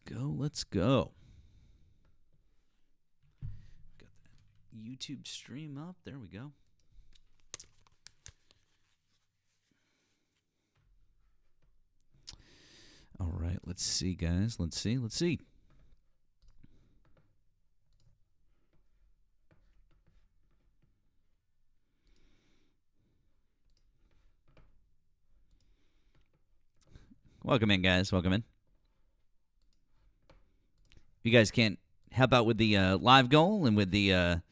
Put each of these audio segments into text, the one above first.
go. Let's go. Got that YouTube stream up. There we go. All right. Let's see, guys. Let's see. Welcome in, guys. Welcome in. You guys can't help out with the live goal and with the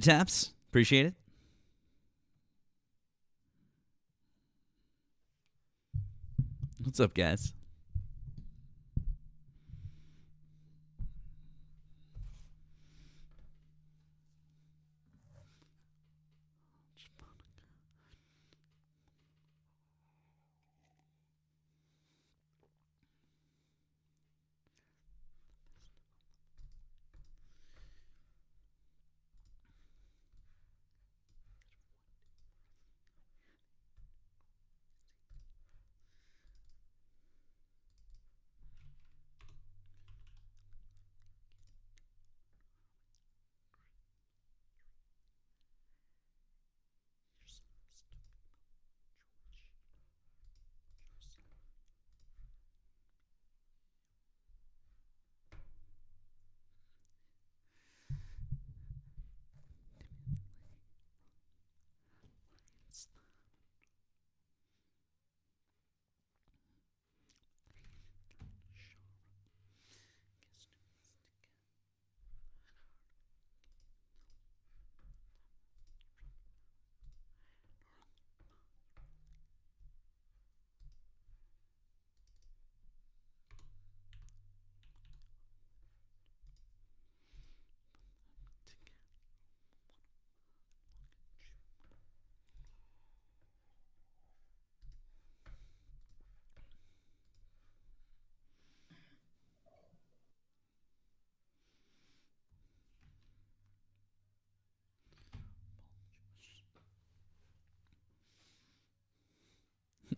taps. Appreciate it. What's up, guys?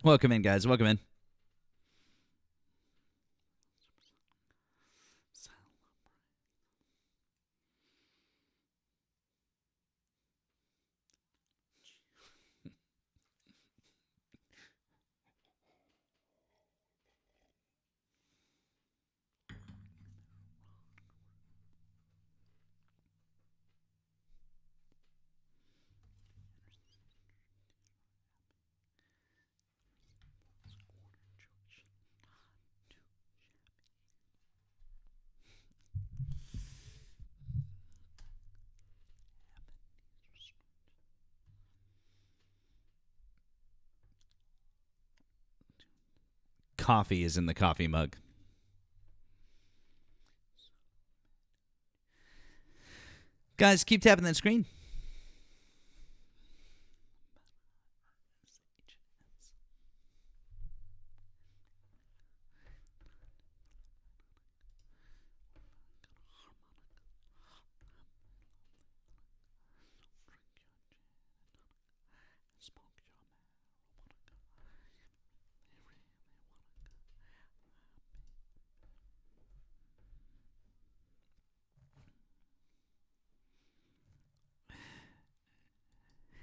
Welcome in, guys. Welcome in. Coffee is in the coffee mug. Guys, keep tapping that screen.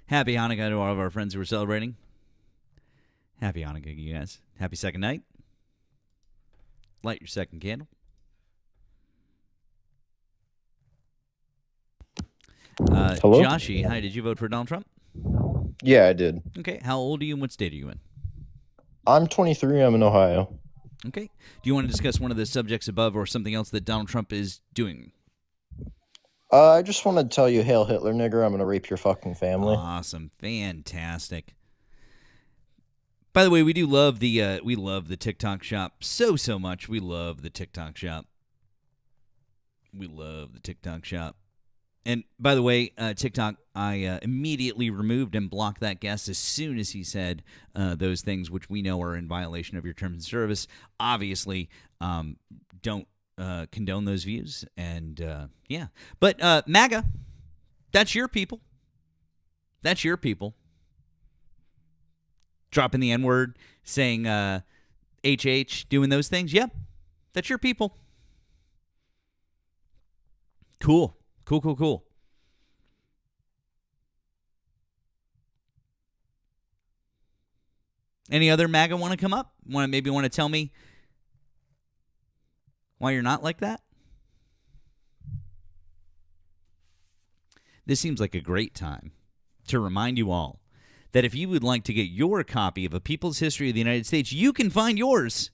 Happy Hanukkah to all of our friends who are celebrating. Happy Hanukkah, you guys. Happy second night. Light your second candle. Hello? Joshy, hi, did you vote for Donald Trump? Yeah, I did. Okay, how old are you and what state are you in? I'm 23. I'm in Ohio. Okay. Do you want to discuss one of the subjects above or something else that Donald Trump is doing? I just want to tell you, hail Hitler, nigger. I'm going to rape your fucking family. Awesome. Fantastic. By the way, we love the TikTok shop so much. We love the TikTok shop. And by the way, TikTok, I immediately removed and blocked that guest as soon as he said those things which we know are in violation of your terms of service. Obviously, don't condone those views. And yeah. But MAGA, that's your people. That's your people. Dropping the N-word, saying HH, doing those things. Yep. That's your people. Cool. Cool. Any other MAGA want to come up? Maybe want to tell me why you're not like that? This seems like a great time to remind you all that if you would like to get your copy of A People's History of the United States, you can find yours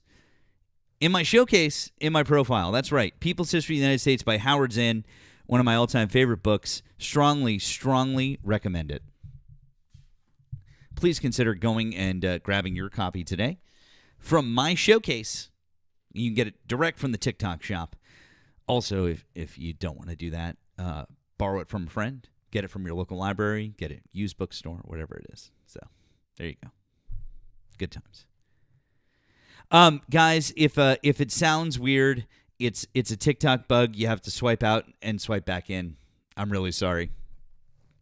in my showcase, in my profile. That's right. People's History of the United States by Howard Zinn, one of my all-time favorite books. Strongly recommend it. Please consider going and grabbing your copy today from my showcase. You can get it direct from the TikTok shop. Also, if you don't want to do that, borrow it from a friend, get it from your local library, get it used bookstore, whatever it is. So there you go. Good times. Guys, if it sounds weird, it's a TikTok bug. You have to swipe out and swipe back in. I'm really sorry.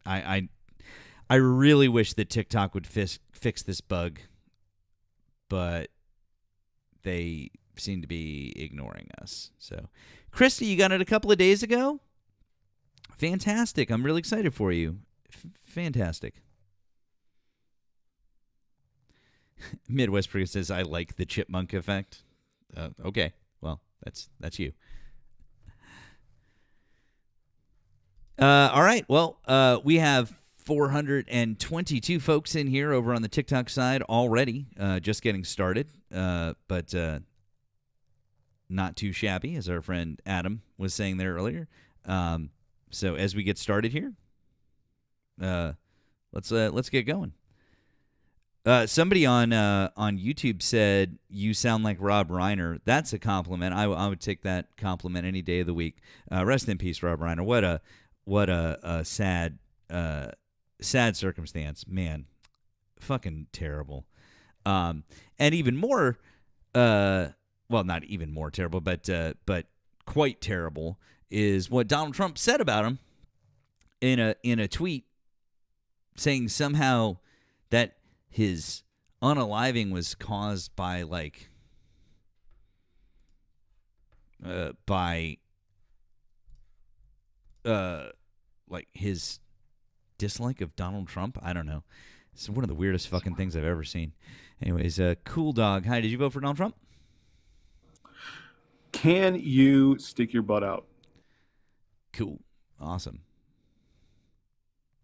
I really wish that TikTok would fix this bug, but they seem to be ignoring us. So, Christy, you got it a couple of days ago? Fantastic. I'm really excited for you. Fantastic. Midwest Priest says, I like the chipmunk effect. Okay. Well, that's you. All right. Well, we have 422 folks in here over on the TikTok side already, just getting started, but not too shabby, as our friend Adam was saying there earlier. So as we get started here, let's get going. Somebody on YouTube said you sound like Rob Reiner. That's a compliment. I would take that compliment any day of the week. Rest in peace, Rob Reiner. What a sad circumstance, man. Fucking terrible. And even more, well, not even more terrible, but quite terrible is what Donald Trump said about him in a tweet, saying somehow that his unaliving was caused by his dislike of Donald Trump. I don't know. It's one of the weirdest fucking things I've ever seen. Anyways, Cool Dog. Hi, did you vote for Donald Trump? Can you stick your butt out? Cool. Awesome.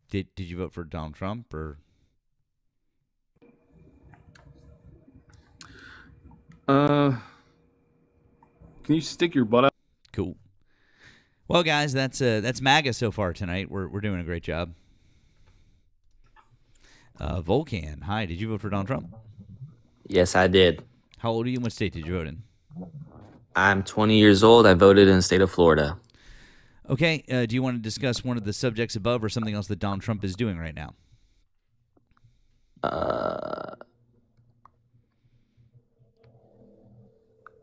Did you vote for Donald Trump or? Can you stick your butt out? Cool. Well, guys, that's MAGA so far tonight. We're doing a great job. Volcan, hi. Did you vote for Donald Trump? Yes, I did. How old are you? What state did you vote in? I'm 20 years old. I voted in the state of Florida. Okay. Do you want to discuss one of the subjects above or something else that Donald Trump is doing right now? All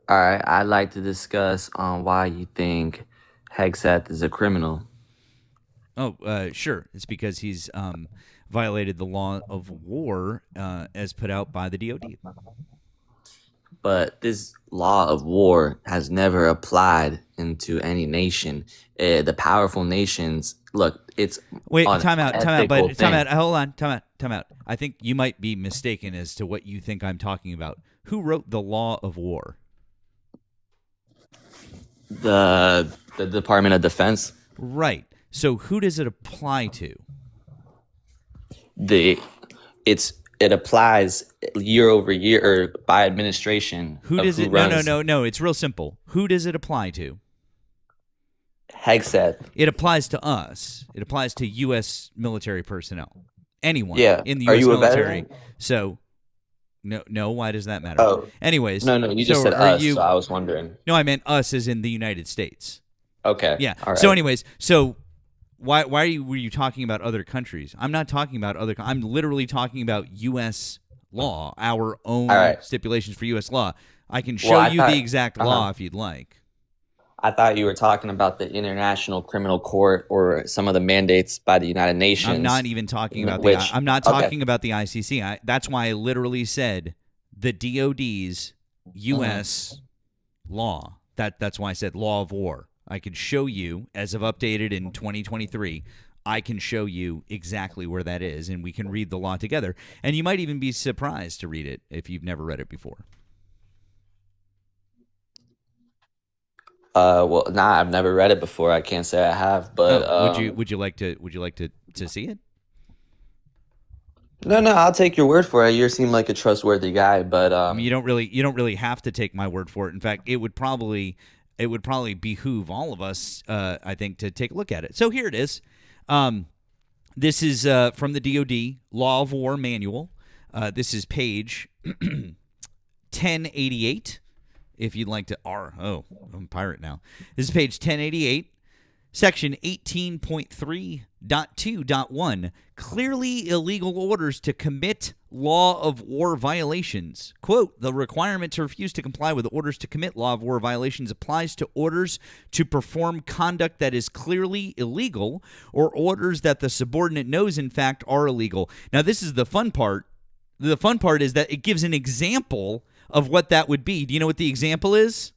right. I'd like to discuss why you think Hegseth is a criminal. Oh, sure. It's because he's violated the law of war as put out by the DOD. But this law of war has never applied into any nation. The powerful nations, look, it's Wait, an time out. ethical thing. Hold on, time out. I think you might be mistaken as to what you think I'm talking about. Who wrote the law of war? The Department of Defense. Right. So who does it apply to? It applies year over year or by administration. Who does it? No. It's real simple. Who does it apply to? Hegseth. It applies to us. It applies to U.S. military personnel. Anyone in the Are U.S. you a military. veteran? So, no. Why does that matter? Oh. Anyways. No. You just said us, so I was wondering. No, I meant us as in the United States. Okay. Yeah. All right. So, anyways, why were you talking about other countries? I'm not talking about other. I'm literally talking about U.S. law, our own stipulations for U.S. law. I can show you the exact law if you'd like. I thought you were talking about the International Criminal Court or some of the mandates by the United Nations. I'm not even talking about I'm not talking about the ICC. That's why I literally said the DOD's U.S. law. That's why I said law of war. I could show you, as of updated in 2023, I can show you exactly where that is, and we can read the law together. And you might even be surprised to read it if you've never read it before. Well, nah, I've never read it before. I can't say I have, but would you like to see it? No, I'll take your word for it. You seem like a trustworthy guy, but I mean, you don't really have to take my word for it. In fact, it would probably behoove all of us, I think, to take a look at it. So here it is. This is from the DoD Law of War Manual. This is page 1088. If you'd like to, I'm a pirate now. This is page 1088, section 18.3.2.1. Clearly illegal orders to commit law of war violations. Quote, the requirement to refuse to comply with orders to commit law of war violations applies to orders to perform conduct that is clearly illegal or orders that the subordinate knows in fact are illegal. Now, this is the fun part. The fun part is that it gives an example of what that would be. Do you know what the example is?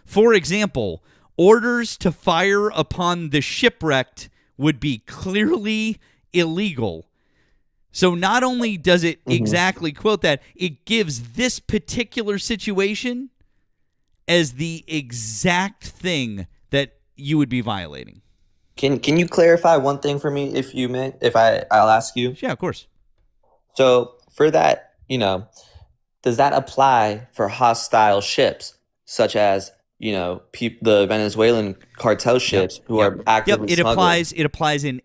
For example, orders to fire upon the shipwrecked would be clearly illegal. So not only does it exactly quote that, it gives this particular situation as the exact thing that you would be violating. Can you clarify one thing for me, if you may? If I'll ask you. Yeah, of course. So for that, does that apply for hostile ships, such as the Venezuelan cartel ships who are actively smuggling? It applies in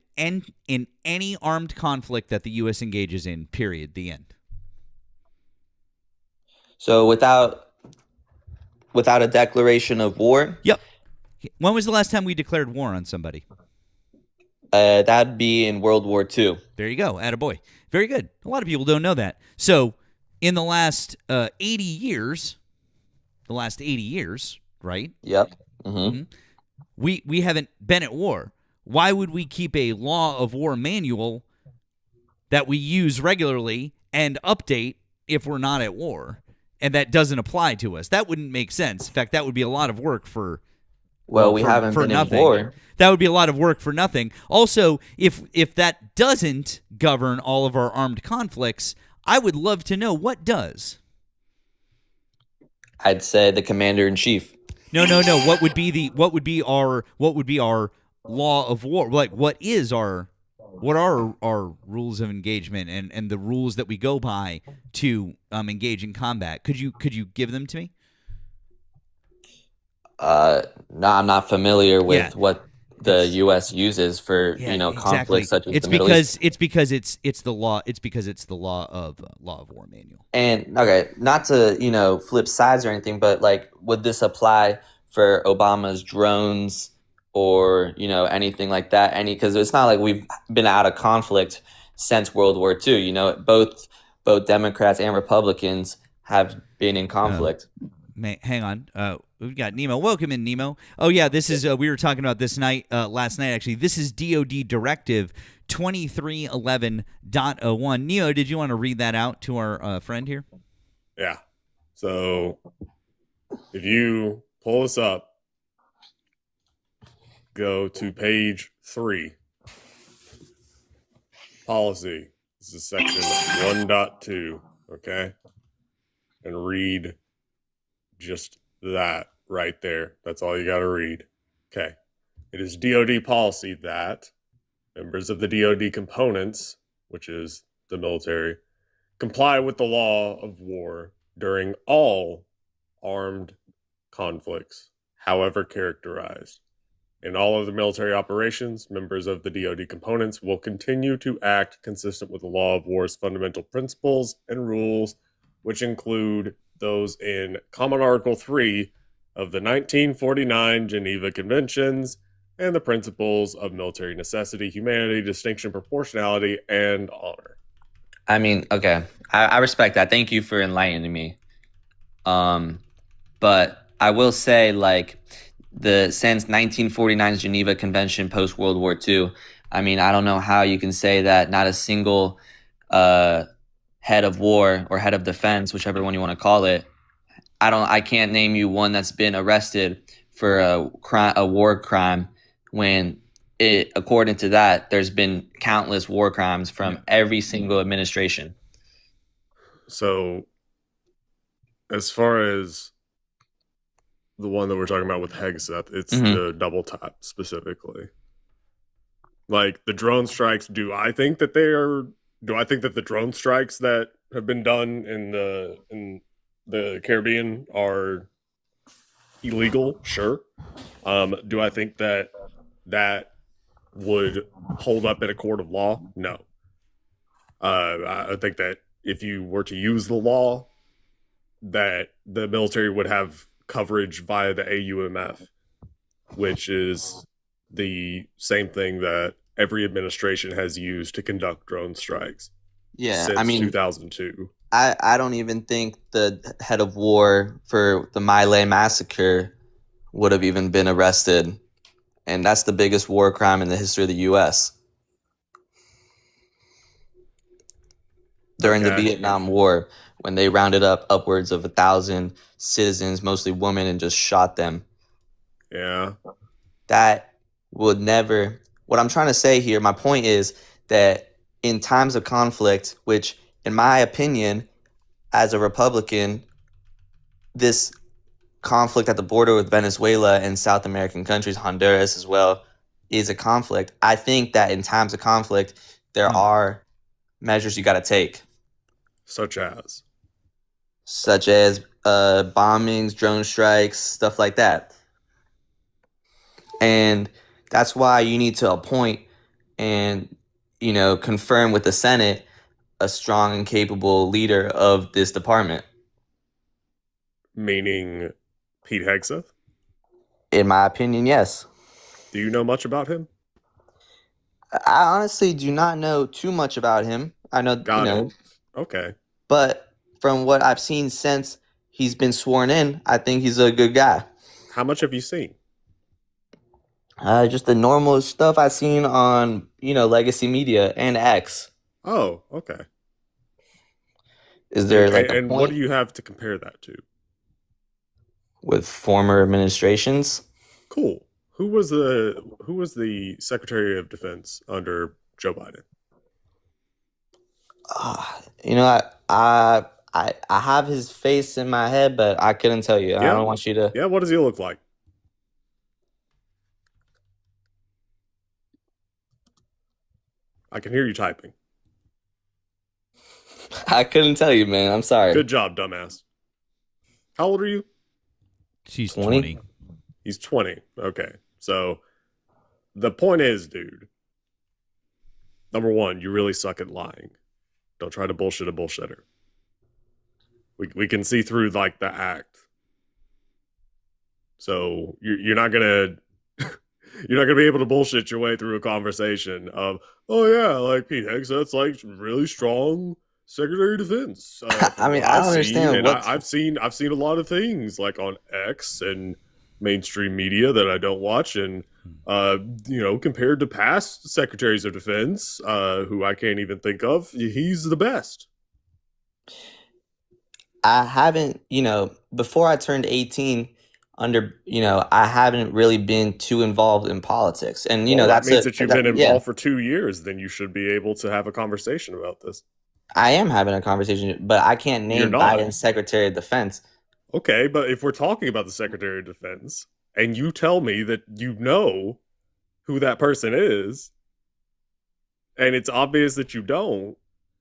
any armed conflict that the U.S. engages in. Period. The end. So without a declaration of war? Yep. When was the last time we declared war on somebody? That'd be in World War II. There you go. Attaboy. Very good. A lot of people don't know that. So in the last 80 years, right? Yep. We haven't been at war. Why would we keep a law of war manual that we use regularly and update if we're not at war? And that doesn't apply to us. That wouldn't make sense. In fact, that would be a lot of work for we haven't been nothing. in war. That would be a lot of work for nothing. Also, if that doesn't govern all of our armed conflicts, I would love to know what does. I'd say the commander in chief. No. What would be our law of war? Like, what are our rules of engagement and the rules that we go by to engage in combat? Could you give them to me? No, I'm not familiar with what the U.S. uses for conflicts such as the Middle East. It's because it's the law. It's because it's the law of war manual. And okay, not to flip sides or anything, but like, would this apply for Obama's drones or anything like that? Because it's not like we've been out of conflict since World War II. Both Democrats and Republicans have been in conflict. Hang on. We've got Nemo. Welcome in, Nemo. Oh, yeah, this is, we were talking about this last night, actually. This is DoD Directive 2311.01. Neo, did you want to read that out to our friend here? Yeah. So if you pull this up, go to page 3. Policy. This is section 1.2, okay? And read just that right there. That's all you got to read. Okay. It is DoD policy that members of the DoD components, which is the military, comply with the law of war during all armed conflicts, however characterized. In all of the military operations, members of the DoD components will continue to act consistent with the law of war's fundamental principles and rules, which include those in Common Article 3 of the 1949 Geneva Conventions and the principles of military necessity, humanity, distinction, proportionality, and honor. I mean, okay, I respect that. Thank you for enlightening me. But I will say, like, since 1949's Geneva Convention post World War II, I mean, I don't know how you can say that not a single head of war or head of defense, whichever one you want to call it, I can't name you one that's been arrested for a war crime when according to that, there's been countless war crimes from every single administration. So, as far as the one that we're talking about with Hegseth, it's the double tap specifically. Like the drone strikes, do I think that the drone strikes that have been done in the Caribbean are illegal? Sure. Do I think that would hold up in a court of law? No. I think that if you were to use the law, that the military would have coverage via the AUMF, which is the same thing that every administration has used to conduct drone strikes. Yeah, since I mean, 2002. I don't even think the head of war for the My Lai massacre would have even been arrested. And that's the biggest war crime in the history of the U.S. During the Vietnam War, when they rounded up upwards of 1,000 citizens, mostly women, and just shot them. Yeah. That would never... What I'm trying to say here, my point is that in times of conflict, which in my opinion, as a Republican, this conflict at the border with Venezuela and South American countries, Honduras as well, is a conflict. I think that in times of conflict, there are measures you got to take. Such as bombings, drone strikes, stuff like that. And that's why you need to appoint and, confirm with the Senate a strong and capable leader of this department. Meaning Pete Hegseth? In my opinion, yes. Do you know much about him? I honestly do not know too much about him. I know, Got it. Okay. But from what I've seen since he's been sworn in, I think he's a good guy. How much have you seen? Just the normal stuff I've seen on, Legacy Media and X. Oh, okay. Is there like a and point what do you have to compare that to? with former administrations? Cool. Who was the Secretary of Defense under Joe Biden? I have his face in my head, but I couldn't tell you. I don't want you to. Yeah, what does he look like? I can hear you typing. I couldn't tell you, man. I'm sorry. Good job, dumbass. How old are you? She's 20. 20. He's 20. Okay. So the point is, dude, number one, you really suck at lying. Don't try to bullshit a bullshitter. We can see through like the act. So you're not gonna you're not gonna be able to bullshit your way through a conversation of, oh yeah, like Pete Hegseth's like really strong Secretary of Defense. I mean, I don't understand. I've seen a lot of things like on X and mainstream media that I don't watch, and compared to past secretaries of defense, who I can't even think of, he's the best. I haven't, before I turned 18, I haven't really been too involved in politics, and that means that you've been involved for 2 years. Then you should be able to have a conversation about this. I am having a conversation, but I can't name Biden's Secretary of Defense. Okay, but if we're talking about the Secretary of Defense, and you tell me that you know who that person is, and it's obvious that you don't,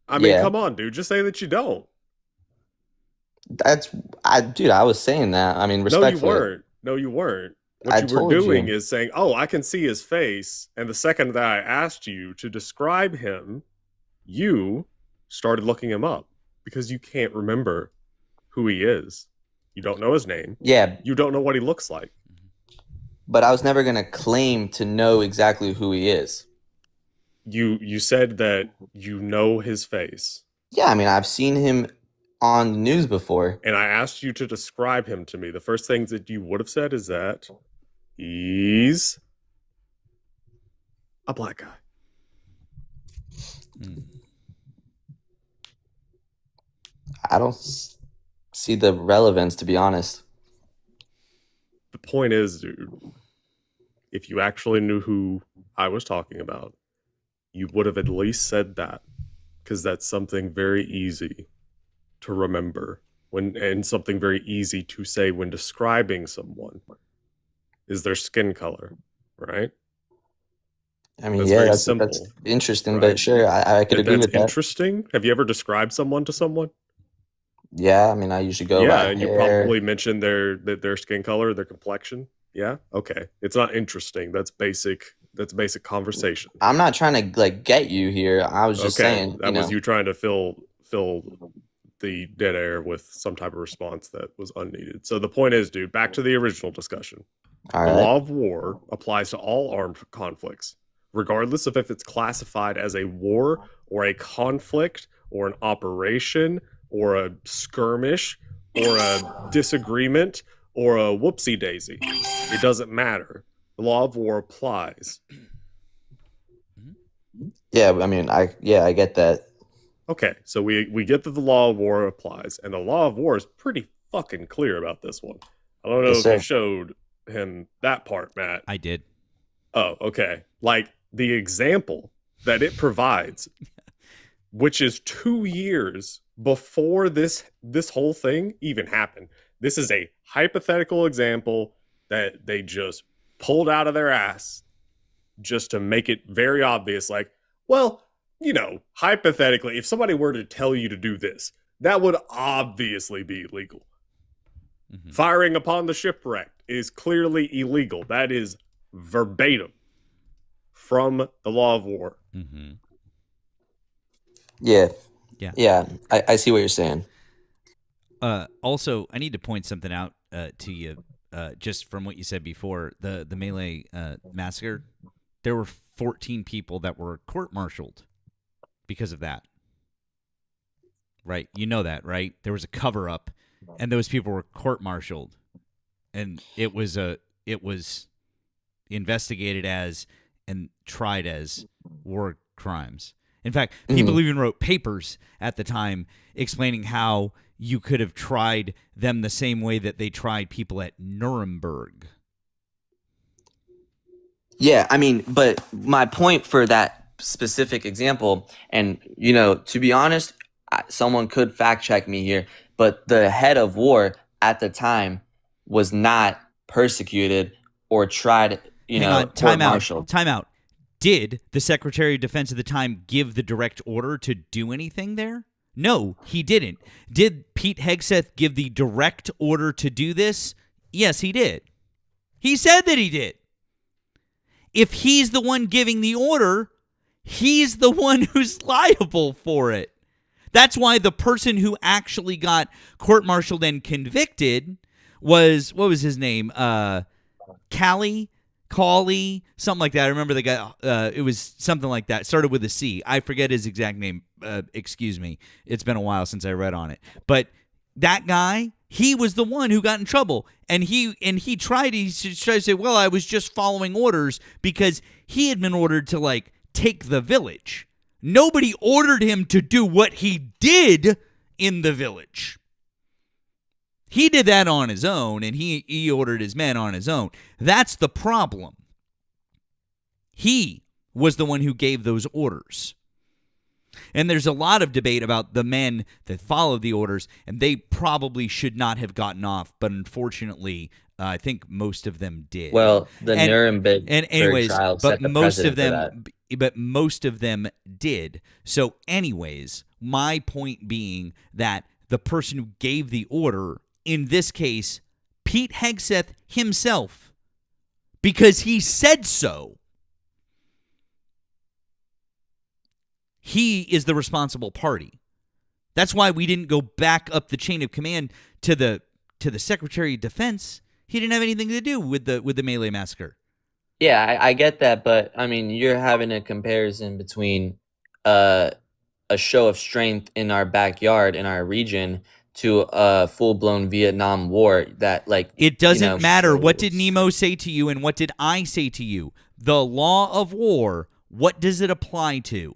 I mean, come on, dude, just say that you don't. I was saying that. I mean, respectfully. No, you weren't. What you were doing is saying, oh, I can see his face. And the second that I asked you to describe him, you started looking him up because you can't remember who he is. You don't know his name. Yeah. You don't know what he looks like. But I was never going to claim to know exactly who he is. You said that you know his face. Yeah, I mean, I've seen him on the news before. And I asked you to describe him to me. The first things that you would have said is that he's a black guy. I don't see the relevance, to be honest. The point is, dude, if you actually knew who I was talking about, you would have at least said that, because that's something very easy to remember and something very easy to say when describing someone is their skin color, right? I mean, That's yeah, very that's simple, interesting, right? but sure, I could agree That's with that. interesting. Have you ever described someone to someone? Yeah, I mean, I usually go Yeah, by and you hair. probably mentioned their skin color, their complexion. Yeah, okay. It's not interesting. That's basic. That's basic conversation. I'm not trying to like get you here. I was just Okay, saying, that was you trying to fill the dead air with some type of response that was unneeded. So the point is, dude, back to the original discussion. All The right. law of war applies to all armed conflicts, regardless of if it's classified as a war or a conflict or an operation or a skirmish or a disagreement or a whoopsie daisy. It doesn't matter. The law of war applies. Yeah, I mean, I get that. Okay, so we get that the law of war applies, and the law of war is pretty fucking clear about this one. I don't know Yes, if sir. you showed him that part, Matt. I did. Oh, okay. Like the example that it provides, which is 2 years before this whole thing even happened. This is a hypothetical example that they just pulled out of their ass just to make it very obvious. Like, well, you know, hypothetically, if somebody were to tell you to do this, that would obviously be illegal. Mhm. Firing upon the shipwreck is clearly illegal. That is verbatim from the law of war. Mm-hmm. Yeah. Yeah. Yeah, I see what you're saying. Also, I need to point something out to you, just from what you said before. The Melee massacre, there were 14 people that were court-martialed because of that. Right? You know that, right? There was a cover-up, and those people were court-martialed, and it was investigated as and tried as war crimes. In fact, people even wrote papers at the time explaining how you could have tried them the same way that they tried people at Nuremberg. Yeah, I mean, but my point for that specific example, and you know, to be honest, someone could fact check me here, but the head of war at the time was not persecuted or tried, Hang on, court-martialed. time out. Did the Secretary of Defense at the time give the direct order to do anything there? No, he didn't. Did Pete Hegseth give the direct order to do this? Yes, he did. He said that he did. If he's the one giving the order, he's the one who's liable for it. That's why the person who actually got court-martialed and convicted was, what was his name? Cawley, something like that. I remember the guy. It was something like that. It started with a C. I forget his exact name. Excuse me. It's been a while since I read on it. But that guy, he was the one who got in trouble, and he tried to say, well, I was just following orders, because he had been ordered to like take the village. Nobody ordered him to do what he did in the village. He did that on his own, and he ordered his men on his own. That's the problem. He was the one who gave those orders. And there's a lot of debate about the men that followed the orders, and they probably should not have gotten off, but unfortunately, I think most of them did. Well, the Nuremberg trial set the precedent for that. But most of them did. So anyways, my point being that the person who gave the order, in this case, Pete Hegseth himself, because he said so, he is the responsible party. That's why we didn't go back up the chain of command to the Secretary of Defense. He didn't have anything to do with the Melee massacre. Yeah, I get that, but I mean, you're having a comparison between a show of strength in our backyard, in our region, to a full-blown Vietnam War that, like, it doesn't matter. What did shows. Nemo say to you, and what did I say to you? The law of war, what does it apply to?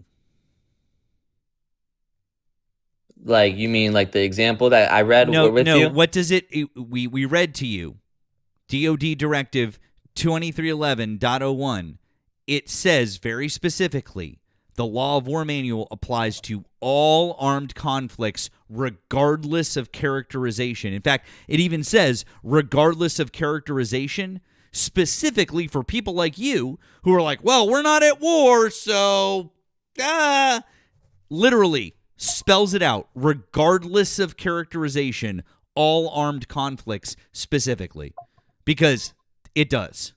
Like, you mean like the example that I read No, with no. you? What does it? We read to you, DoD Directive 2311.01. It says very specifically, the Law of War Manual applies to all armed conflicts, regardless of characterization. In fact, it even says, regardless of characterization, specifically for people like you who are like, well, we're not at war, so literally spells it out, regardless of characterization, all armed conflicts specifically, because it does.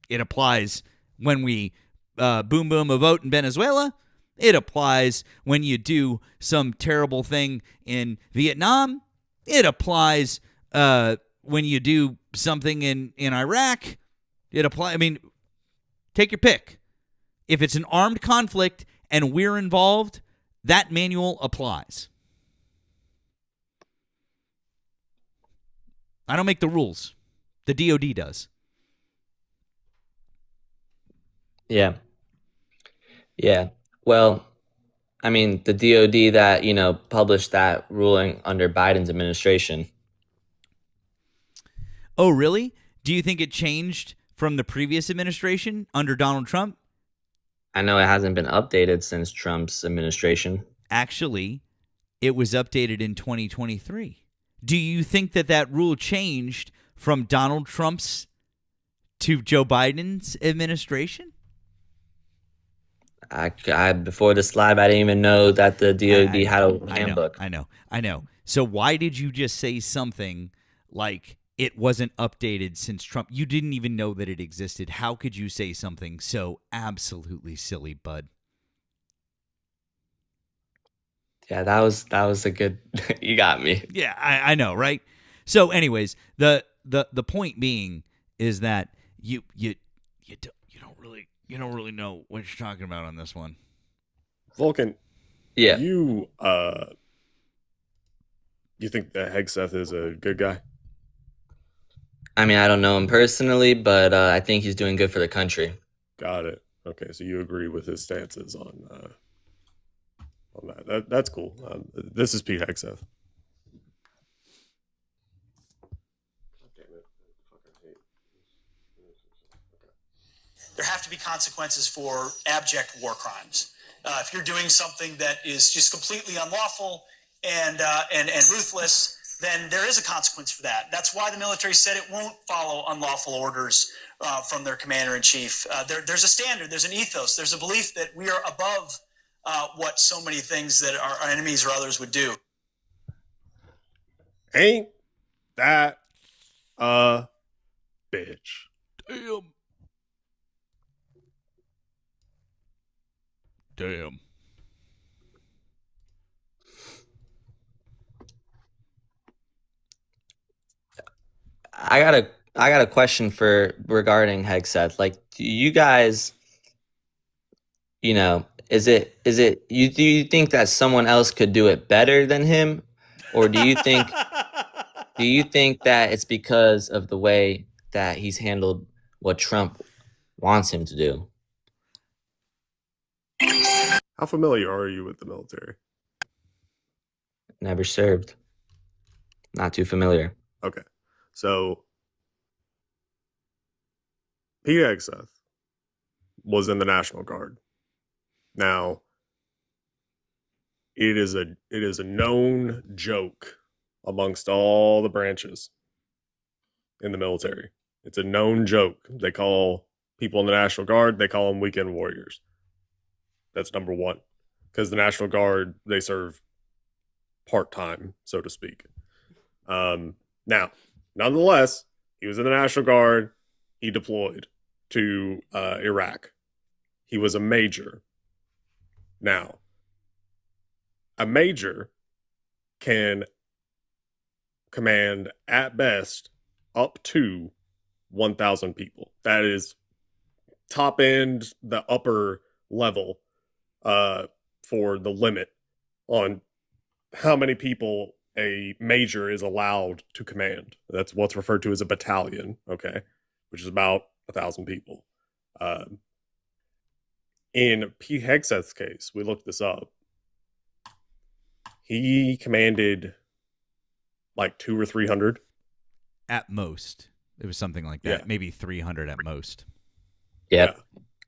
It applies when we boom boom a vote in Venezuela. It applies when you do some terrible thing in Vietnam. It applies when you do something in Iraq. It applies. I mean, take your pick. If it's an armed conflict and we're involved, that manual applies. I don't make the rules. The DoD does. Yeah. Yeah. Well, I mean, the DoD that, published that ruling under Biden's administration. Oh, really? Do you think it changed from the previous administration under Donald Trump? I know it hasn't been updated since Trump's administration. Actually, it was updated in 2023. Do you think that rule changed from Donald Trump's to Joe Biden's administration? I before this live, I didn't even know that the DoD had a handbook. I know. So why did you just say something like it wasn't updated since Trump? You didn't even know that it existed. How could you say something so absolutely silly, bud? Yeah, that was a good. You got me. Yeah, I know, right? So, anyways, the point being is that you don't really know what you're talking about on this one. Vulcan, Yeah. you think that Hegseth is a good guy? I mean, I don't know him personally, but I think he's doing good for the country. Got it. Okay, so you agree with his stances on that. That's cool. This is Pete Hegseth. There have to be consequences for abject war crimes. If you're doing something that is just completely unlawful and ruthless, then there is a consequence for that. That's why the military said it won't follow unlawful orders from their commander-in-chief. There's a standard, there's an ethos, there's a belief that we are above what so many things that our enemies or others would do. Ain't that a bitch? Damn. I got a question regarding Hegseth. Like, do you guys, is it do you think that someone else could do it better than him, or do you think that it's because of the way that he's handled what Trump wants him to do? How familiar are you with the military? Never served. Not too familiar. Okay. So Pete Hegseth was in the National Guard. Now, it is a known joke amongst all the branches in the military. It's a known joke. They call people in the National Guard, they call them weekend warriors. That's number one. Because the National Guard, they serve part-time, so to speak. Now, nonetheless, he was in the National Guard. He deployed to Iraq. He was a major. Now, a major can command, at best, up to 1,000 people. That is top end, the upper level for the limit on how many people a major is allowed to command. That's what's referred to as a battalion, okay, which is about 1,000 people. In Pete Hegseth's case, we looked this up. he commanded like 200 or 300 At most. It was something like that. Yeah. Maybe 300 at most. Yep,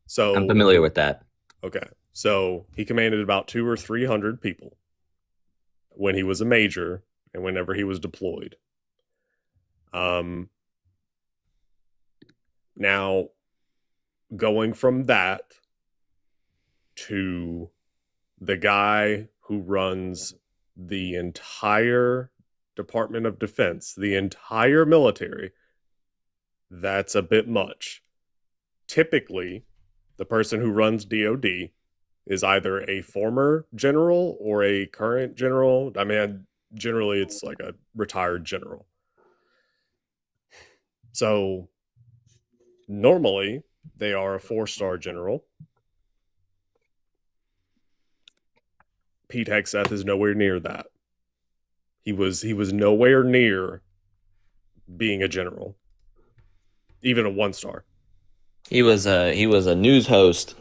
So I'm familiar with that. Okay. So he commanded about 200 or 300 people when he was a major and whenever he was deployed. Now, going from that to the guy who runs the entire Department of Defense, the entire military, that's a bit much. Typically, the person who runs DOD is either a former general or a current general. I mean, generally it's like a retired general. So normally they are a 4-star general. Pete Hegseth is nowhere near that. He was nowhere near being a general, even a 1-star. He was a news host.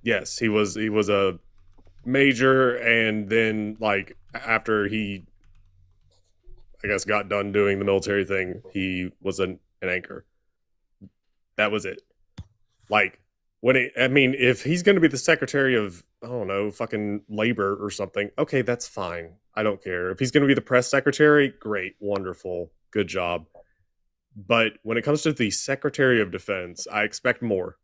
Yes, he was a major, and then like after he, I guess, got done doing the military thing, he was an anchor. That was it. Like if he's going to be the secretary of, I don't know, fucking labor or something, okay, that's fine. I don't care. If he's going to be the press secretary, great, wonderful, good job. But when it comes to the Secretary of Defense, I expect more.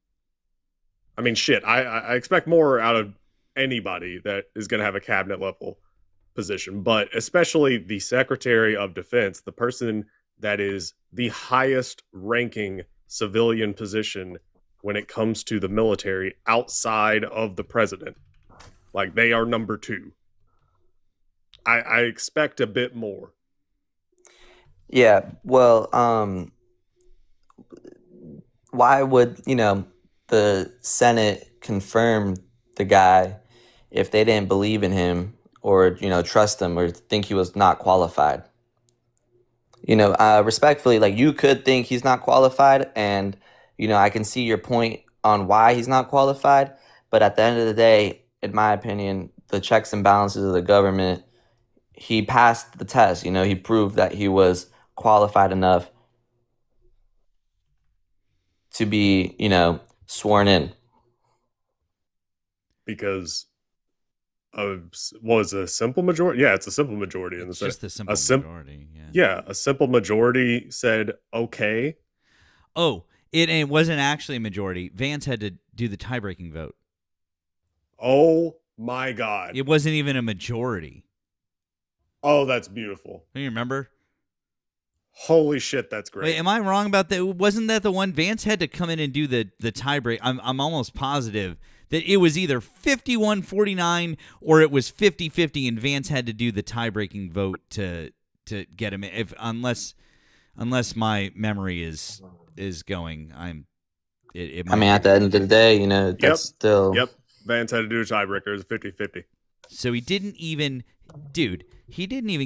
I mean, shit, I expect more out of anybody that is going to have a cabinet level position, but especially the Secretary of Defense, the person that is the highest ranking civilian position when it comes to the military outside of the president. Like, they are number 2. I expect a bit more. Yeah, well, why would, the Senate confirm the guy if they didn't believe in him or, trust him or think he was not qualified? Respectfully, like, you could think he's not qualified, and, I can see your point on why he's not qualified, but at the end of the day, in my opinion, the checks and balances of the government, he passed the test. He proved that he was qualified enough to be, sworn in. Because was a simple majority? Yeah, it's a simple majority in the Senate. Just the simple majority. Yeah, a simple majority said okay. Oh, it wasn't actually a majority. Vance had to do the tie-breaking vote. Oh my God. It wasn't even a majority. Oh, that's beautiful. Do you remember? Holy shit, that's great. Wait, am I wrong about that? Wasn't that the one Vance had to come in and do the tie break? I'm almost positive that it was either 51-49 or it was 50-50, and Vance had to do the tie-breaking vote to get him in. Unless my memory is going, it might at the end of the day, that's still. Yep. Vance had to do a tiebreaker. It was 50-50. So he didn't even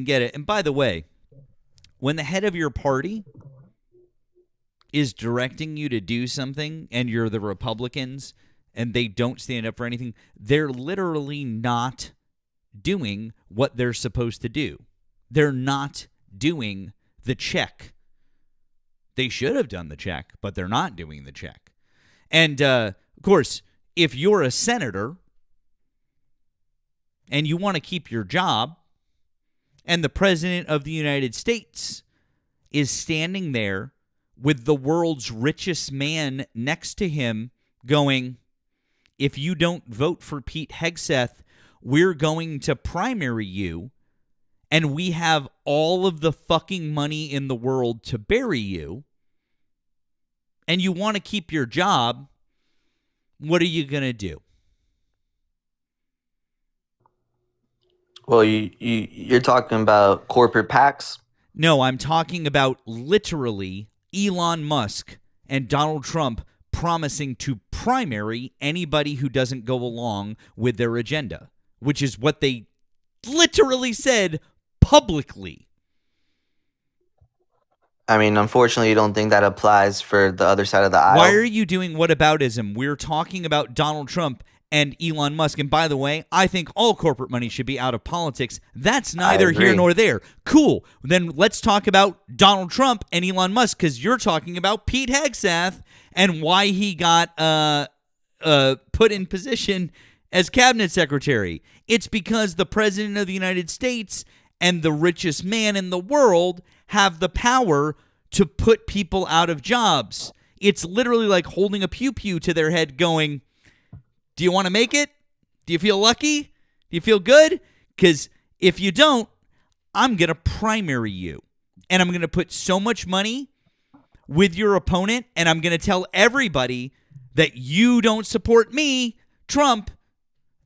get it. And by the way, when the head of your party is directing you to do something and you're the Republicans and they don't stand up for anything, they're literally not doing what they're supposed to do. They're not doing the check. They should have done the check, but they're not doing the check. And, of course, if you're a senator and you want to keep your job, and the President of the United States is standing there with the world's richest man next to him going, if you don't vote for Pete Hegseth, we're going to primary you, and we have all of the fucking money in the world to bury you, and you want to keep your job, what are you going to do? Well, you're talking about corporate PACs? No, I'm talking about literally Elon Musk and Donald Trump promising to primary anybody who doesn't go along with their agenda, which is what they literally said publicly. I mean, unfortunately, you don't think that applies for the other side of the aisle? Why are you doing whataboutism? We're talking about Donald Trump and Elon Musk. And by the way, I think all corporate money should be out of politics. That's neither here agree. nor there. Cool. Then let's talk about Donald Trump and Elon Musk, because you're talking about Pete Hegseth and why he got put in position as cabinet secretary. It's because the president of the United States and the richest man in the world have the power to put people out of jobs. It's literally like holding a pew-pew to their head going, do you want to make it? Do you feel lucky? Do you feel good? Because if you don't, I'm going to primary you. And I'm going to put so much money with your opponent, and I'm going to tell everybody that you don't support me, Trump,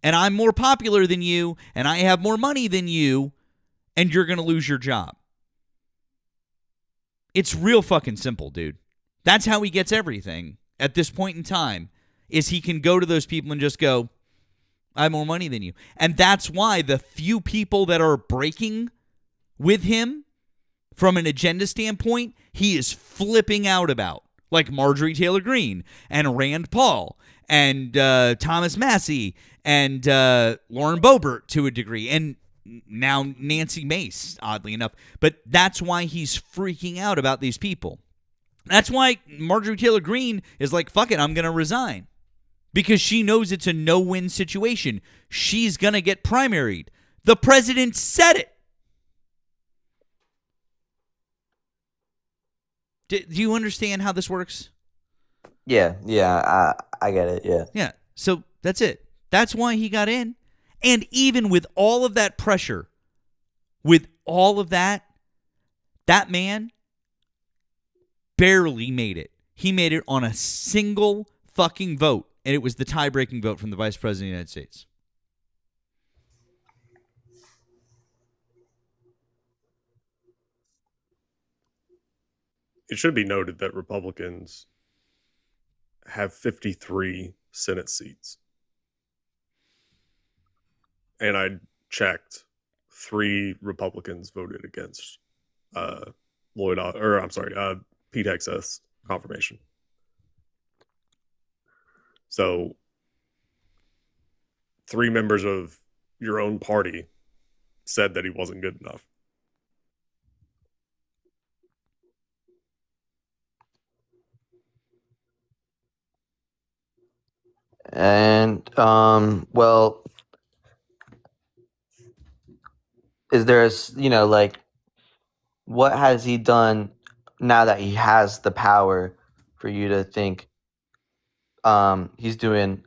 and I'm more popular than you, and I have more money than you, and you're going to lose your job. It's real fucking simple, dude. That's how he gets everything at this point in time, is he can go to those people and just go, I have more money than you. And that's why the few people that are breaking with him from an agenda standpoint, he is flipping out about, like Marjorie Taylor Greene and Rand Paul and Thomas Massey and Lauren Boebert to a degree, and now Nancy Mace, oddly enough. But that's why he's freaking out about these people. That's why Marjorie Taylor Greene is like, fuck it, I'm going to resign. Because she knows it's a no-win situation. She's going to get primaried. The president said it. Do you understand how this works? Yeah, I get it, yeah. Yeah, so that's it. That's why he got in. And even with all of that pressure, with all of that, that man barely made it. He made it on a single fucking vote, and it was the tie-breaking vote from the Vice President of the United States. It should be noted that Republicans have 53 Senate seats. And I checked, 3 Republicans voted against Pete Hegseth's confirmation. So 3 members of your own party said that he wasn't good enough. And well, is there what has he done now that he has the power for you to think he's doing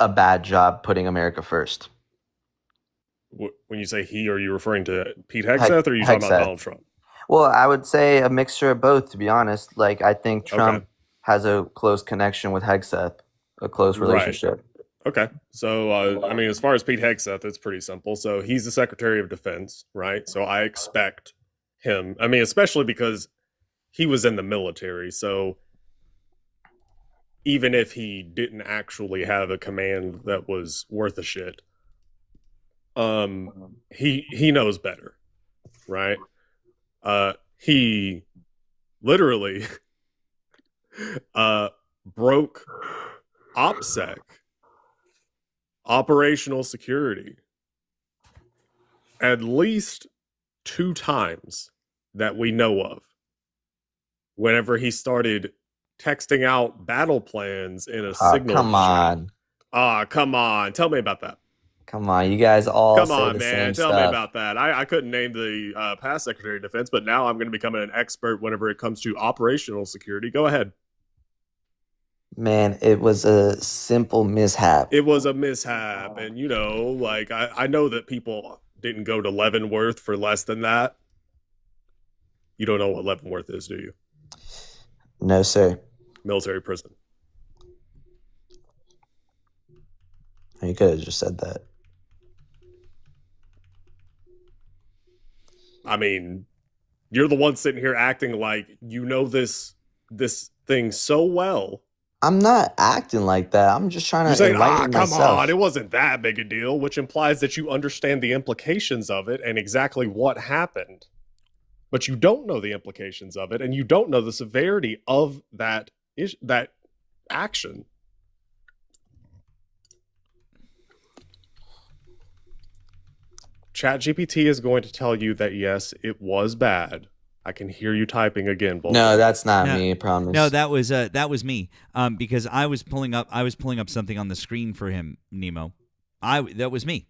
a bad job putting America first? When you say he, are you referring to Pete Hegseth, or are you talking about Donald Trump? Well, I would say a mixture of both, to be honest. Like, I think Trump has a close connection with Hegseth, a close relationship. Right. Okay. So, as far as Pete Hegseth, it's pretty simple. So he's the Secretary of Defense, right? So I expect him, especially because he was in the military. So even if he didn't actually have a command that was worth a shit, he knows better, right? He literally broke OPSEC, operational security, at least 2 times that we know of. Whenever he started texting out battle plans in a signal. Come on. Come on. Tell me about that. Come on, you guys all Come say on, the man. same Tell stuff. me about that. I couldn't name the past Secretary of Defense, but now I'm going to become an expert whenever it comes to operational security. Go ahead. Man, it was a simple mishap. It was a mishap. And, I know that people didn't go to Leavenworth for less than that. You don't know what Leavenworth is, do you? No, sir. Military prison. You could have just said that. You're the one sitting here acting like you know this thing so well. I'm not acting like that. I'm just trying to enlighten myself. Come on, it wasn't that big a deal, which implies that you understand the implications of it and exactly what happened. But you don't know the implications of it, and you don't know the severity of that action. ChatGPT is going to tell you that yes, it was bad. I can hear you typing again. No, that's not No. me. I promise. No, that was me. Because I was pulling up something on the screen for him, Nemo. That was me.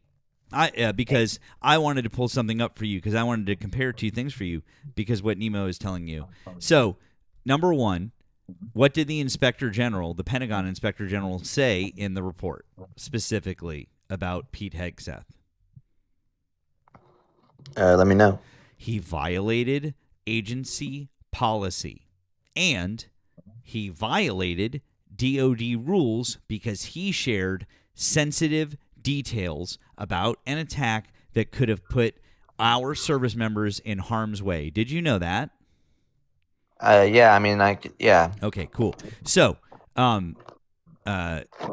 Because I wanted to pull something up for you because I wanted to compare two things for you because what Nemo is telling you. So, number one, what did the Inspector General, the Pentagon Inspector General, say in the report specifically about Pete Hegseth? Let me know. He violated agency policy, and he violated DoD rules because he shared sensitive details about an attack that could have put our service members in harm's way. Did you know that? Yeah, I mean, yeah. Okay, cool. So,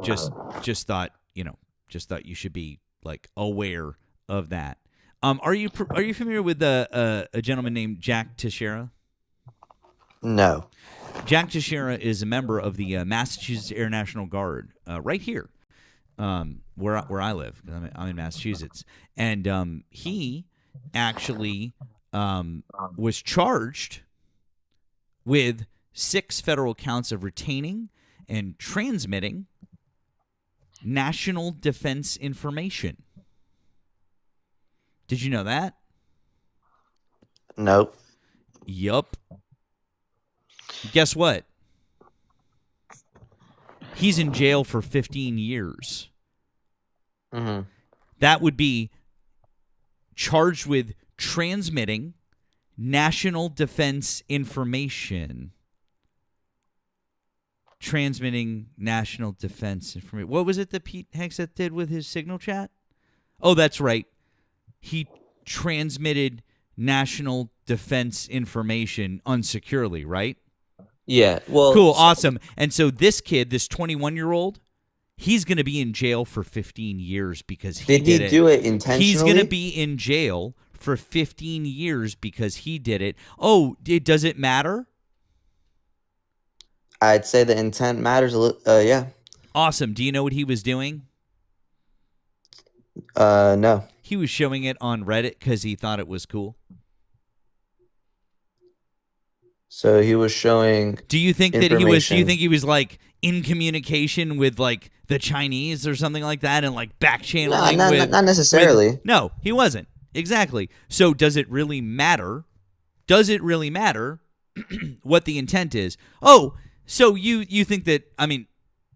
just thought you should be like aware of that. Are you familiar with a gentleman named Jack Teixeira? No. Jack Teixeira is a member of the Massachusetts Air National Guard, right here, where I live. I'm in Massachusetts, and he actually was charged with 6 federal counts of retaining and transmitting national defense information. Did you know that? Nope. Yup. Guess what? He's in jail for 15 years. Mm-hmm. That would be charged with transmitting national defense information. Transmitting national defense information. What was it that Pete Hegseth did with his signal chat? Oh, that's right. He transmitted national defense information unsecurely, right? Yeah. Well. Cool, awesome. And so this kid, this 21-year-old, he's going to be in jail for 15 years because he did he do it intentionally? He's going to be in jail for 15 years because he did it. Oh, does it matter? I'd say the intent matters a little. Yeah. Awesome. Do you know what he was doing? No. He was showing it on Reddit because he thought it was cool. So he was showing. Do you think that he was? Do you think he was like in communication with like the Chinese or something like that, and like back channeling? Not necessarily. No, he wasn't. Exactly. So does it really matter? Does it really matter what the intent is? Oh, so you think that? I mean,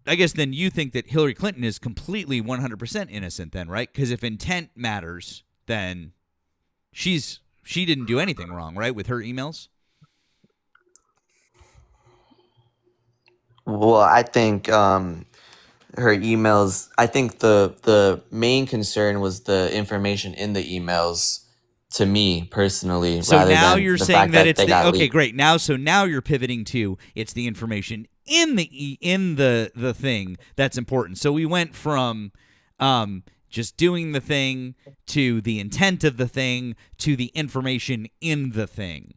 I guess then you think that Hillary Clinton is completely 100% innocent, then, right? Because if intent matters, then she didn't do anything wrong, right, with her emails. Well, I think her emails. I think the main concern was the information in the emails. To me personally, so rather now than you're the saying fact that it's they got okay, leaked. great. Now you're pivoting to it's the information in the thing that's important. So we went from just doing the thing to the intent of the thing to the information in the thing.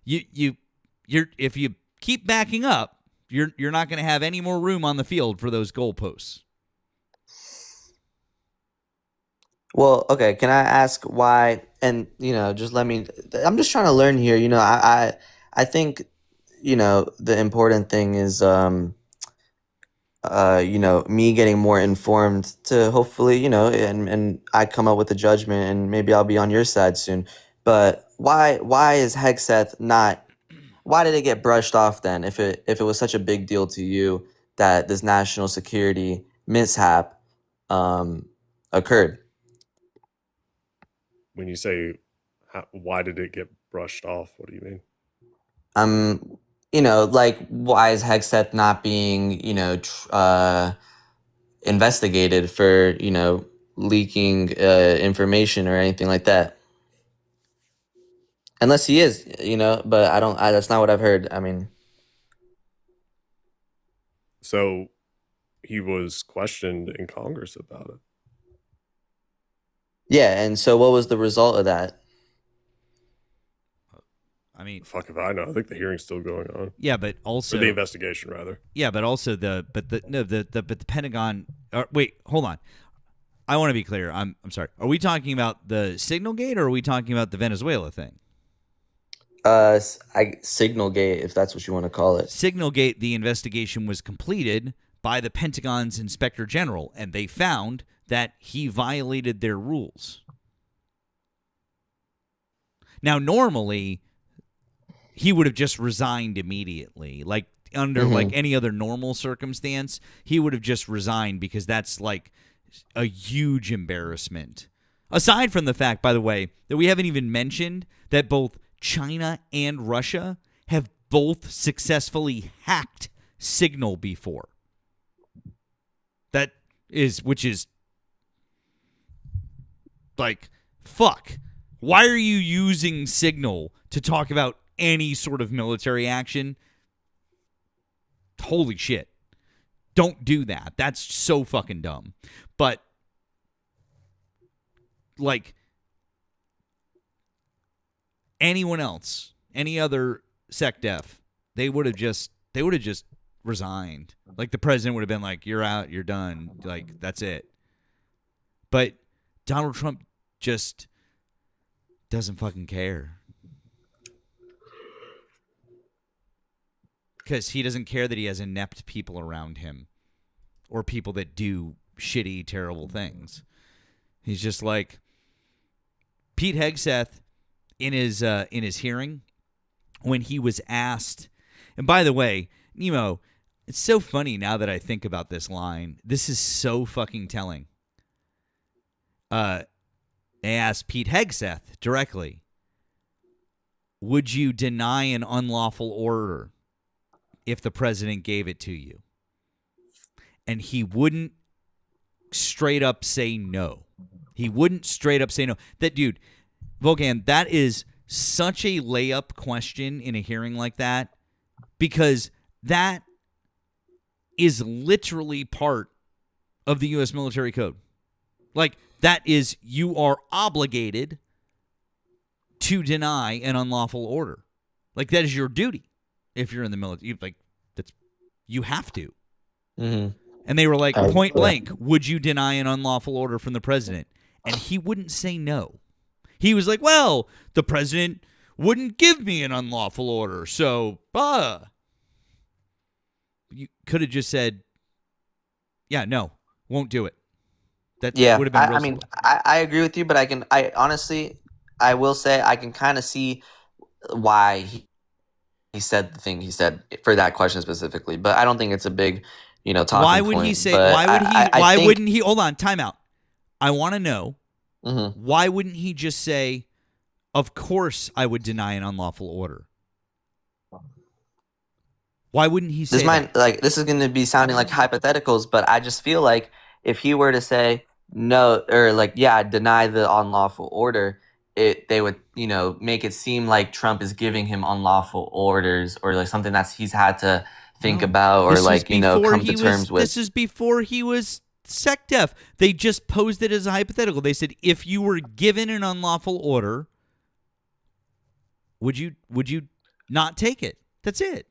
You're if you keep backing up, you're not going to have any more room on the field for those goalposts. Well, okay. Can I ask why? And just let me. I'm just trying to learn here. I think the important thing is me getting more informed to hopefully and I come up with a judgment and maybe I'll be on your side soon. But why is Hegseth not? Why did it get brushed off then? If it was such a big deal to you that this national security mishap occurred. When you say, why did it get brushed off? What do you mean? Like why is Hegseth not being, investigated for, leaking information or anything like that? Unless he is, but that's not what I've heard. I mean, So he was questioned in Congress about it. yeah. And so what was the result of that? I mean, Fuck if I know. I think the hearing's still going on. yeah, but also Or the investigation, rather. Yeah, but also the Pentagon. Wait, hold on. I want to be clear. I'm sorry. Are we talking about the Signal Gate or are we talking about the Venezuela thing? Signal Gate, if that's what you want to call it. Signal Gate, the investigation was completed by the Pentagon's Inspector General, and they found that he violated their rules. Now, normally, he would have just resigned immediately. Like, under like any other normal circumstance, he would have just resigned because that's like a huge embarrassment. Aside from the fact, by the way, that we haven't even mentioned that both China and Russia have both successfully hacked Signal before. Which is like, fuck. Why are you using Signal to talk about any sort of military action? Holy shit. Don't do that. That's so fucking dumb. But, like, anyone else, any other SecDef, they would have just resigned. Like, the president would have been like, you're out, you're done. Like, that's it. But Donald Trump just doesn't fucking care. Because he doesn't care that he has inept people around him or people that do shitty, terrible things. He's just like Pete Hegseth in his hearing when he was asked. And by the way, Nemo, it's so funny now that I think about this line. This is so fucking telling. They asked Pete Hegseth directly, would you deny an unlawful order if the president gave it to you? And he wouldn't straight up say no. He wouldn't straight up say no. That dude, Volkan, that is such a layup question in a hearing like that, because that is literally part of the U.S. military code. Like, that is, you are obligated to deny an unlawful order. Like, that is your duty. If you're in the military, you have to. Mm-hmm. And they were like, point blank, would you deny an unlawful order from the president? And he wouldn't say no. He was like, well, the president wouldn't give me an unlawful order, so, You could have just said, yeah, no, won't do it. That would have been I mean, I agree with you, but I honestly, I will say I can kind of see why he said the thing he said for that question specifically, but I don't think it's a big, talking Why would point. he say? But Why wouldn't he? Hold on, time out. I want to know. Mm-hmm. Why wouldn't he just say, "Of course, I would deny an unlawful order"? Why wouldn't he say that? This is going to be sounding like hypotheticals, but I just feel like if he were to say no, or deny the unlawful order, they would, make it seem like Trump is giving him unlawful orders or like something that he's had to think about or come to terms with. This is before he was SecDef. They just posed it as a hypothetical. They said, if you were given an unlawful order, would you not take it? That's it.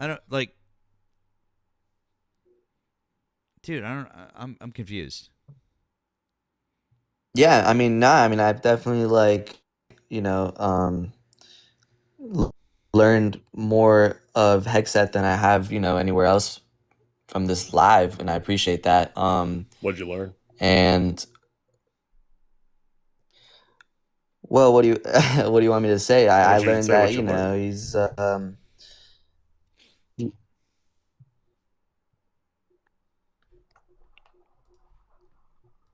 I don't like, dude. I'm confused. Yeah, I mean, I've definitely learned more of Hegseth than I have, anywhere else from this live, and I appreciate that. What'd you learn? And well, what do you want me to say? I learned that he's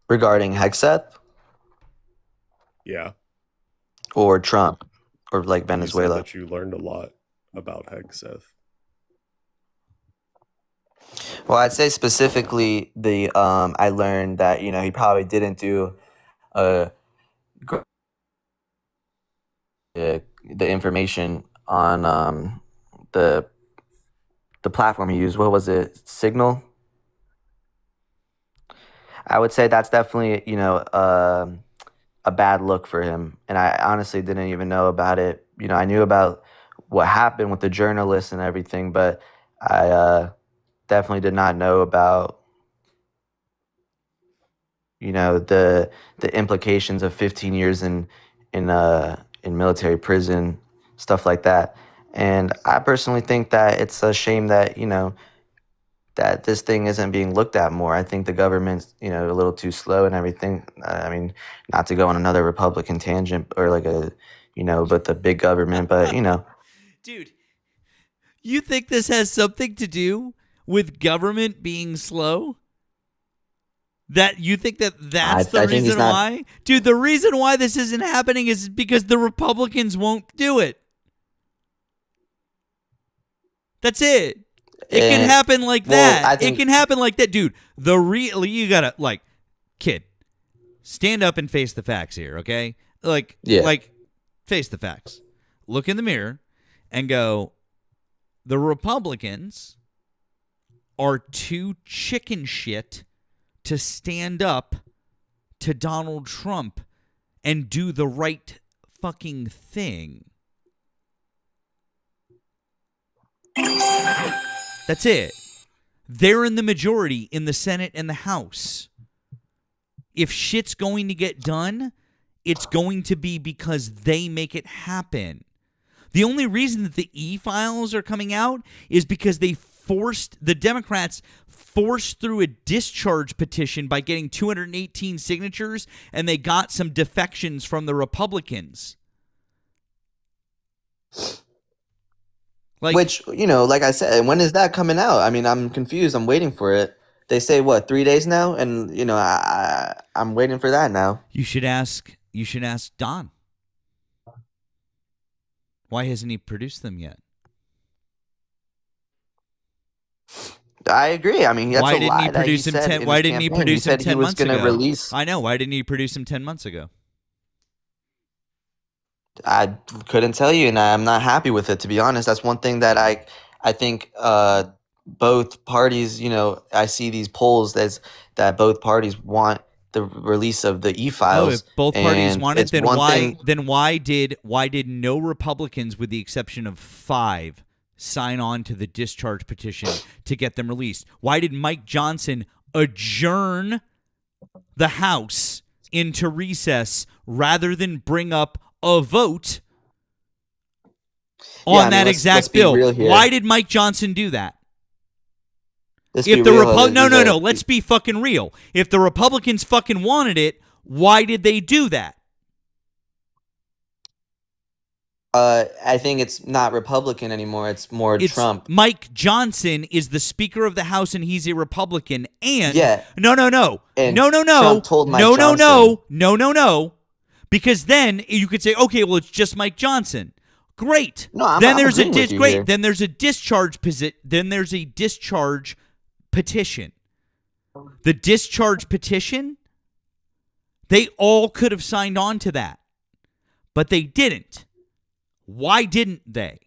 regarding Hegseth. Yeah. Or Trump, or Venezuela. You said that you learned a lot about Hegseth. Well, I'd say specifically I learned that he probably didn't do the information on the platform he used. What was it? Signal. I would say that's definitely a bad look for him, and I honestly didn't even know about it. I knew about what happened with the journalists and everything, but I definitely did not know about, you know, the implications of 15 years in military prison, stuff like that. And I personally think that it's a shame that, you know, that this thing isn't being looked at more. I think the government's, you know, a little too slow and everything. I mean, not to go on another Republican tangent or like a, you know, but the big government, but you know, Dude, you think this has something to do with government being slow? That you think that's the I think he's reason not. why? Dude, the reason why this isn't happening is because the Republicans won't do it. That's it. It can And happen like well, that. I It think can happen like that, dude. You gotta kid, stand up and face the facts here, okay? Yeah. Like face the facts. Look in the mirror and go, the Republicans are too chicken shit to stand up to Donald Trump and do the right fucking thing. That's it. They're in the majority in the Senate and the House. If shit's going to get done, it's going to be because they make it happen. The only reason that the e-files are coming out is because the Democrats forced through a discharge petition by getting 218 signatures, and they got some defections from the Republicans. which, you know, like I said, when is that coming out? I mean, I'm confused. I'm waiting for it. They say what, 3 days now, and you know, I'm waiting for that now. You should ask Don. Why hasn't he produced them yet? I agree. I mean, that's Why a didn't lie he that produce them said 10? in Why his didn't he campaign. produce them said 10 he was months going to ago? release. I know. Why didn't he produce them 10 months ago? I couldn't tell you, and I'm not happy with it, to be honest. That's one thing that I think both parties, you know, I see these polls that both parties want the release of the Oh, e-files. if both parties and want it, it's then one why thing. then why did no Republicans, with the exception of 5, sign on to the discharge petition to get them released? Why did Mike Johnson adjourn the House into recess rather than bring up a vote on Yeah, I mean, that let's exact be bill? real here. Why did Mike Johnson do that? Let's If be the real. no, let's be fucking real. If the Republicans fucking wanted it, why did they do that? I think it's not Republican anymore. It's more It's Trump. Mike Johnson is the Speaker of the House, and he's a Republican. And Yeah. no, And Trump told Mike no. Because then you could say, okay, well, it's just Mike Johnson. Great. No, I'm Then there's agreeing with you here. Then there's a discharge petition. The discharge petition, they all could have signed on to that, but they didn't. Why didn't they?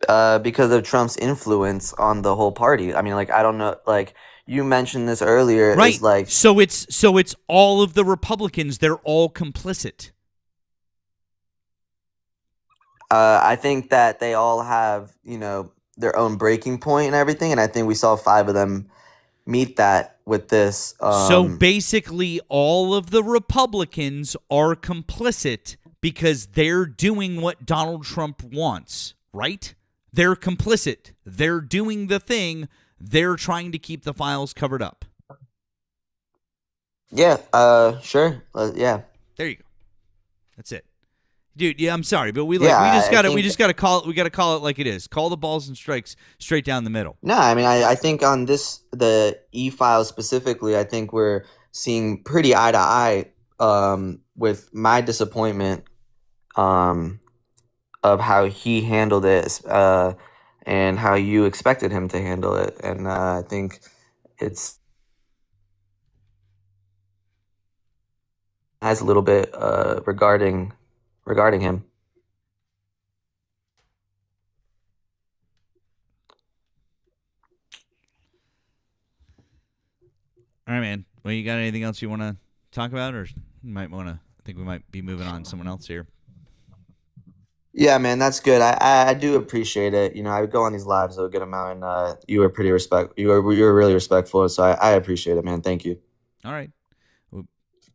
Because of Trump's influence on the whole party. I mean, like, I don't know. Like, you mentioned this earlier. Right. Is like, So it's all of the Republicans. They're all complicit. I think that they all have, you know, their own breaking point and everything, and I think we saw 5 of them meet that with this. So basically, all of the Republicans are complicit because they're doing what Donald Trump wants, right? They're complicit. They're doing the thing. They're trying to keep the files covered up. Yeah. Sure. Yeah. There you go. That's it. Dude, yeah, I'm sorry, but we Yeah, just I gotta think- call it. We gotta call it like it is. Call the balls and strikes straight down the middle. No, I mean, I think on the e-file specifically, I think we're seeing pretty eye to eye with my disappointment of how he handled it and how you expected him to handle it. And I think it's has a little bit regarding him. All right, man. Well, you got anything else you want to talk about, or you might want to? I think we might be moving on to someone else here. Yeah, man, that's good. I do appreciate it. You know, I go on these lives a good amount, and you were you were really respectful. So I appreciate it, man. Thank you. All right. Well,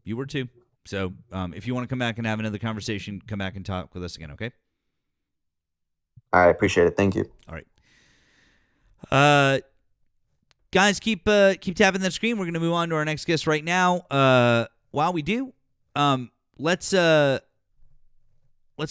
you were too. So if you want to come back and have another conversation, come back and talk with us again, okay? All right, appreciate it. Thank you. All right. Guys, keep tapping that screen. We're going to move on to our next guest right now. While we do, let's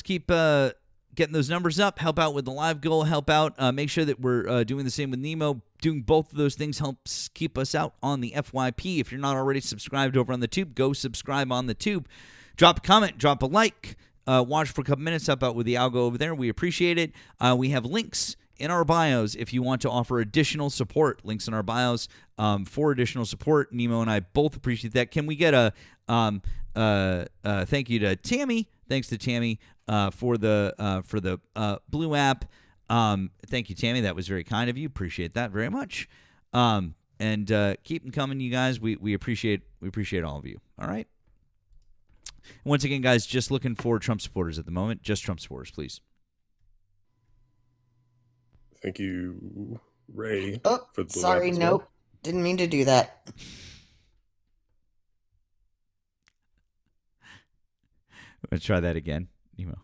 keep getting those numbers up, help out with the live goal, help out, make sure that we're doing the same with Nemo. Doing both of those things helps keep us out on the FYP. If you're not already subscribed over on the tube, go subscribe on the tube. Drop a comment, drop a like, watch for a couple minutes, help out with the algo over there. We appreciate it. We have links in our bios if you want to offer additional support. Links in our bios for additional support. Nemo and I both appreciate that. Can we get a thank you to Tammy? Thanks to Tammy for the Blue app. Thank you, Tammy. That was very kind of you. Appreciate that very much. And keep them coming, you guys. We appreciate all of you. All right. Once again, guys, just looking for Trump supporters at the moment. Just Trump supporters, please. Thank you, Ray. Oh, for the blue sorry, app as well. nope. Didn't mean to do that. Let's try that again, Nemo.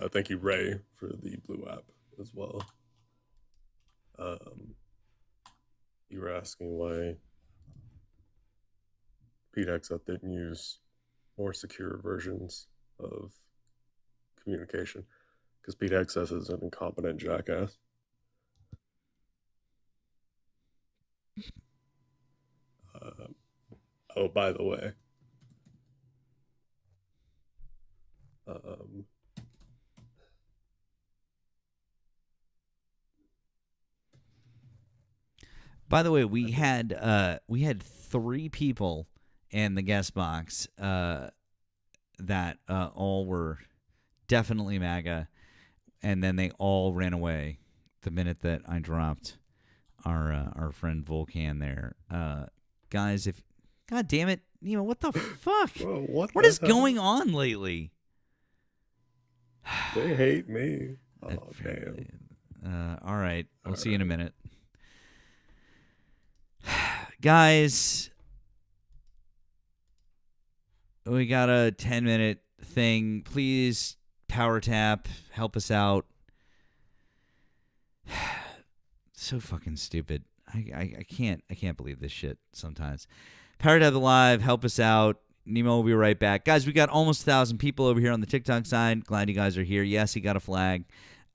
Thank you, Ray, for the blue app as well. You were asking why Pete Hegseth didn't use more secure versions of communication, because Pete Hegseth is an incompetent jackass. Oh, by the way, we had 3 people in the guest box that all were definitely MAGA, and then they all ran away the minute that I dropped our friend Volcan there. Guys, God damn it, Nemo, what the fuck? Bro, what is going on lately? They hate me. Oh, damn. All right. I'll see you in a minute. Guys, we got a 10-minute thing. Please power tap. Help us out. So fucking stupid. I can't believe this shit sometimes. Power tap the live. Help us out. Nemo will be right back. Guys, we got almost 1,000 people over here on the TikTok side. Glad you guys are here. Yes, he got a flag.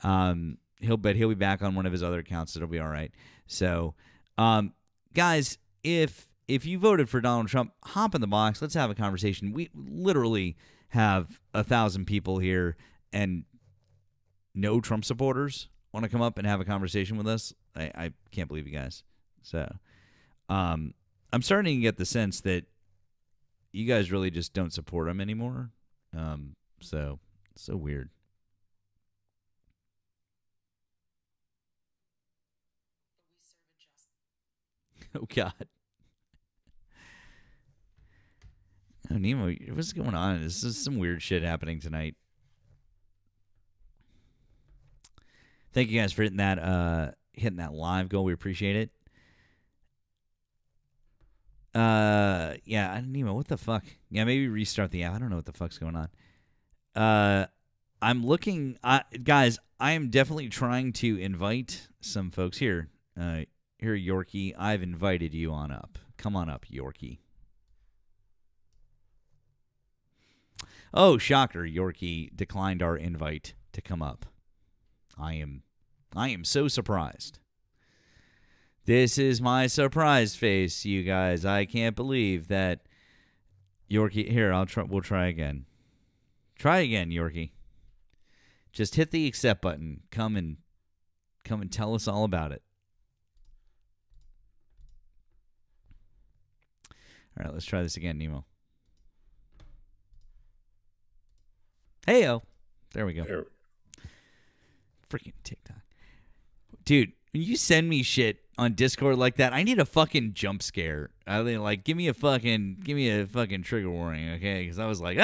He'll be back on one of his other accounts. So it'll be all right. So, guys, if you voted for Donald Trump, hop in the box. Let's have a conversation. We literally have 1,000 people here, and no Trump supporters want to come up and have a conversation with us. I can't believe you guys. So, I'm starting to get the sense that you guys really just don't support him anymore. So weird. Oh, God. Oh, Nemo, what's going on? This is some weird shit happening tonight. Thank you guys for hitting that live goal. We appreciate it. Yeah, Nemo, what the fuck? Yeah, maybe restart the app. I don't know what the fuck's going on. I'm looking, guys. I am definitely trying to invite some folks here. Here, Yorkie, I've invited you on up. Come on up, Yorkie. Oh, shocker! Yorkie declined our invite to come up. I am so surprised. This is my surprise face, you guys. I can't believe that Yorkie. Here, we'll try again. Try again, Yorkie. Just hit the accept button. Come and tell us all about it. All right, let's try this again, Nemo. Hey-o. There we go. Freaking TikTok. Dude, when you send me shit on Discord like that, I need a fucking jump scare. I mean, like, give me a fucking trigger warning, okay? Because I was like,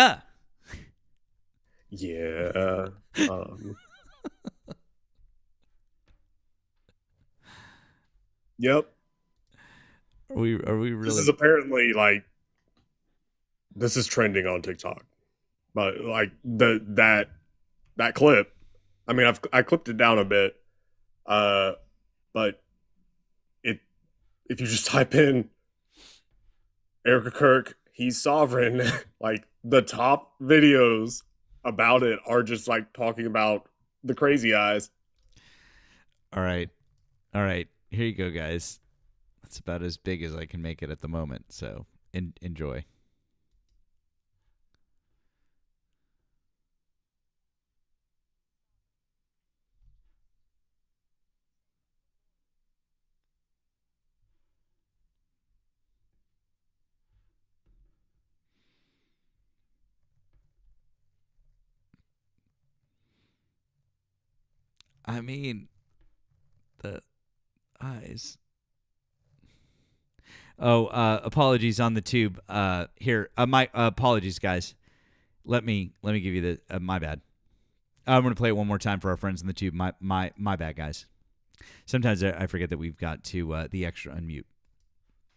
Yeah. Um, yep. Are we This really? is apparently like this is trending on TikTok. But like that clip, I mean I clipped it down a bit. But it if you just type in Erica Kirk, he's sovereign, like the top videos about it are just like talking about the crazy eyes. All right. All right. Here you go, guys. That's about as big as I can make it at the moment. So enjoy. I mean, the eyes. Oh, apologies on the tube. Here, my apologies, guys. Let me give you the my bad. I'm gonna play it one more time for our friends in the tube. My bad, guys. Sometimes I forget that we've got to the extra unmute.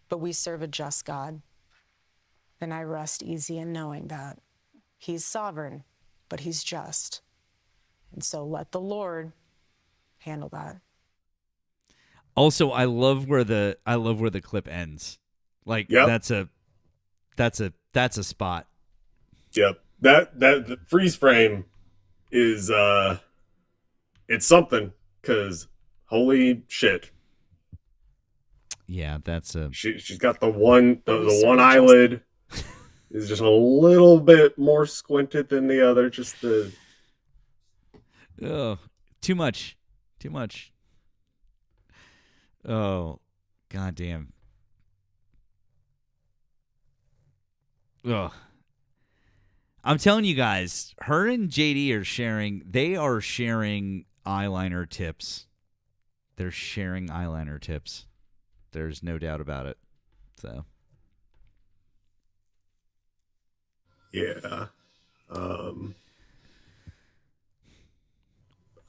But we serve a just God, and I rest easy in knowing that He's sovereign, but He's just. And so let the Lord handle that. Also, I love where the clip ends. Like Yep. that's a spot. Yep. That the freeze frame is it's something because holy shit. Yeah, that's a She's got the one We one serve a just- eyelid is just a little bit more squinted than the other. Just the oh, too much. Too much. Oh, goddamn. Ugh. I'm telling you guys, her and JD are sharing. They are sharing eyeliner tips. They're sharing eyeliner tips. There's no doubt about it. So yeah. oh,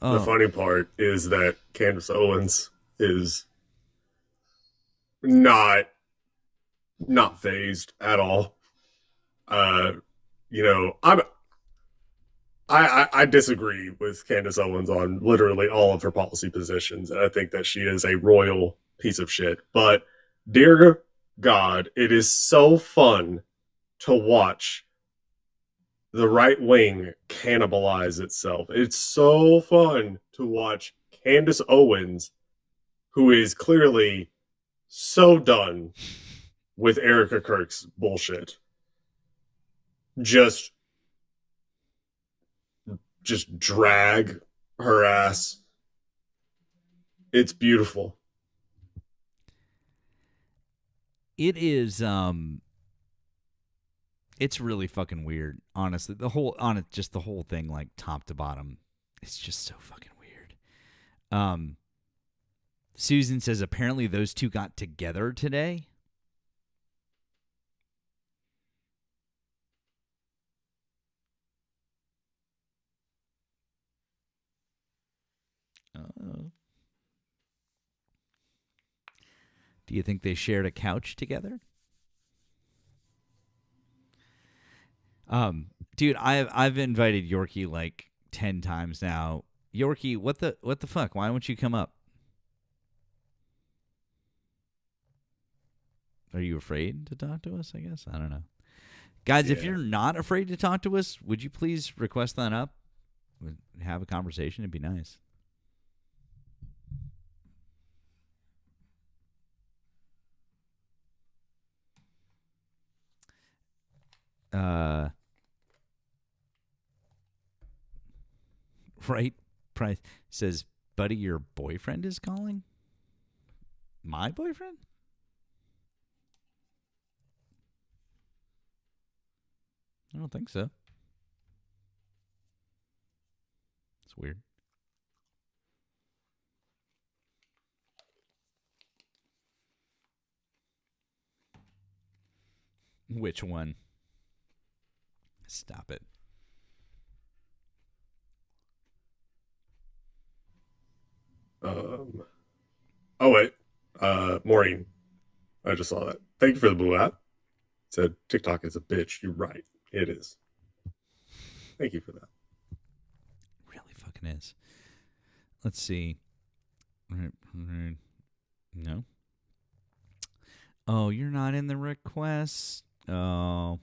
The funny part is that Candace Owens is not phased at all. Uh, you know, I disagree with Candace Owens on literally all of her policy positions, and I think that she is a royal piece of shit. But dear God, it is so fun to watch the right wing cannibalize itself. It's so fun to watch Candace Owens, who is clearly so done with Erica Kirk's bullshit, just drag her ass. It's beautiful. it is. It's really fucking weird. Honestly, just the whole thing, like top to bottom, it's just so fucking weird. Susan says apparently those two got together today. Do you think they shared a couch together? Dude, I've invited Yorkie like 10 times now. Yorkie, what the fuck? Why won't you come up? Are you afraid to talk to us? I guess I don't know. Guys, if Yeah. you're not afraid to talk to us, would you please request that up? Have a conversation. It'd be nice. Right price says, buddy, your boyfriend is calling. My boyfriend? I don't think so. It's weird. Which one? Stop it. Oh wait, Maureen, I just saw that. Thank you for the blue app. It said TikTok is a bitch. You're right. It is. Thank you for that. Really fucking is. Let's see. No. Oh, you're not in the request. Oh.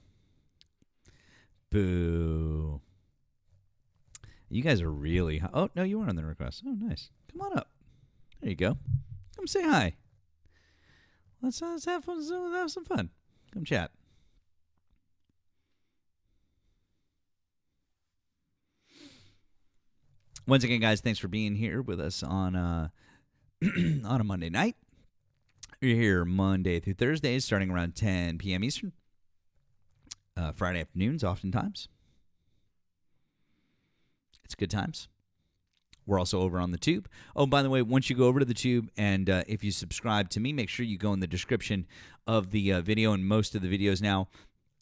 Boo. You guys are really high. Oh, no, you are on the request. Oh, nice. Come on up. There you go. Come say hi. Let's have fun. Have some fun. Come chat. Once again, guys, thanks for being here with us on on a Monday night. We're here Monday through Thursdays, starting around 10 p.m. Eastern. Friday afternoons, oftentimes. It's good times. We're also over on the Tube. Oh, by the way, once you go over to the Tube and if you subscribe to me, make sure you go in the description of the video and most of the videos now.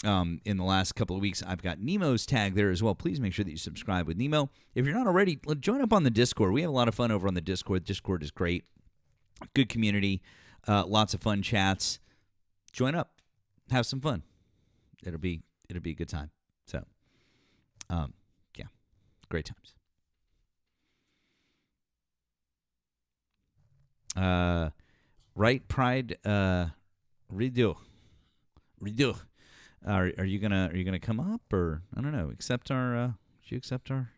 In the last couple of weeks, I've got Nemo's tag there as well. Please make sure that you subscribe with Nemo. If you're not already, join up on the Discord. We have a lot of fun over on the Discord. Discord is great. Good community. Lots of fun chats. Join up. Have some fun. It'll be a good time. So, yeah, great times. Right, Pride, redo. Are you gonna come up, or I don't know? Accept our? Did you accept our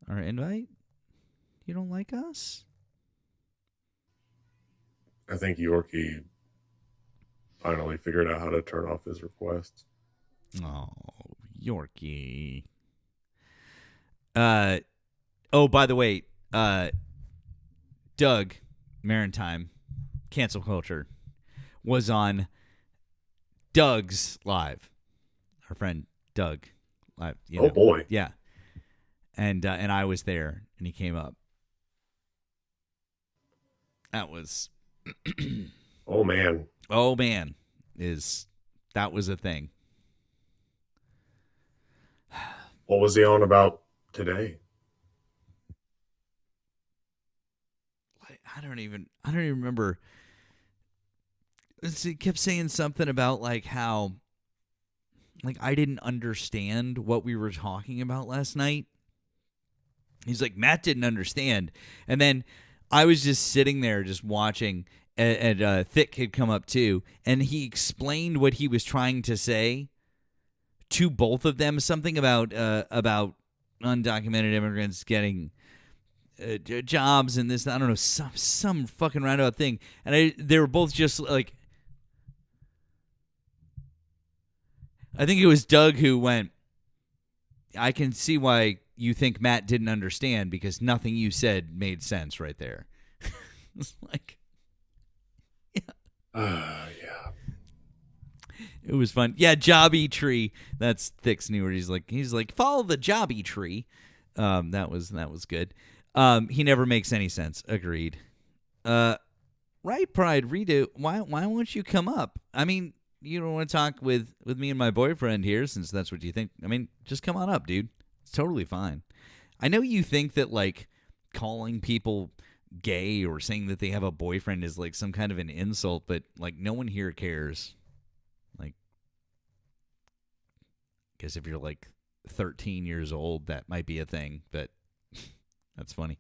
invite? You don't like us? I think Yorkie finally figured out how to turn off his requests. Oh, Yorkie. Oh, by the way, Doug Maritime, Cancel Culture, was on Doug's live. Our friend Doug live. Oh boy. Yeah. And I was there, and he came up. That was Oh man. that was a thing. What was he on about today? I don't even remember. He kept saying something about like how like I didn't understand what we were talking about last night. He's like, Matt didn't understand. And then I was just sitting there just watching, and Thick had come up too, and he explained what he was trying to say to both of them, something about undocumented immigrants getting jobs and this, I don't know, some fucking roundabout thing. And they were both just like, I think it was Doug who went, I can see why you think Matt didn't understand, because nothing you said made sense right there. It's like, Yeah. It was fun. Yeah, Jobby Tree. That's Thick's new word. He's like, follow the Jobby Tree. That was good. He never makes any sense. Agreed. Right, Pride, redo. Why won't you come up? I mean, you don't want to talk with me and my boyfriend here, since that's what you think. I mean, just come on up, dude. It's totally fine. I know you think that like calling people gay or saying that they have a boyfriend is like some kind of an insult, but like no one here cares. Like, I guess if you're like 13 years old, that might be a thing, but that's funny.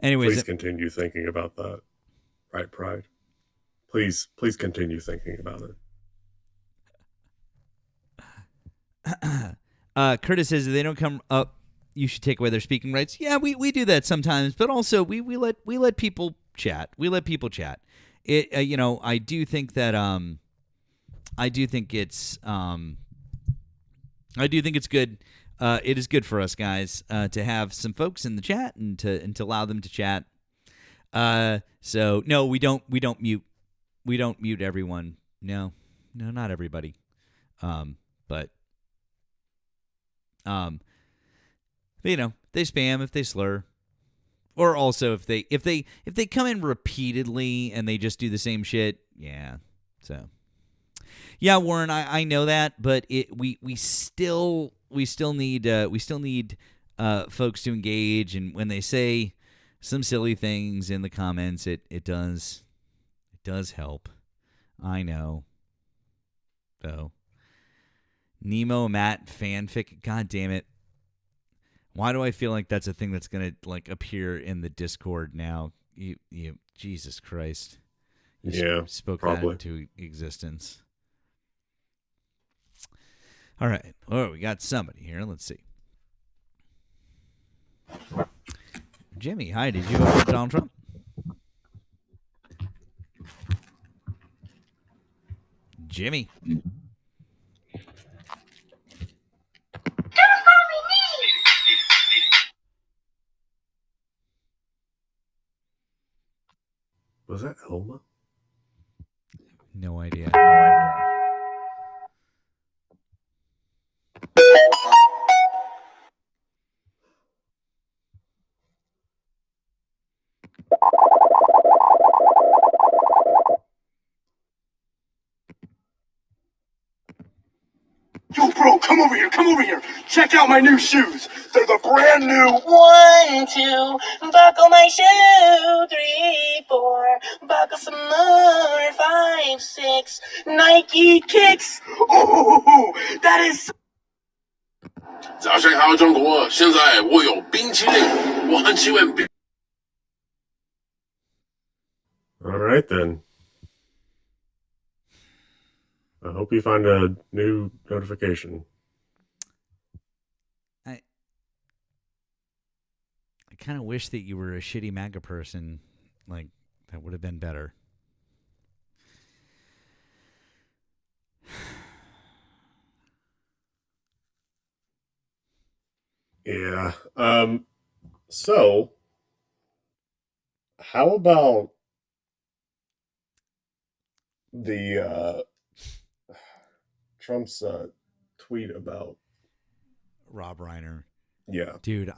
Anyways, Please continue thinking about that. Right, Pride. Please continue thinking about it. Curtis says if they don't come up, you should take away their speaking rights. Yeah, we do that sometimes, but also we let people chat. We let people chat. It I do think that I do think it's good. It is good for us guys to have some folks in the chat and to allow them to chat. So no, we don't mute everyone. No, not everybody. But they spam if they slur, or also if they come in repeatedly and they just do the same shit. Yeah. So yeah, Warren, I know that, but we still need folks to engage, and when they say some silly things in the comments. It does help. I know. So Nemo Matt fanfic. God damn it. Why do I feel like that's a thing that's gonna like appear in the Discord now? You Jesus Christ. You spoke probably. that into existence. All right. Oh, we got somebody here. Let's see. Jimmy, hi. Did you vote for Donald Trump? Jimmy. Was that Elma? No idea. Yo, bro, come over here. Check out my new shoes. They're the brand new 1, 2, buckle my shoe. 3, 4, buckle some more. 5, 6, Nike kicks. Oh, that is. 早上好，中国！现在我有冰淇淋，我很喜欢冰。 All right, then. I hope you find a new notification. I kind of wish that you were a shitty MAGA person. Like, that would have been better. Yeah. So, how about the Trump's tweet about Rob Reiner. Yeah. Dude,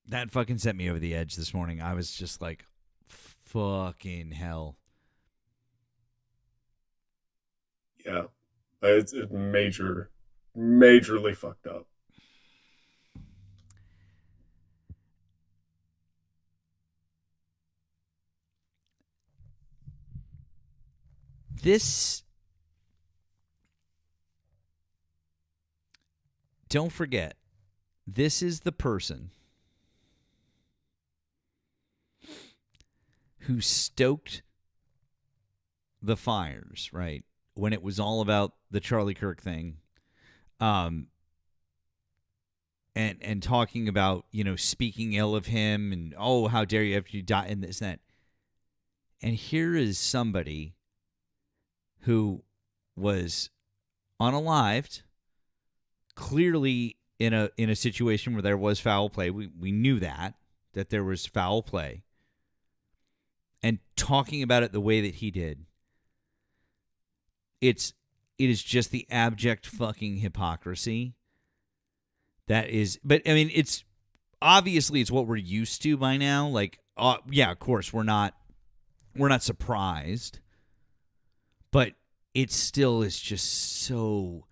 that fucking sent me over the edge this morning. I was just like, fucking hell. Yeah. It's majorly fucked up. This, don't forget, this is the person who stoked the fires, right? When it was all about the Charlie Kirk thing. And talking about, speaking ill of him and, oh, how dare you after you die and this and that. And here is somebody who was unalived, clearly in a situation where there was foul play. We knew that there was foul play. And talking about it the way that he did, it is just the abject fucking hypocrisy. That is, but I mean, it's obviously it's what we're used to by now. Like, yeah, of course we're not surprised, but it still is just so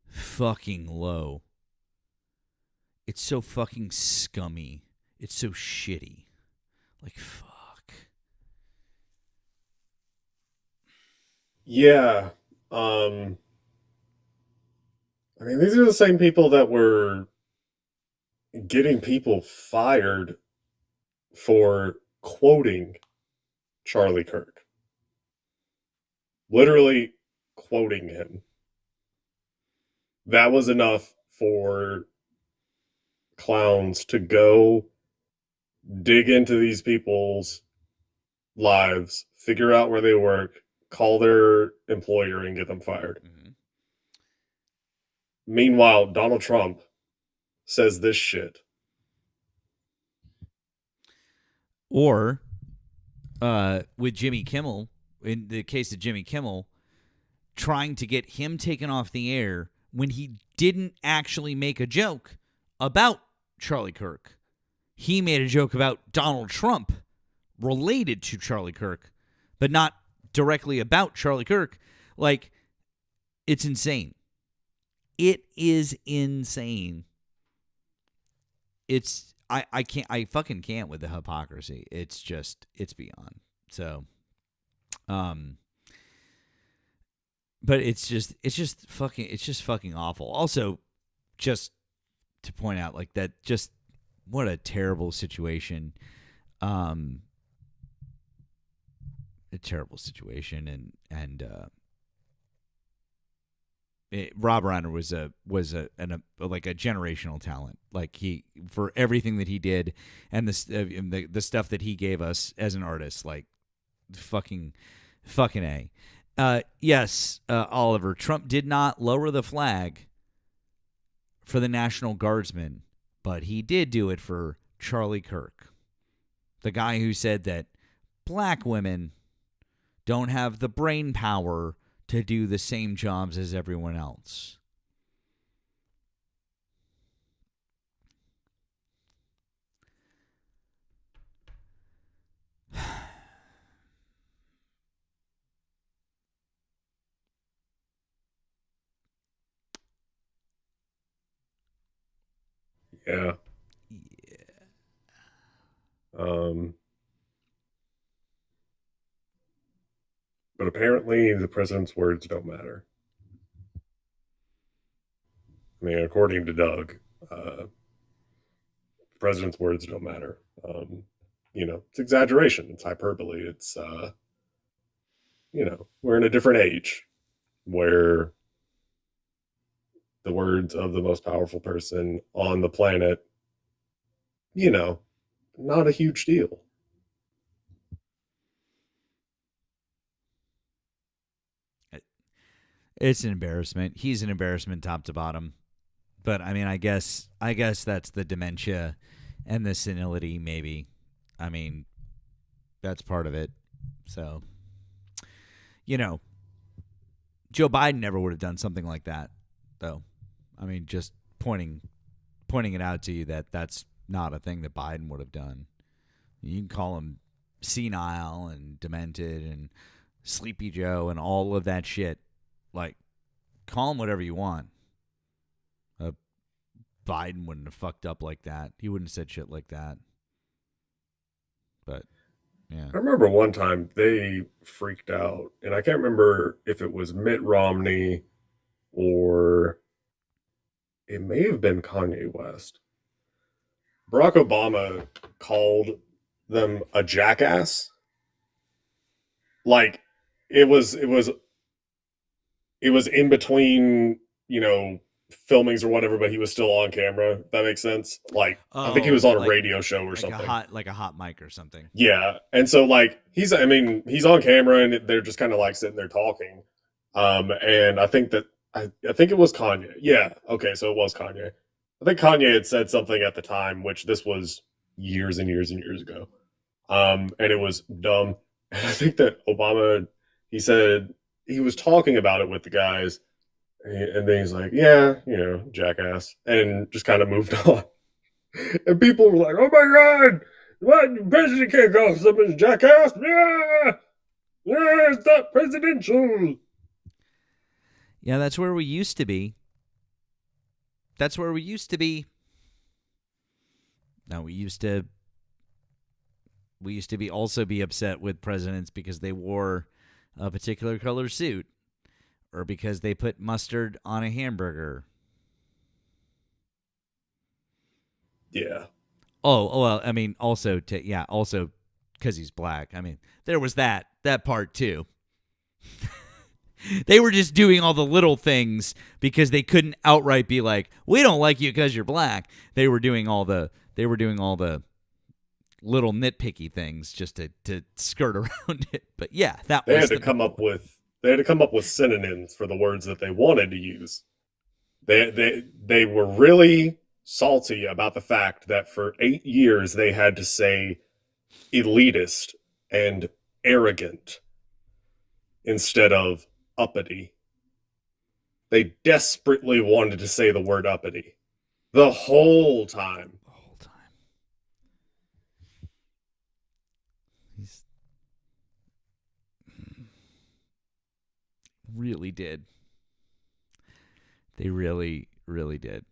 fucking low. It's so fucking scummy. It's so shitty. Like, fuck. Yeah. I mean, these are the same people that were getting people fired for quoting Charlie Kirk. Literally quoting him. That was enough for clowns to go dig into these people's lives, figure out where they work, call their employer and get them fired. Mm-hmm. Meanwhile, Donald Trump says this shit. Or with Jimmy Kimmel, in the case of Jimmy Kimmel, trying to get him taken off the air when he didn't actually make a joke about Charlie Kirk. He made a joke about Donald Trump related to Charlie Kirk, but not directly about Charlie Kirk. Like, it's insane. It is insane. I fucking can't with the hypocrisy. It's beyond. So, but it's just fucking awful. Also, just to point out, like, that, just what a terrible situation. A terrible situation, and Rob Reiner was a generational talent. Like, he, for everything that he did, and the stuff that he gave us as an artist, like, fucking A. Yes, Oliver, Trump did not lower the flag for the National Guardsmen, but he did do it for Charlie Kirk, the guy who said that black women don't have the brain power to do the same jobs as everyone else. Yeah. But apparently the president's words don't matter. I mean, according to Doug, the president's words don't matter. It's exaggeration. It's hyperbole. It's, we're in a different age where the words of the most powerful person on the planet, not a huge deal. It's an embarrassment. He's an embarrassment top to bottom. But I mean, I guess that's the dementia and the senility, maybe. I mean, that's part of it. So, Joe Biden never would have done something like that, though. I mean, just pointing it out to you that that's not a thing that Biden would have done. You can call him senile and demented and Sleepy Joe and all of that shit. Like, call him whatever you want. Biden wouldn't have fucked up like that. He wouldn't have said shit like that. But, yeah. I remember one time they freaked out, and I can't remember if it was Mitt Romney or it may have been Kanye West. Barack Obama called them a jackass. Like, it was in between, filmings or whatever, but he was still on camera. If that makes sense. Like, I think he was on a radio show or something. Like a hot mic or something. Yeah. And so, like, he's on camera and they're just kind of like sitting there talking. And I think that, I think it was Kanye. Yeah. Okay. So it was Kanye. I think Kanye had said something at the time, which this was years and years and years ago. And it was dumb. And I think that Obama, he said he was talking about it with the guys. And then he's like, yeah, jackass. And just kind of moved on. And people were like, oh my God, what? The president can't call someone a jackass? Yeah! Yeah, it's not presidential. Yeah, that's where we used to be. Now, we used to be upset with presidents because they wore a particular color suit or because they put mustard on a hamburger. Yeah. Oh well, I mean, also because he's black. I mean, there was that part too. They were just doing all the little things because they couldn't outright be like, "We don't like you because you're black." They were doing all the little nitpicky things just to skirt around it. But yeah, they had to come up with synonyms for the words that they wanted to use. They were really salty about the fact that for 8 years they had to say elitist and arrogant instead of uppity. They desperately wanted to say the word uppity the whole time. He's really did. They really, really did.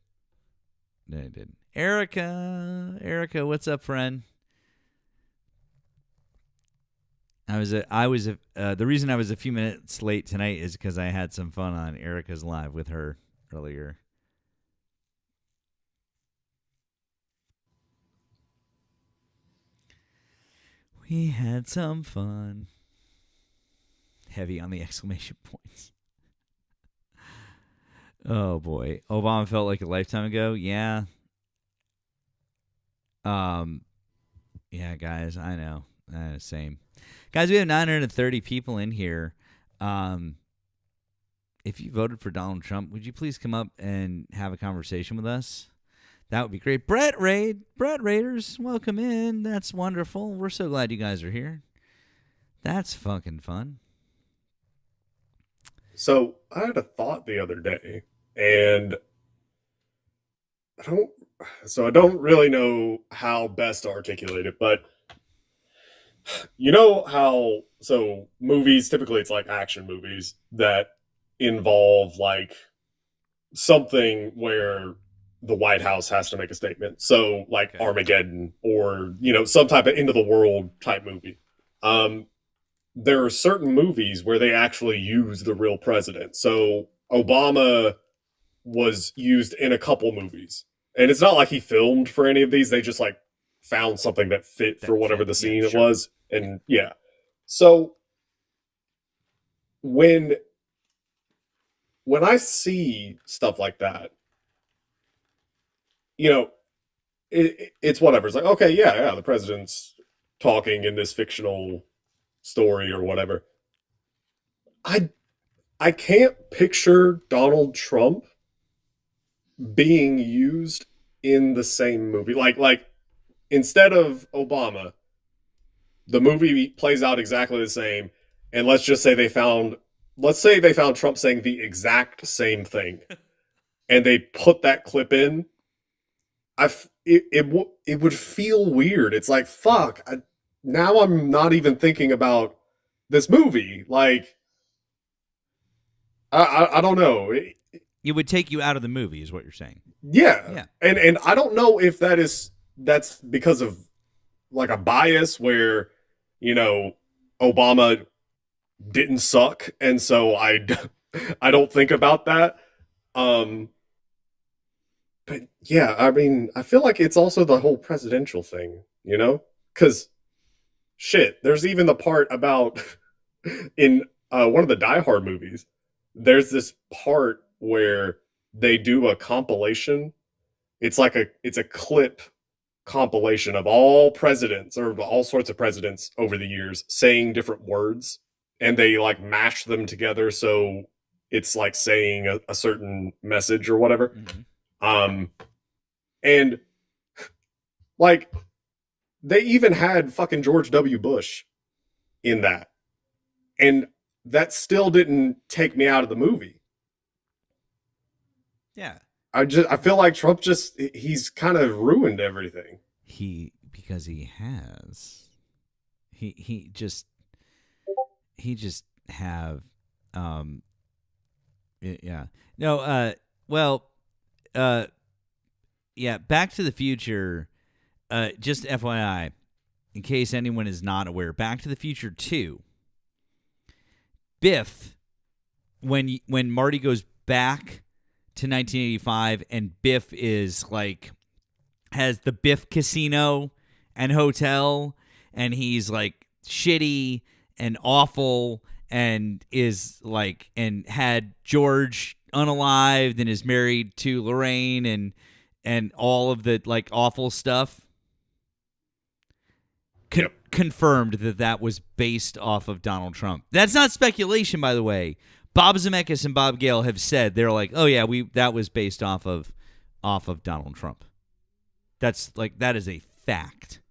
They did. Erica, what's up, friend? The reason I was a few minutes late tonight is because I had some fun on Erica's live with her earlier. We had some fun. Heavy on the exclamation points. Oh boy, Obama felt like a lifetime ago. Yeah. Yeah, guys, I know. Same. Guys, we have 930 people in here. If you voted for Donald Trump, would you please come up and have a conversation with us? That would be great. Brett Raiders, welcome in. That's wonderful. We're so glad you guys are here. That's fucking fun. So I had a thought the other day, and I don't really know how best to articulate it, but you know how, so movies, typically it's like action movies that involve like something where the White House has to make a statement. So like Armageddon or, some type of end of the world type movie. There are certain movies where they actually use the real president. So Obama was used in a couple movies. And it's not like he filmed for any of these. They just like found something that fit for whatever the scene it was. And yeah. So when I see stuff like that, it's whatever. It's like, okay, yeah, the president's talking in this fictional story or whatever. I can't picture Donald Trump being used in the same movie. Like instead of Obama, the movie plays out exactly the same, and let's say they found Trump saying the exact same thing, and they put that clip in. It would feel weird. It's like, fuck. Now I'm not even thinking about this movie. Like, I don't know. It would take you out of the movie, is what you're saying. Yeah. And I don't know if that's because of like a bias where, Obama didn't suck, and so I don't think about that. But yeah, I mean, I feel like it's also the whole presidential thing, because shit, there's even the part about in one of the Die Hard movies, there's this part where they do a compilation. It's a clip compilation of all presidents or all sorts of presidents over the years saying different words, and they like mash them together so it's like saying a certain message or whatever. Mm-hmm. And like they even had fucking George W. Bush in that, and that still didn't take me out of the movie. Yeah. I feel like Trump he's kind of ruined everything. Because he has. He just have yeah. No, yeah, Back to the Future, just FYI, in case anyone is not aware, Back to the Future 2, Biff, when Marty goes back to 1985 and Biff is like, has the Biff Casino and Hotel, and he's like shitty and awful and is like, and had George unalived and is married to Lorraine and all of the like awful stuff. Confirmed that was based off of Donald Trump. That's not speculation, by the way. Bob Zemeckis and Bob Gale have said, they're like, oh yeah, that was based off of Donald Trump. That is a fact.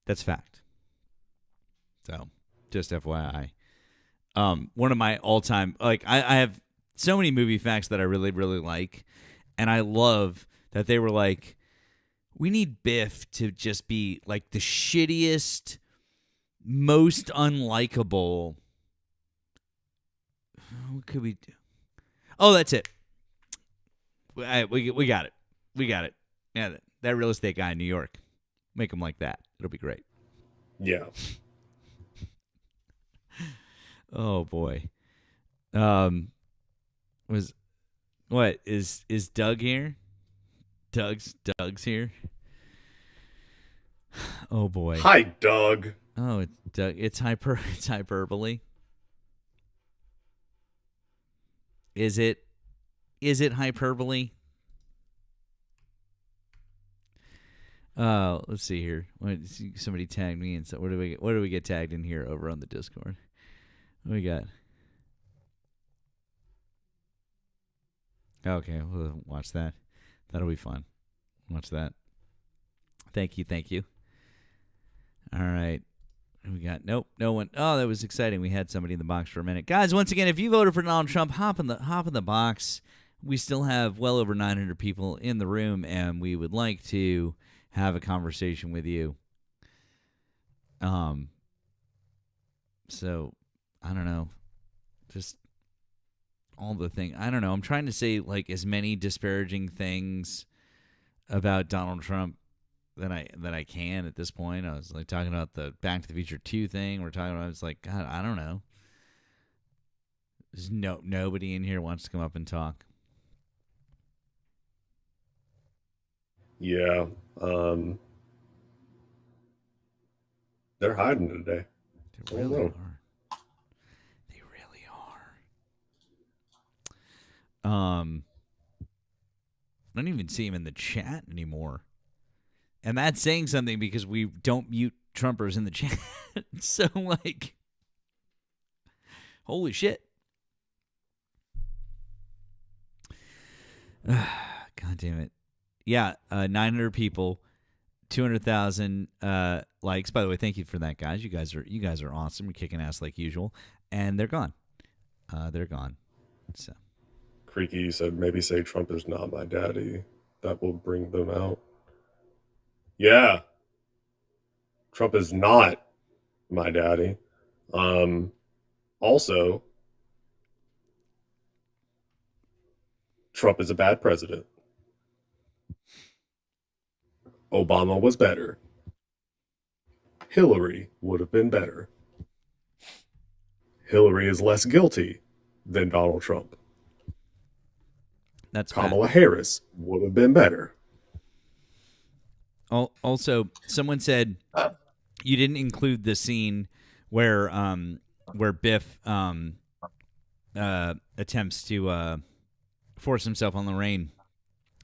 That's fact. So, just FYI. One of my all-time, I have so many movie facts that I really, really like, and I love that they were like, we need Biff to just be like the shittiest, most unlikable. What could we do? Oh, that's it. We got it. We got it. Yeah, that real estate guy in New York. Make him like that. It'll be great. Yeah. Oh boy. Is Doug here? Doug's here. Oh boy. Hi, Doug. Oh, it's Doug. It's hyperbole. Is it hyperbole? Let's see here. Somebody tagged me, and so what do we get tagged in here over on the Discord? What do we got? Okay, we'll watch that. That'll be fun. Watch that. Thank you. All right. We got no one. Oh, that was exciting. We had somebody in the box for a minute, guys. Once again, if you voted for Donald Trump, hop in the box. We still have well over 900 people in the room, and we would like to have a conversation with you. So I don't know, just all the thing. I don't know. I'm trying to say like as many disparaging things about Donald Trump that I can at this point. I was like talking about the Back to the Future 2 thing. We're talking about, it's like, God, I don't know. There's nobody in here wants to come up and talk. Yeah. They're hiding today. They really are. They really are. I don't even see him in the chat anymore. And that's saying something because we don't mute Trumpers in the chat. So, like, holy shit. God damn it. Yeah, 900 people, 200,000 likes. By the way, thank you for that, guys. You guys are awesome. You're kicking ass like usual. And they're gone. They're gone. So, Creaky said, maybe say Trump is not my daddy. That will bring them out. Yeah. Trump is not my daddy. Also, Trump is a bad president. Obama was better. Hillary would have been better. Hillary is less guilty than Donald Trump. that's Kamala Harris would have been better. Also, someone said you didn't include the scene where Biff attempts to force himself on Lorraine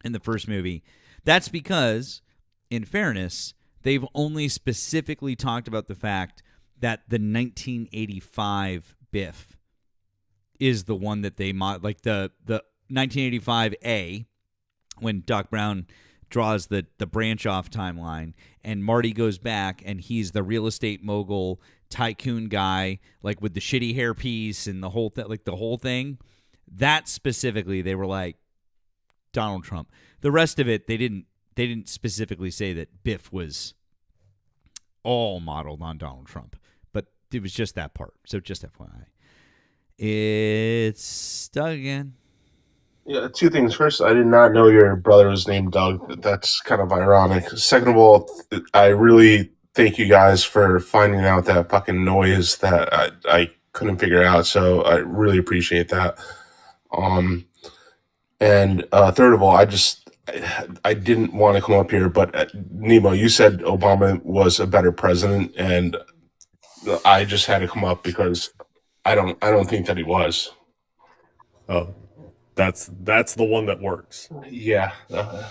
in the first movie. That's because, in fairness, they've only specifically talked about the fact that the 1985 Biff is the one that they like the 1985A, when Doc Brown draws the branch off timeline and Marty goes back and he's the real estate mogul tycoon guy, like with the shitty hairpiece and the whole thing. That specifically, they were like Donald Trump. The rest of it, they didn't specifically say that Biff was all modeled on Donald Trump, but it was just that part. So just FYI. It's Doug again. Yeah, two things. First, I did not know your brother was named Doug. That's kind of ironic. Second of all, I really thank you guys for finding out that fucking noise that I couldn't figure out. So I really appreciate that. And third of all, I didn't want to come up here, but Nemo, you said Obama was a better president, and I just had to come up because I don't think that he was. Oh, that's the one that works. Yeah.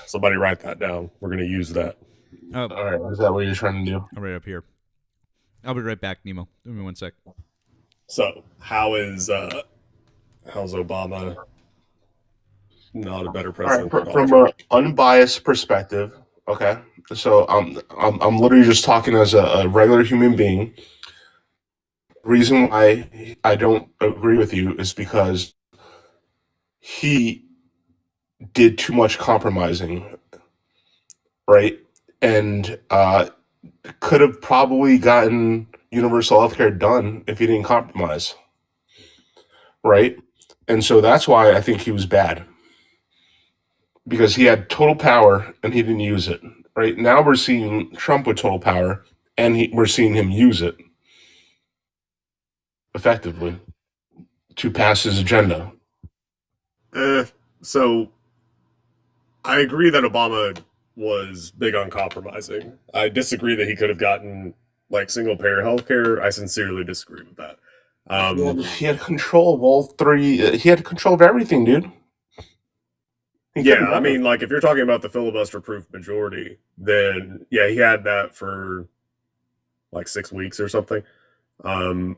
Somebody write that down. We're going to use that. Oh, All right. Is that what you're trying to do? I'm right up here. I'll be right back, Nemo. Give me 1 sec. So, how's Obama not a better All president? right. From an unbiased perspective, okay. So I'm literally just talking as a regular human being. Reason why I don't agree with you is because he did too much compromising, right? And could have probably gotten universal healthcare done if he didn't compromise, right? And so that's why I think he was bad. because he had total power and he didn't use it. Right now, we're seeing Trump with total power, and we're seeing him use it effectively to pass his agenda. So I agree that Obama was big on compromising. I disagree that he could have gotten like single payer health care. I sincerely disagree with that. He had control of all three. He had control of everything, dude. Yeah, I mean, like, if you're talking about the filibuster-proof majority, then, yeah, he had that for, like, 6 weeks or something. And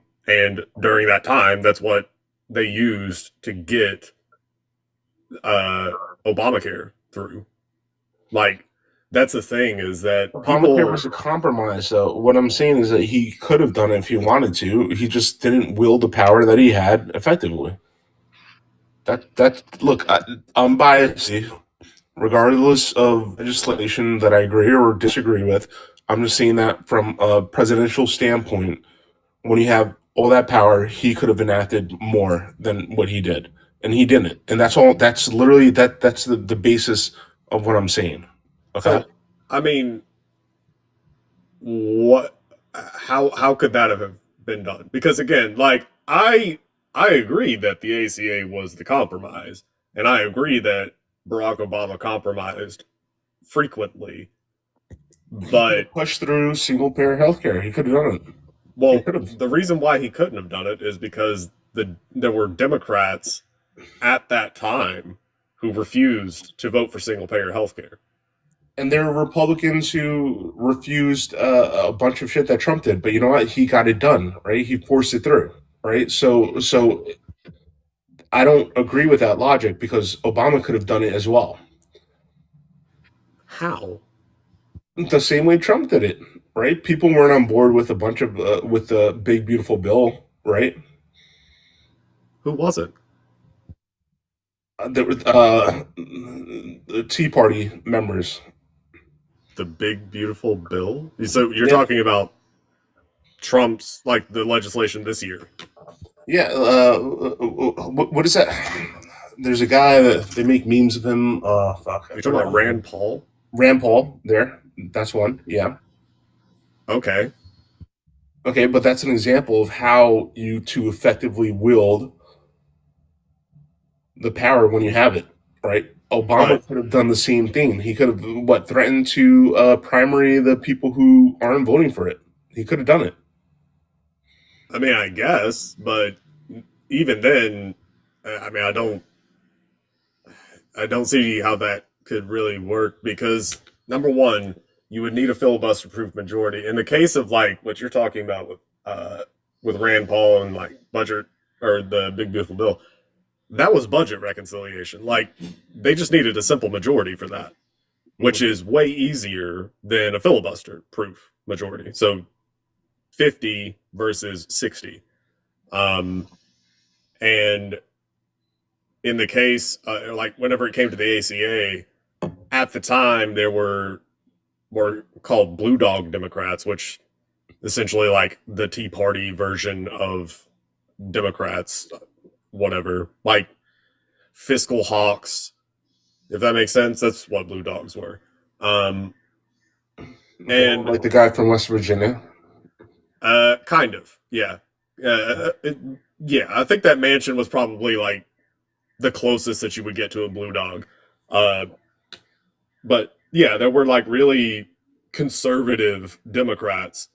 during that time, that's what they used to get Obamacare through. Like, that's the thing, is that Obamacare was a compromise, though. What I'm saying is that he could have done it if he wanted to. He just didn't wield the power that he had effectively. Look, I'm biased, regardless of legislation that I agree or disagree with. I'm just saying that from a presidential standpoint, when you have all that power, he could have enacted more than what he did, and he didn't. And that's all. That's literally that's the basis of what I'm saying. Okay. So, I mean, what? How could that have been done? Because again, like I agree that the ACA was the compromise, and I agree that Barack Obama compromised frequently, but push through single payer healthcare. He could have done it. Well, the reason why he couldn't have done it is because there were Democrats at that time who refused to vote for single payer healthcare. And there were Republicans who refused a bunch of shit that Trump did, but you know what? He got it done, right? He forced it through, right? So I don't agree with that logic because Obama could have done it as well. How? The same way Trump did it, right? People weren't on board with a bunch of with the big beautiful bill, right? Who was it? There was the Tea Party members. The big beautiful bill. So you're talking about Trump's, like, the legislation this year? Yeah. What is that? There's a guy that they make memes of him. Fuck. You're talking about Rand Paul? Rand Paul. There. That's one. Yeah. Okay. Okay, but that's an example of how you to effectively wield the power when you have it, right? Obama could have done the same thing. He could have threatened to primary the people who aren't voting for it. He could have done it. I mean, I guess, but even then, I mean, I don't see how that could really work because, number one, you would need a filibuster-proof majority. In the case of, like, what you're talking about with Rand Paul and, like, budget or the big beautiful bill, that was budget reconciliation. Like, they just needed a simple majority for that, which is way easier than a filibuster-proof majority. So 50 versus 60. And in the case, like, whenever it came to the ACA, at the time, there were called Blue Dog Democrats, which essentially like the Tea Party version of Democrats, whatever, like fiscal hawks, if that makes sense. That's what Blue Dogs were. And like the guy from West Virginia. Kind of, yeah. Yeah, I think that Manchin was probably like the closest that you would get to a Blue Dog. But yeah, there were like really conservative Democrats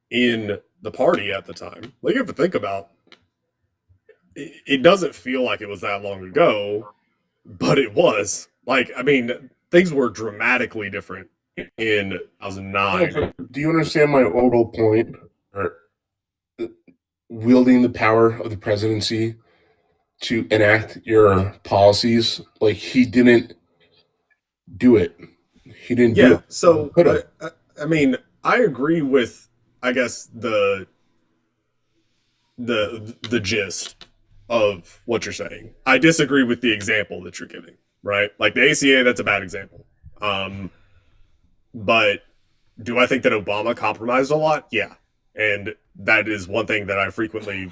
in the party at the time. Like, you have to think about it doesn't feel like it was that long ago, but it was. Like, I mean, things were dramatically different in 2009. Do you understand my overall point? Or wielding the power of the presidency to enact your policies, like he didn't do it. He didn't do it. So I mean, I agree with, I guess, the gist of what you're saying. I disagree with the example that you're giving, right? Like the ACA, that's a bad example. But do I think that Obama compromised a lot? Yeah. And that is one thing that I frequently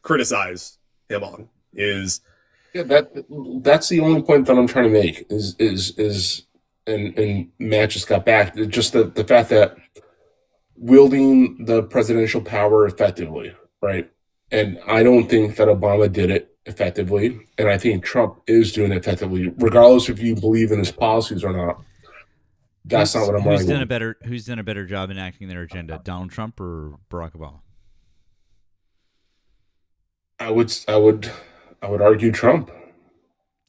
criticize him on, is Yeah, that's the only point that I'm trying to make and Matt just got back. Just the fact that wielding the presidential power effectively, right? And I don't think that Obama did it effectively, and I think Trump is doing it effectively, regardless if you believe in his policies or not. That's not what I'm arguing. Who's done a better job enacting their agenda, Donald Trump or Barack Obama? I would argue Trump.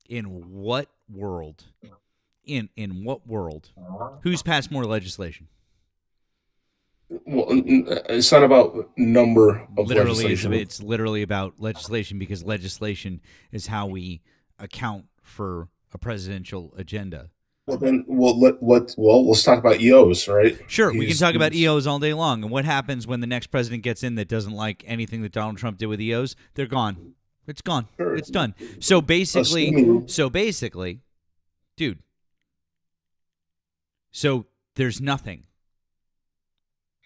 In what world? In what world? Who's passed more legislation? Well, it's not about number of legislation. It's literally about legislation, because legislation is how we account for a presidential agenda. Well, then, let's talk about EOs, right? Sure, we can talk about EOs all day long. And what happens when the next president gets in that doesn't like anything that Donald Trump did with EOs? They're gone. It's gone. Sure. It's done. So basically, dude. So there's nothing.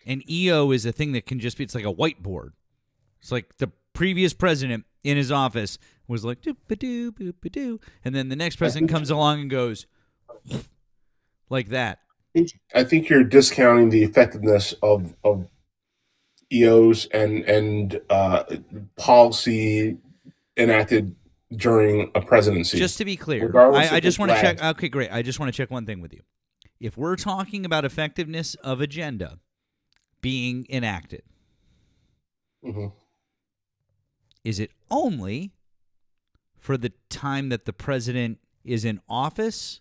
An EO is a thing that can just be, it's like a whiteboard. It's like the previous president in his office was like, doop-a-doo, boop-a-doo. And then the next president comes along and goes like that. I think you're discounting the effectiveness of EOs and policy enacted during a presidency. Just to be clear, I just want to check. Okay, great. I just want to check one thing with you. If we're talking about effectiveness of agenda being enacted, is it only for the time that the president is in office?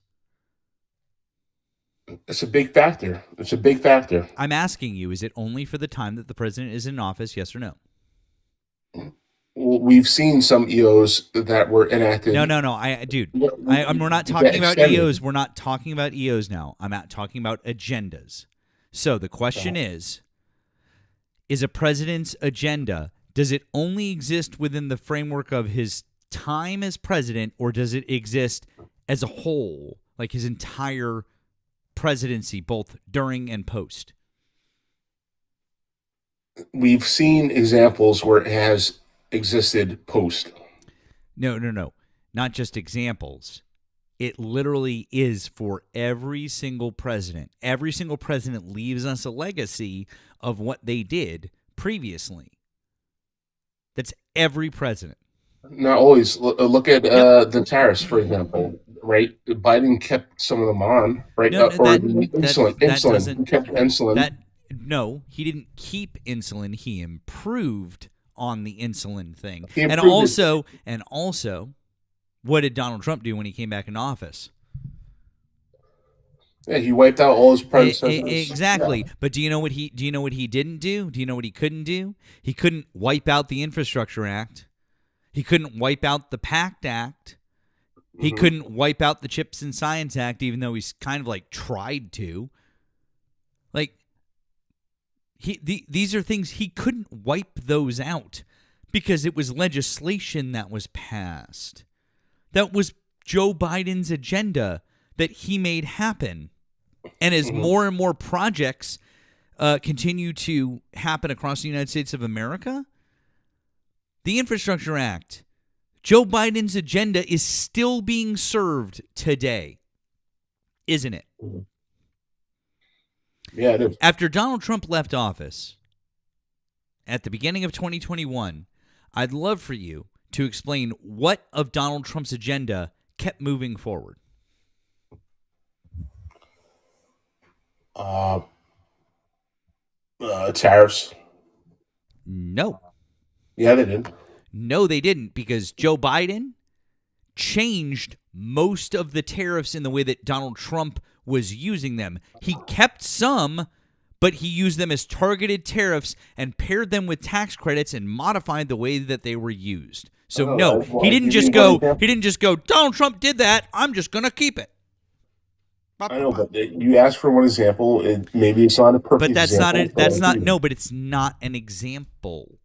It's a big factor. I'm asking you, is it only for the time that the president is in office, yes or no? Well, we've seen some EOs that were enacted. No. We're not talking about EOs. We're not talking about EOs now. I'm not talking about agendas. So the question is a president's agenda, does it only exist within the framework of his time as president, or does it exist as a whole, like his entire presidency, both during and post? We've seen examples where it has existed post. No. Not just examples. It literally is for every single president. Every single president leaves us a legacy of what they did previously. That's every president. Not always. Look at the tariffs, for example. Right, Biden kept some of them on. Right, insulin. He kept insulin. No, he didn't keep insulin. He improved on the insulin thing. And also, what did Donald Trump do when he came back in office? Yeah, he wiped out all his predecessors. Exactly. Yeah. But do you know what he didn't do? Do you know what he couldn't do? He couldn't wipe out the Infrastructure Act. He couldn't wipe out the PACT Act. He couldn't wipe out the Chips and Science Act, even though he's kind of like tried to. Like, these are things he couldn't wipe those out because it was legislation that was passed. That was Joe Biden's agenda that he made happen. And as more and more projects continue to happen across the United States of America, the Infrastructure Act, Joe Biden's agenda is still being served today, isn't it? Yeah, it is. After Donald Trump left office at the beginning of 2021, I'd love for you to explain what of Donald Trump's agenda kept moving forward. Tariffs. No. Yeah, they did. No, they didn't, because Joe Biden changed most of the tariffs in the way that Donald Trump was using them. He kept some, but he used them as targeted tariffs and paired them with tax credits and modified the way that they were used. So no, he didn't just go, Donald Trump did that, I'm just going to keep it. I know, but you asked for one example, and maybe it's not a perfect example. But it's not an example.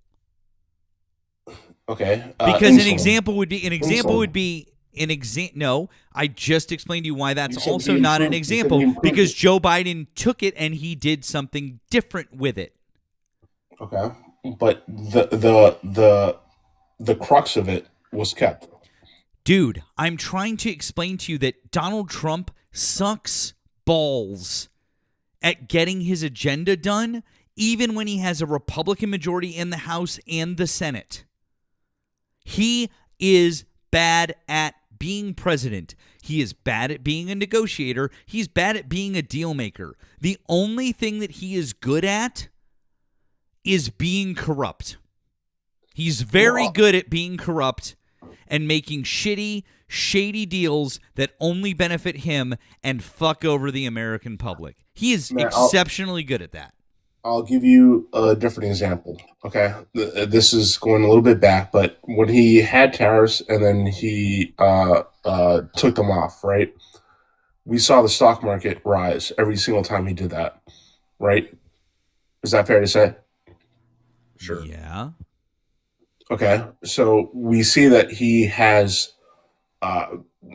Okay. Because an example would be no, I just explained to you why that's also not an example, because Joe Biden took it and he did something different with it. Okay. But the crux of it was kept. Dude, I'm trying to explain to you that Donald Trump sucks balls at getting his agenda done, even when he has a Republican majority in the House and the Senate. He is bad at being president. He is bad at being a negotiator. He's bad at being a deal maker. The only thing that he is good at is being corrupt. He's very good at being corrupt and making shitty, shady deals that only benefit him and fuck over the American public. He is exceptionally good at that. I'll give you a different example. Okay, this is going a little bit back, but when he had tariffs and then he took them off, right? We saw the stock market rise every single time he did that, right? Is that fair to say? Sure. Yeah. Okay, so we see that he has.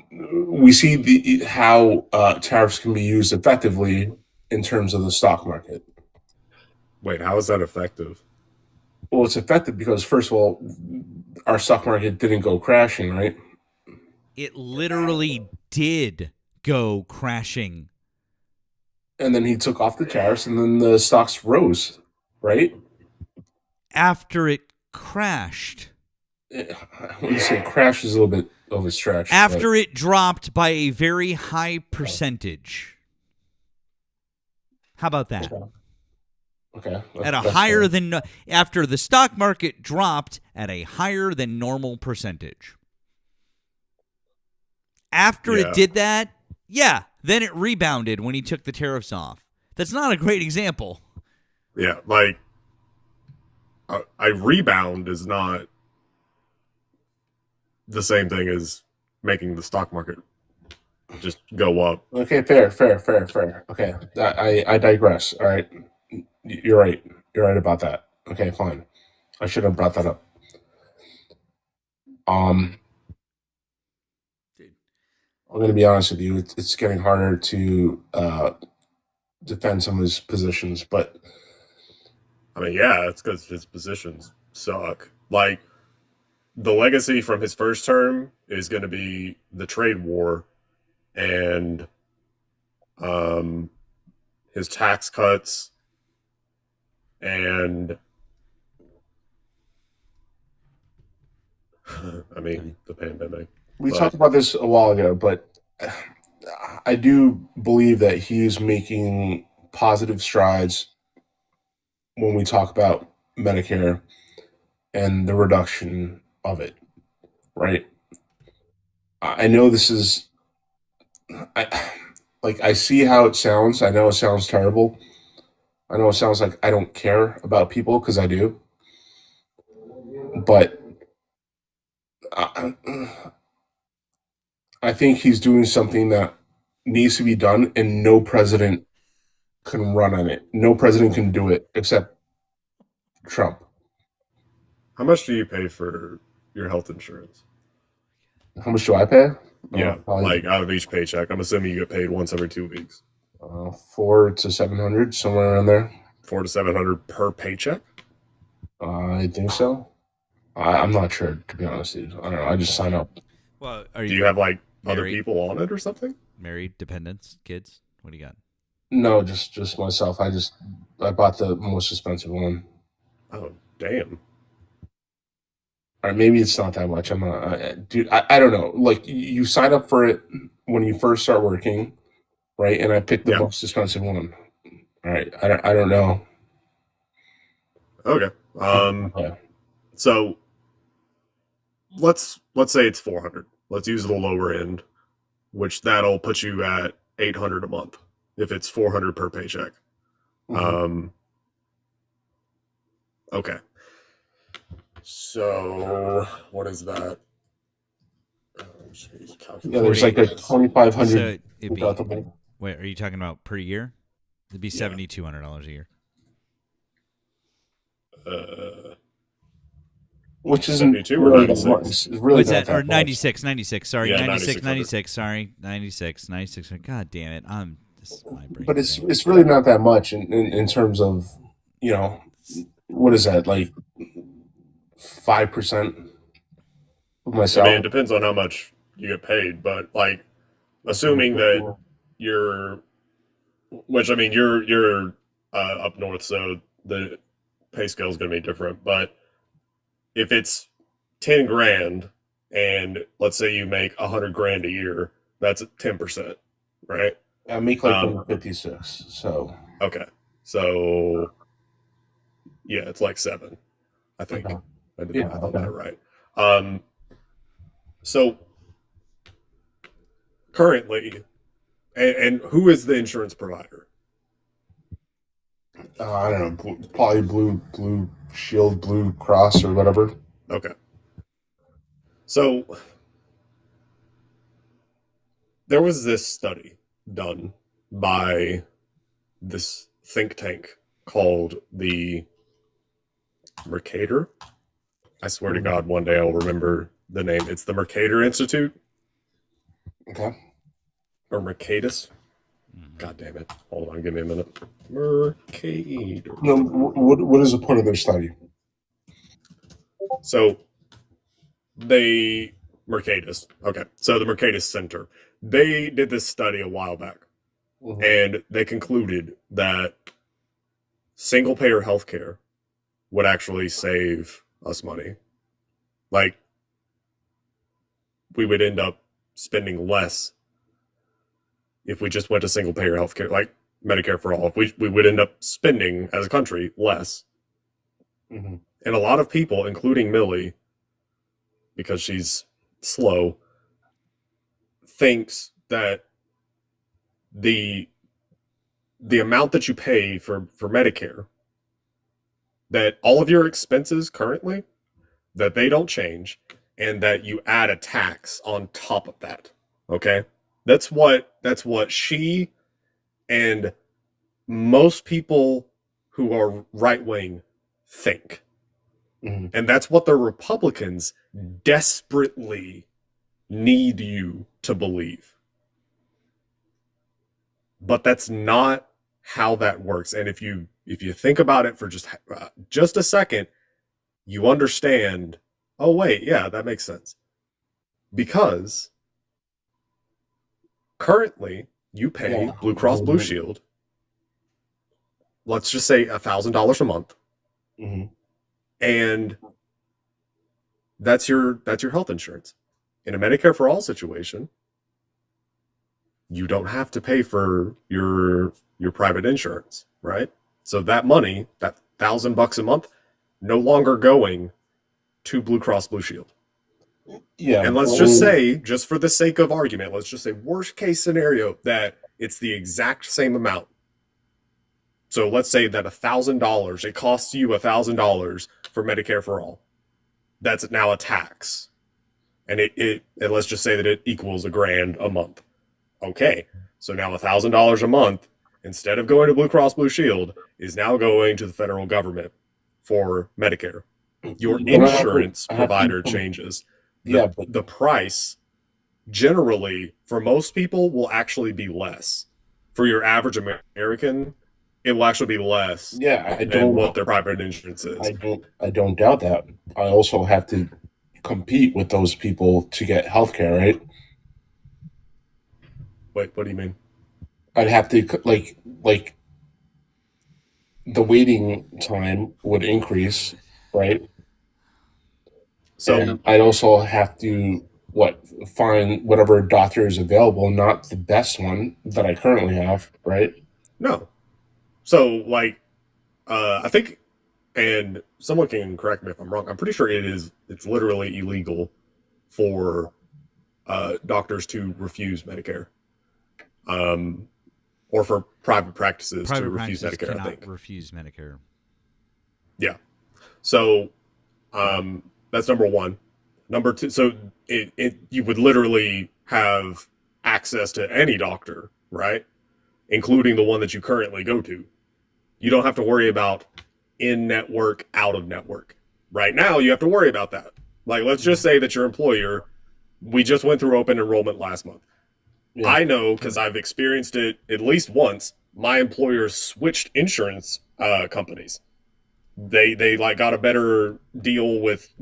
We see how tariffs can be used effectively in terms of the stock market. Wait, how is that effective? Well, it's effective because, first of all, our stock market didn't go crashing, right? It literally did go crashing. And then he took off the tariffs, and then the stocks rose, right? After it crashed. When you say crash is a little bit of a stretch. After it dropped by a very high percentage. How about that? Okay. At a higher than after the stock market dropped at a higher than normal percentage. After it did that, then it rebounded when he took the tariffs off. That's not a great example. Yeah, like a rebound is not the same thing as making the stock market just go up. Okay, fair. Okay, I digress. All right, you're right. You're right about that. Okay, fine. I should have brought that up. I'm going to be honest with you. It's getting harder to defend some of his positions, but I mean, yeah, it's because his positions suck. Like, the legacy from his first term is going to be the trade war and his tax cuts and I mean, the pandemic. We talked about this a while ago, but I do believe that he's making positive strides when we talk about Medicare and the reduction of it, right? I know this is, I see how it sounds. I know it sounds terrible. I know it sounds like I don't care about people because I do. But I think he's doing something that needs to be done, and no president can run on it. No president can do it except Trump. How much do you pay for your health insurance? How much do I pay? Yeah, like out of each paycheck. I'm assuming you get paid once every 2 weeks. 400 to 700, somewhere around there. 400 to 700 per paycheck? I think so. I'm not sure, to be honest, dude. I don't know. I just sign up. Well, do you have like married, other people on it or something? Married, dependents, kids? What do you got? No, just myself. I bought the most expensive one. Oh, damn. All right, maybe it's not that much. I'm not, dude. I don't know. Like, you sign up for it when you first start working, right? And I picked the most expensive one. All right, I don't know. Okay. So let's say it's 400. Let's use the lower end, which that'll put you at 800 a month if it's 400 per paycheck. Mm-hmm. Okay. So what is that? Yeah, there's like a 2,500 deductible. Wait, are you talking about per year? It'd be $7,200 a year. Which isn't really that much. What's that? Or 96. Sorry, yeah, 96. Sorry, 96. God damn it! But it's really not that much in terms of, you know, what is that, like 5% of my salary? I mean, it depends on how much you get paid. But like, assuming that you're, which I mean, you're up north, so the pay scale is going to be different. But if it's 10 grand, and let's say you make 100 grand a year, that's 10%, right? I make like 156. So okay, so yeah, it's like 7, I think. Okay. I did Yeah, that okay. right. So currently, and who is the insurance provider? I don't know, probably Blue Shield, Blue Cross, or whatever. Okay. So there was this study done by this think tank called the Mercator. I swear to God, one day I'll remember the name. It's the Mercator Institute. Okay. Or Mercatus. God damn it. Hold on, give me a minute. Mercator. No, what is the point of their study? So Mercatus. Okay. So the Mercatus Center. They did this study a while back. Mhm. And they concluded that single payer healthcare would actually save us money. Like, we would end up spending less if we just went to single payer healthcare, like Medicare for all. If we would end up spending as a country less. Mhm. And a lot of people, including Millie, because she's slow, thinks that the amount that you pay for Medicare, that all of your expenses currently, that they don't change, and that you add a tax on top of that. Okay? That's what she and most people who are right-wing think. Mhm. And that's what the Republicans desperately need you to believe. But that's not how that works. And if you think about it for just a second, you understand, oh wait, yeah, that makes sense. Because currently you pay Yeah. Blue Cross Blue Shield, let's just say $1,000 a month, Mhm. and that's your health insurance. In a Medicare for all situation, you don't have to pay for your private insurance, right? So that money, that $1,000 a month, no longer going to Blue Cross Blue Shield. Yeah. And let's just say, just for the sake of argument, let's just say worst case scenario that it's the exact same amount. So let's say that $1,000, it costs you $1,000 for Medicare for all. That's now a tax. And and let's just say that it equals $1,000 a month. Okay, so now $1,000 a month, instead of going to Blue Cross Blue Shield, is now going to the federal government for Medicare. Your insurance provider changes. The price, generally, for most people, will actually be less. For your average American, it will actually be less than what their private insurance is. I don't doubt that. I also have to compete with those people to get healthcare, right? Wait, what do you mean? I'd have to like the waiting time would increase, right? So and I'd also have to find whatever doctor is available, not the best one that I currently have, right? No. So like, I think, and someone can correct me if I'm wrong, I'm pretty sure it's literally illegal for doctors to refuse Medicare. Or for private practices to refuse Medicare, cannot I think. refuse Medicare. Yeah. So that's number one. Number two, so you would literally have access to any doctor, right? Including the one that you currently go to. You don't have to worry about in-network, out-of-network. Right now, you have to worry about that. Like, let's just say that your employer, we just went through open enrollment last month. Yeah. I know, because I've experienced it at least once, my employer switched insurance companies. They like got a better deal with,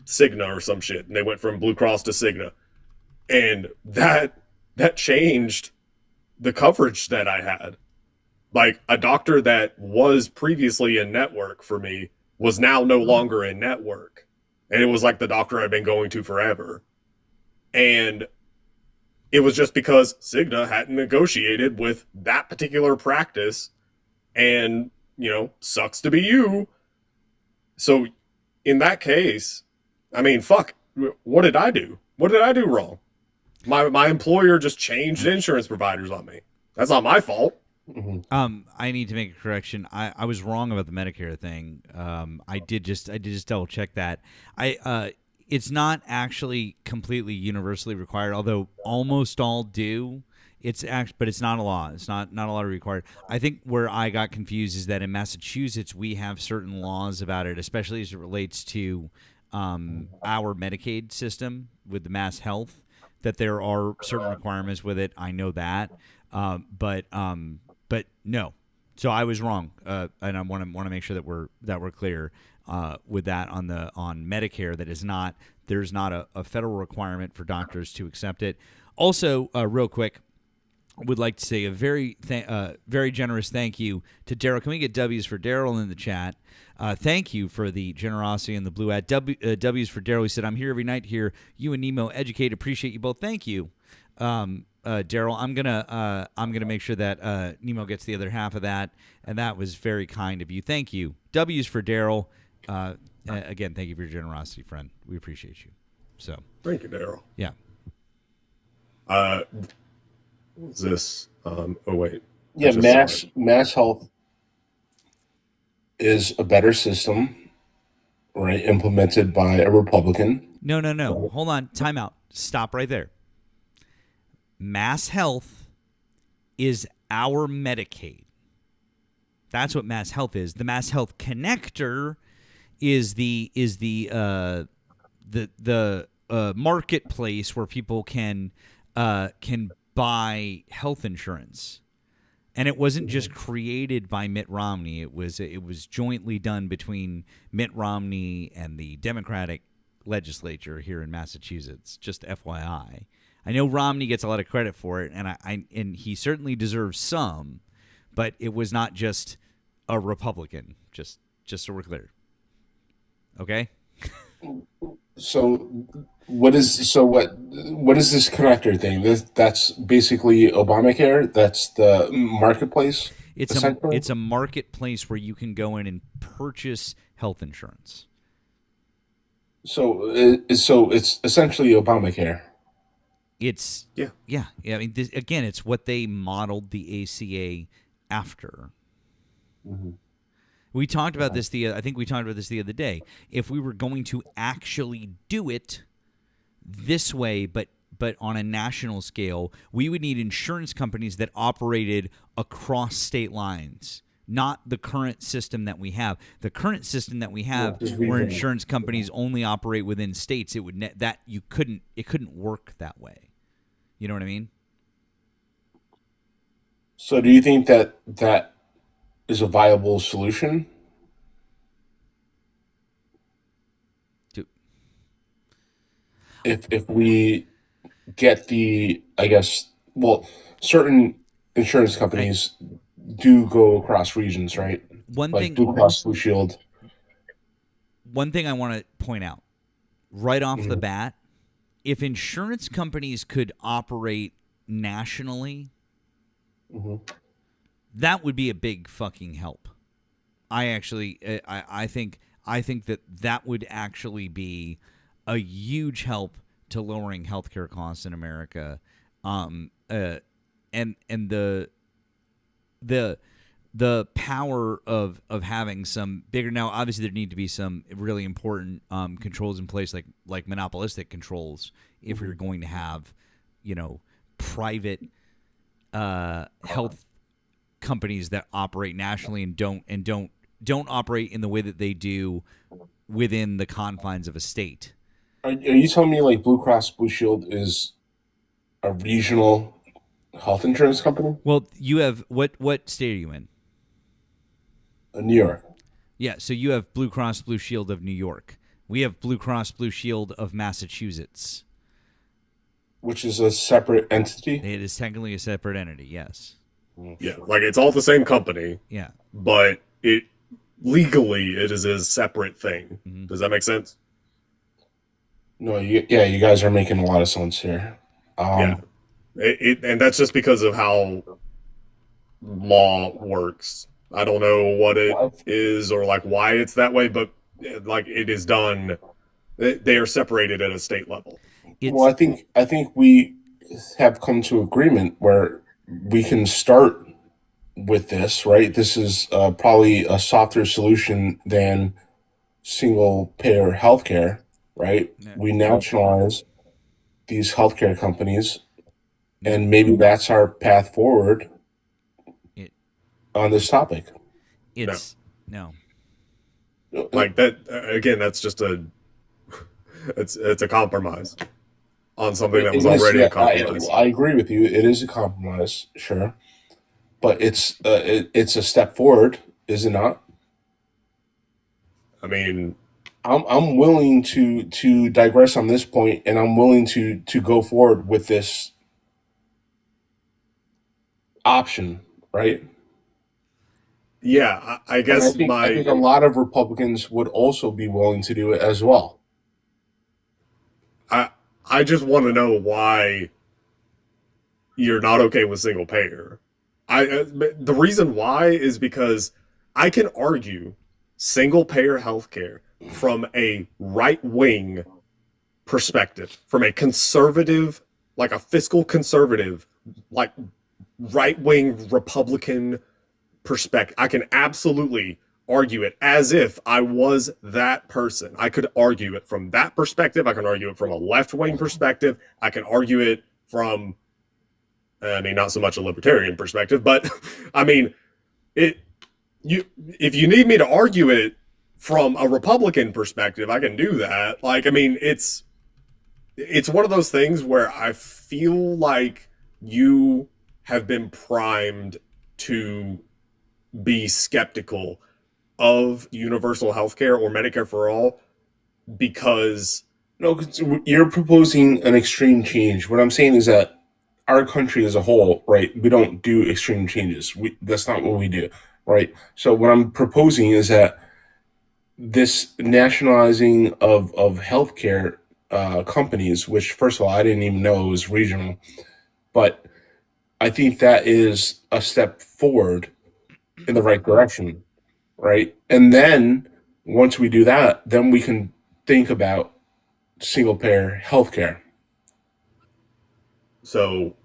Cigna or some shit, and they went from Blue Cross to Cigna. And that changed the coverage that I had. Like, a doctor that was previously in network for me was now no longer in network. And it was like the doctor I'd been going to forever. And it was just because Cigna hadn't negotiated with that particular practice. And, sucks to be you. So in that case, I mean, fuck, what did I do? What did I do wrong? My employer just changed insurance providers on me. That's not my fault. I need to make a correction. I was wrong about the Medicare thing. I did just double check that. It's not actually completely universally required, although almost all do. But it's not a law. It's not a law required. I think where I got confused is that in Massachusetts we have certain laws about it, especially as it relates to our Medicaid system with the Mass Health, that there are certain requirements with it. I know that, but no. So I was wrong, and I want to make sure that we're clear with that on Medicare. There's not a federal requirement for doctors to accept it. Also, real quick, would like to say a very generous thank you to Daryl. Can we get W's for Daryl in the chat? Thank you for the generosity and the blue ad. W's for Daryl. He said, "I'm here every night to hear you and Nemo educate. Appreciate you both. Thank you, Daryl. I'm gonna make sure that Nemo gets the other half of that, and that was very kind of you. Thank you. W's for Daryl. Again, thank you for your generosity, friend. We appreciate you. So thank you, Daryl. Yeah. What's this? Oh wait. Yeah, Mass Health is a better system, right? Implemented by a Republican. No. Hold on. Time out. Stop right there. Mass Health is our Medicaid. That's what Mass Health is. The Mass Health Connector is the marketplace where people can buy health insurance. And it wasn't just created by Mitt Romney. It was jointly done between Mitt Romney and the Democratic legislature here in Massachusetts. Just FYI. I know Romney gets a lot of credit for it, and he certainly deserves some, but it was not just a Republican. Just so we're clear. Okay? So what is this connector thing? That's basically Obamacare. That's the marketplace. It's a marketplace where you can go in and purchase health insurance. So it's essentially Obamacare. It's yeah. I mean, again, it's what they modeled the ACA after. Mm-hmm. We talked about this I think we talked about this the other day. If we were going to actually do it this way, but on a national scale, we would need insurance companies that operated across state lines, not the current system that we have. The current system that we have, where insurance companies only operate within states, it couldn't work that way. You know what I mean? So do you think that is a viable solution? If we get certain insurance companies do go across regions, right? Like Blue Cross Blue Shield. One thing I want to point out right off the bat, if insurance companies could operate nationally, that would be a big fucking help. I think that would actually be a huge help to lowering healthcare costs in America, and the power of having some bigger. Now, obviously, there need to be some really important controls in place, like monopolistic controls, if you're going to have, private health companies that operate nationally and don't operate in the way that they do within the confines of a state. Are you telling me like Blue Cross Blue Shield is a regional health insurance company? Well, you have what state are you in? New York. Yeah, so you have Blue Cross Blue Shield of New York. We have Blue Cross Blue Shield of Massachusetts. which is a separate entity. It is technically a separate entity. Yes. Yeah, like it's all the same company, Yeah. but it legally it is a separate thing. Mhm. Does that make sense? No, you guys are making a lot of sense here. Yeah. And that's just because of how law works. I don't know what it is or like why it's that way, but like it is done. They are separated at a state level. Well, I think we have come to agreement where we can start with this, right? This is probably a softer solution than single payer healthcare, right? Yeah. We nationalize these healthcare companies, and maybe that's our path forward on this topic. It's no. Like that again, that's just it's a compromise on something that was already a compromise. I agree with you. It is a compromise, sure, but it's a step forward, is it not? I mean, I'm willing to digress on this point, and I'm willing to go forward with this option, right? Yeah, I guess I think a lot of Republicans would also be willing to do it as well. I just want to know why you're not okay with single payer. The reason why is because I can argue single payer healthcare from a right wing perspective, from a conservative, like a fiscal conservative, like right wing Republican perspective. I can absolutely argue it as if I was that person. I could argue it from that perspective. I can argue it from a left-wing perspective. I can argue it from, I mean, not so much a libertarian perspective, but I mean, if you need me to argue it from a Republican perspective, I can do that. Like, I mean, it's one of those things where I feel like you have been primed to be skeptical of universal health care or Medicare for all because... No, 'cause you're proposing an extreme change. What I'm saying is that our country as a whole, right, we don't do extreme changes. That's not what we do, right? So what I'm proposing is that this nationalizing of healthcare companies, which first of all, I didn't even know it was regional, but I think that is a step forward in the right direction. Right. And then once we do that, then we can think about single payer healthcare. So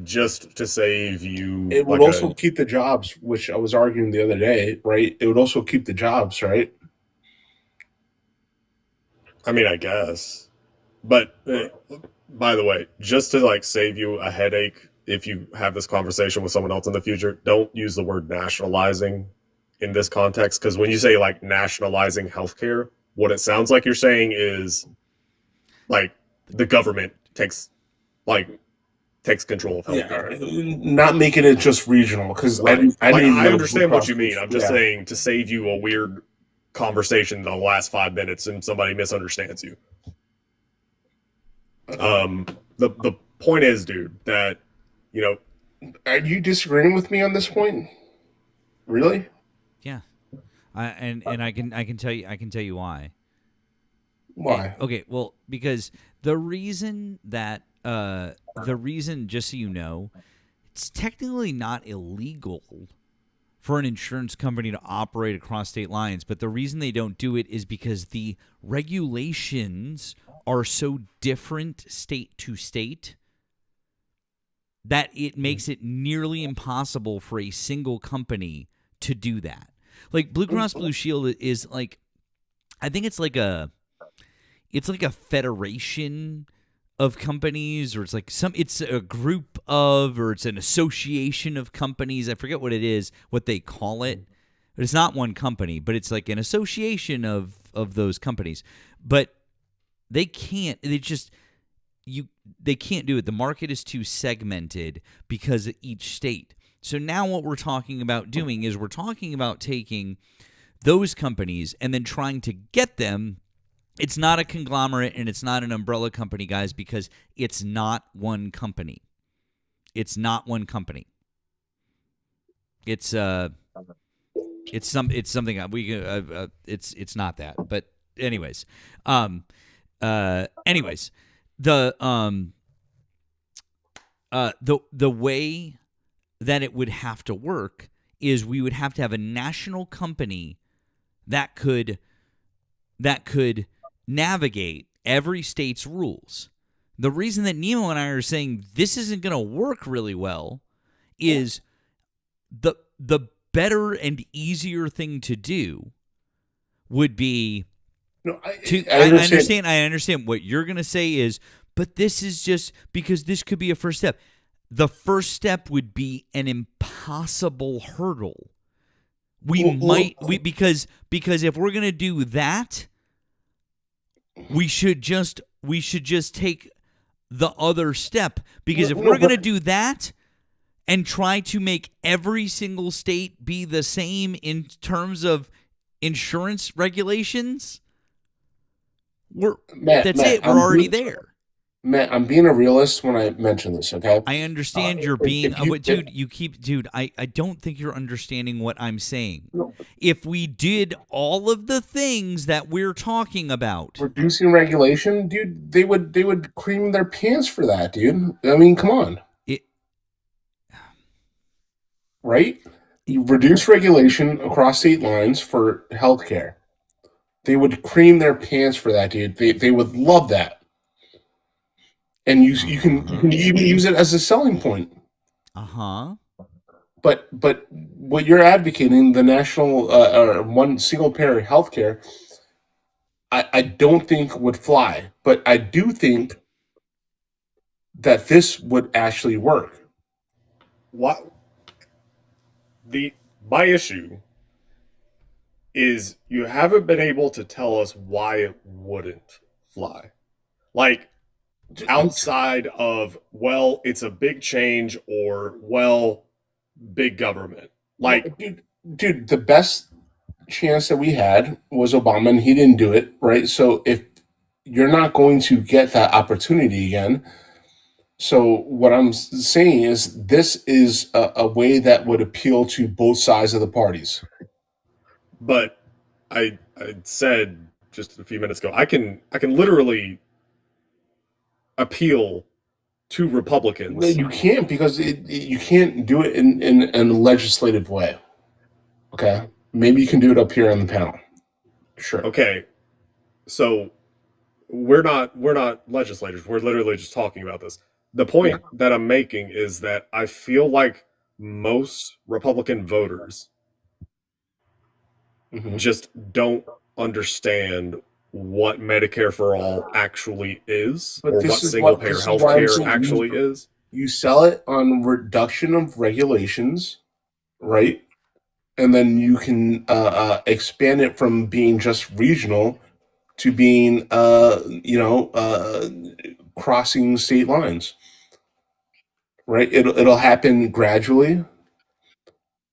just to save you, it would also keep the jobs, which I was arguing the other day, right? It would also keep the jobs, right? I mean, I guess. But by the way, just to like save you a headache, if you have this conversation with someone else in the future, don't use the word nationalizing in this context, because when you say like nationalizing healthcare, what it sounds like you're saying is like the government takes control of healthcare. Yeah, not making it just regional, because right. I understand what you mean. I'm just saying to save you a weird conversation in the last 5 minutes and somebody misunderstands you. The point is, dude, that are you disagreeing with me on this point? Really? Yeah, and I can tell you why. Why? Okay, well, because the reason, just so you know, it's technically not illegal for an insurance company to operate across state lines, but the reason they don't do it is because the regulations are so different state to state that it makes it nearly impossible for a single company to do that. Like Blue Cross Blue Shield is like, I think it's like a federation of companies, or it's a group of, or it's an association of companies. I forget what it is, what they call it. But it's not one company, but it's like an association of those companies. But they can't. They can't do it. The market is too segmented because of each state. So now what we're talking about doing is we're talking about taking those companies and then trying to get them It's not a conglomerate and it's not an umbrella company, guys, because it's not one company. It's not one company. It's something it's not that. But anyways, the way that it would have to work is we would have to have a national company that could navigate every state's rules. The reason that Nemo and I are saying this isn't going to work really well is the better and easier thing to do would be I understand what you're going to say is, but this is just because this could be a first step. The first step would be an impossible hurdle. Because if we're going to do that, we should just take the other step, because if we're going to do that and try to make every single state be the same in terms of insurance regulations, we're already there. Matt, I'm being a realist when I mention this, okay? I understand you're being dude, I don't think you're understanding what I'm saying. No. If we did all of the things that we're talking about, reducing regulation, dude, they would cream their pants for that, dude. I mean, come on. Right? You reduce regulation across state lines for healthcare. They would cream their pants for that, dude. They would love that. And you can even use it as a selling point. But what you're advocating, the national one single payer healthcare, I don't think would fly. But I do think that this would actually work. What? My issue is you haven't been able to tell us why it wouldn't fly. Like, outside of, well, it's a big change, or, well, big government. Like, dude, the best chance that we had was Obama, and he didn't do it, right? So if you're not going to get that opportunity again, so what I'm saying is this is a way that would appeal to both sides of the parties. But I said just a few minutes ago, I can literally appeal to Republicans. No, you can't, because you can't do it in a legislative way. Okay, maybe you can do it up here on the panel. Sure. Okay, so we're not legislators. We're literally just talking about this. The point that I'm making is that I feel like most Republican voters just don't understand what Medicare for All actually is, or what single-payer healthcare actually is. You sell it on reduction of regulations, right? And then you can expand it from being just regional to being, crossing state lines, right? It'll happen gradually.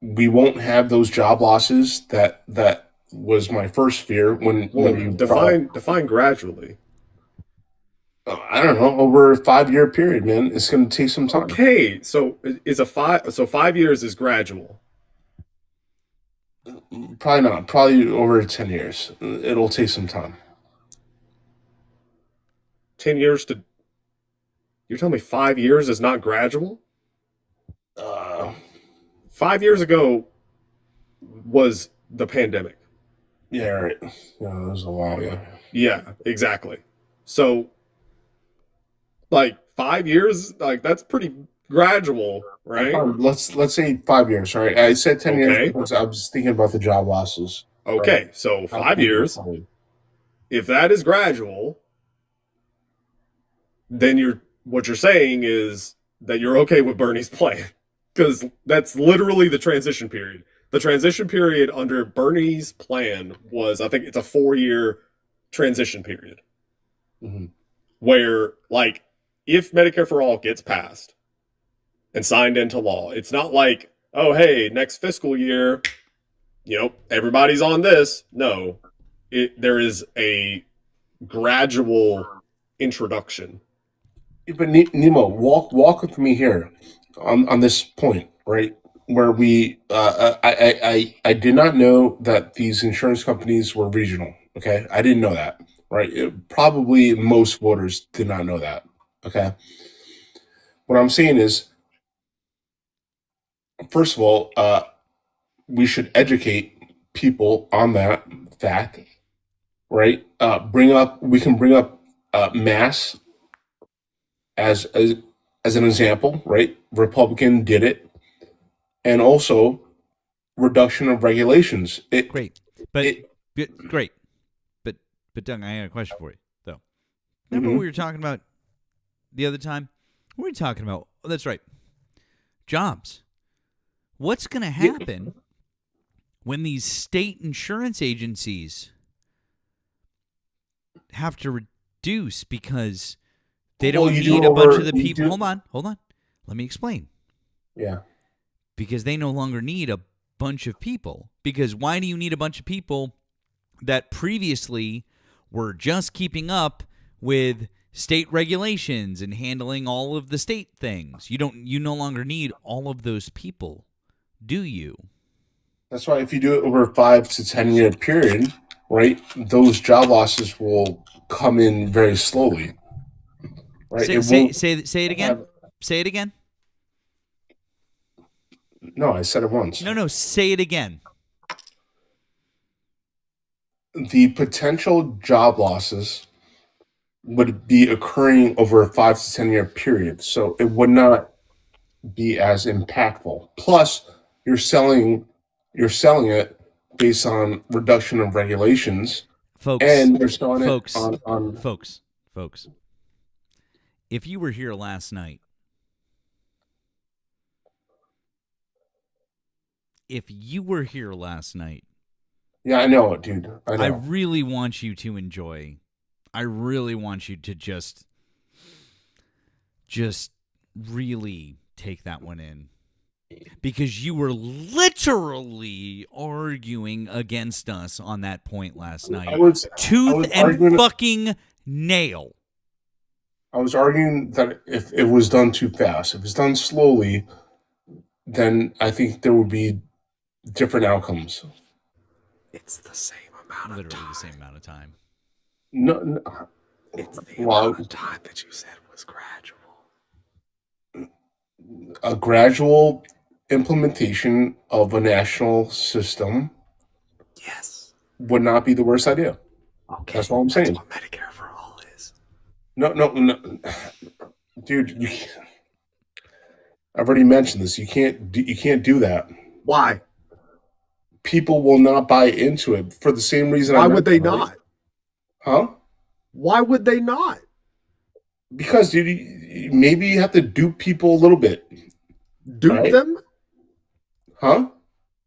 We won't have those job losses that was my first fear when you define gradually. I don't know, over a 5-year period, man. It's going to take some time. Okay, so 5 years is gradual. Probably not. Probably over 10 years. It'll take some time. 10 years to... You're telling me 5 years is not gradual? 5 years ago was the pandemic. Yeah, right. Yeah, that was a while ago. Yeah, exactly. So, like, 5 years, like, that's pretty gradual, right? Let's say 5 years, right? I said 10 years because I was thinking about the job losses. Okay, right? So 5 years. If that is gradual, then what you're saying is that you're okay with Bernie's plan, because that's literally the transition period. The transition period under Bernie's plan was, I think it's a 4-year transition period, where, like, if Medicare for All gets passed and signed into law, it's not like, oh, hey, next fiscal year, everybody's on this. No, there is a gradual introduction. But Nemo, walk with me here on this point, right? Where we, I did not know that these insurance companies were regional. Okay, I didn't know that. Right? Probably most voters did not know that. Okay. What I'm saying is, first of all, we should educate people on that fact, right? We can bring up mass as an example, right? Republican did it, and also reduction of regulations. Great, but Doug, I got a question for you though. Remember what we were talking about the other time? What were we talking about? Oh, that's right, jobs. What's going to happen when these state insurance agencies have to reduce because they don't need a bunch of the people? Hold on. Let me explain. Yeah. Because they no longer need a bunch of people. Because why do you need a bunch of people that previously were just keeping up with state regulations and handling all of the state things? You no longer need all of those people, do you? That's why if you do it over a 5 to 10 year period, right, those job losses will come in very slowly. Right? Say it again. Say it again. No, I said it once. No, say it again. The potential job losses would be occurring over a 5 to 10 year period, so it would not be as impactful. Plus, you're selling it based on reduction of regulations, folks. And you're selling folks, it on folks. If you were here last night, yeah, I know it, dude. I know. I really want you to enjoy. I really want you to just really take that one in. Because you were literally arguing against us on that point last night. Tooth and fucking nail. I was arguing that if it was done too fast, if it's done slowly, then I think there would be different outcomes. It's the same amount of time. Literally the same amount of time. No. It's the amount of time that you said was gradual. A gradual implementation of a national system, yes, would not be the worst idea. Okay, that's all I'm saying. That's what Medicare for all is. No, dude. I've already mentioned this. You can't do that. Why? People will not buy into it for the same reason. Why would they not? Huh? Why would they not? Because, dude, maybe you have to dupe people a little bit. Dupe them? Huh?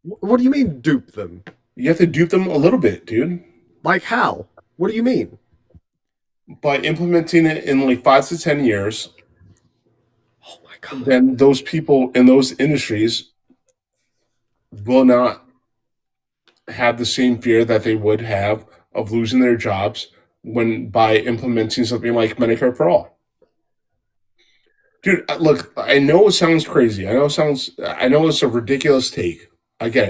What do you mean dupe them? You have to dupe them a little bit, dude. Like how? What do you mean? By implementing it in like 5 to 10 years. Oh my God. Then those people in those industries will not have the same fear that they would have of losing their jobs by implementing something like Medicare for All. Dude, look, I know it sounds crazy. I know it's a ridiculous take. I get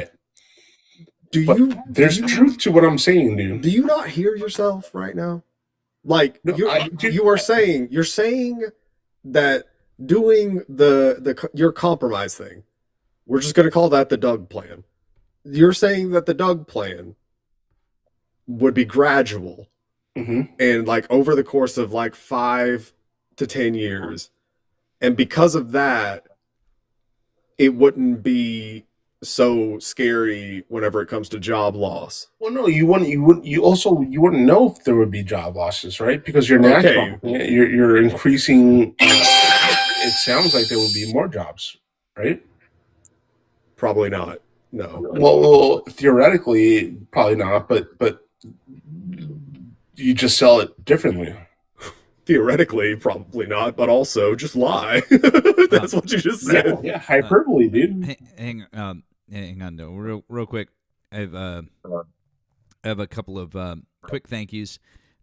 it. There's truth to what I'm saying, dude. Do you not hear yourself right now? Like you're saying that doing your compromise thing, we're just going to call that the Doug plan. You're saying that the Doug plan would be gradual, and like over the course of like 5 to 10 years, and because of that, it wouldn't be so scary whenever it comes to job loss. Well, no, you wouldn't know if there would be job losses, right? Because you're natural. Okay. You're increasing. It sounds like there would be more jobs, right? Probably not. No. Well, theoretically, probably not. But you just sell it differently. Theoretically, probably not, but also just lie. That's what you just said. Yeah, hyperbole, dude. Hang on, though, real quick. I have a couple of quick thank yous.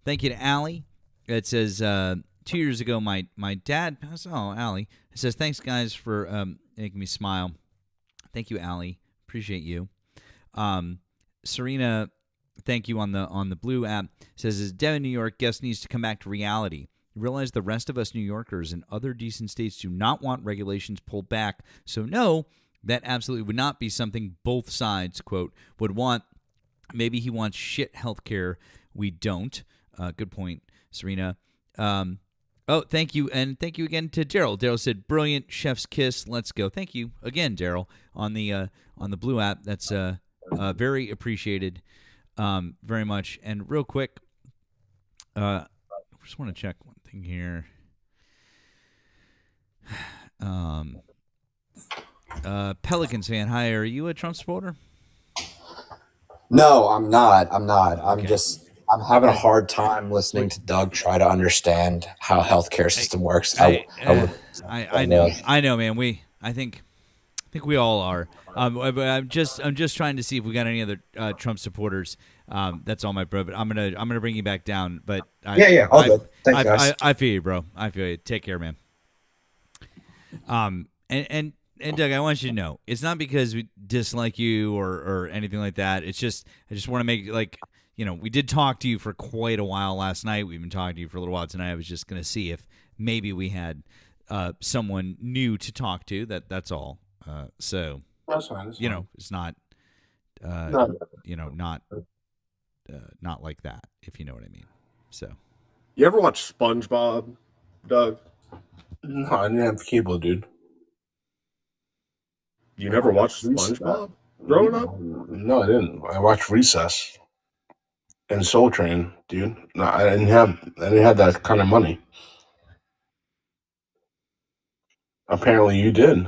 Thank you to Allie. It says 2 years ago, my dad passed. Oh, Allie. It says, thanks, guys, for making me smile. Thank you, Allie. Appreciate you. Serena, thank you on the Blue app. Says, as Devin, New York, guest needs to come back to reality. Realize the rest of us New Yorkers and other decent states do not want regulations pulled back. So no, that absolutely would not be something both sides, quote, would want. Maybe he wants shit healthcare. We don't. Good point, Serena. Oh, thank you. And thank you again to Daryl. Daryl said, brilliant, chef's kiss. Let's go. Thank you again, Daryl, on the Blue app. That's very appreciated very much. And real quick, I just want to check one thing here. Pelicans fan, hi. Are you a Trump supporter? No, I'm not. I'm Okay. I'm having a hard time listening to Doug try to understand how healthcare system works. I know, man. I think we all are. But I'm just trying to see if we got any other Trump supporters. That's all my bro. But I'm gonna bring you back down. But Yeah, all good. Thanks, guys. I feel you, bro. I feel you. Take care, man. And Doug, I want you to know, it's not because we dislike you or anything like that. It's just I just want to make we did talk to you for quite a while last night. We've been talking to you for a little while tonight. I was just gonna see if maybe we had someone new to talk to. That's all. So That's fine. it's not not like that, if you know what I mean. So You ever watch SpongeBob, Doug? No, I didn't have cable, dude. You never watched SpongeBob growing up? No, I didn't. I watched Recess and Soul Train, dude. No, I didn't have that kind of money. Apparently, you did.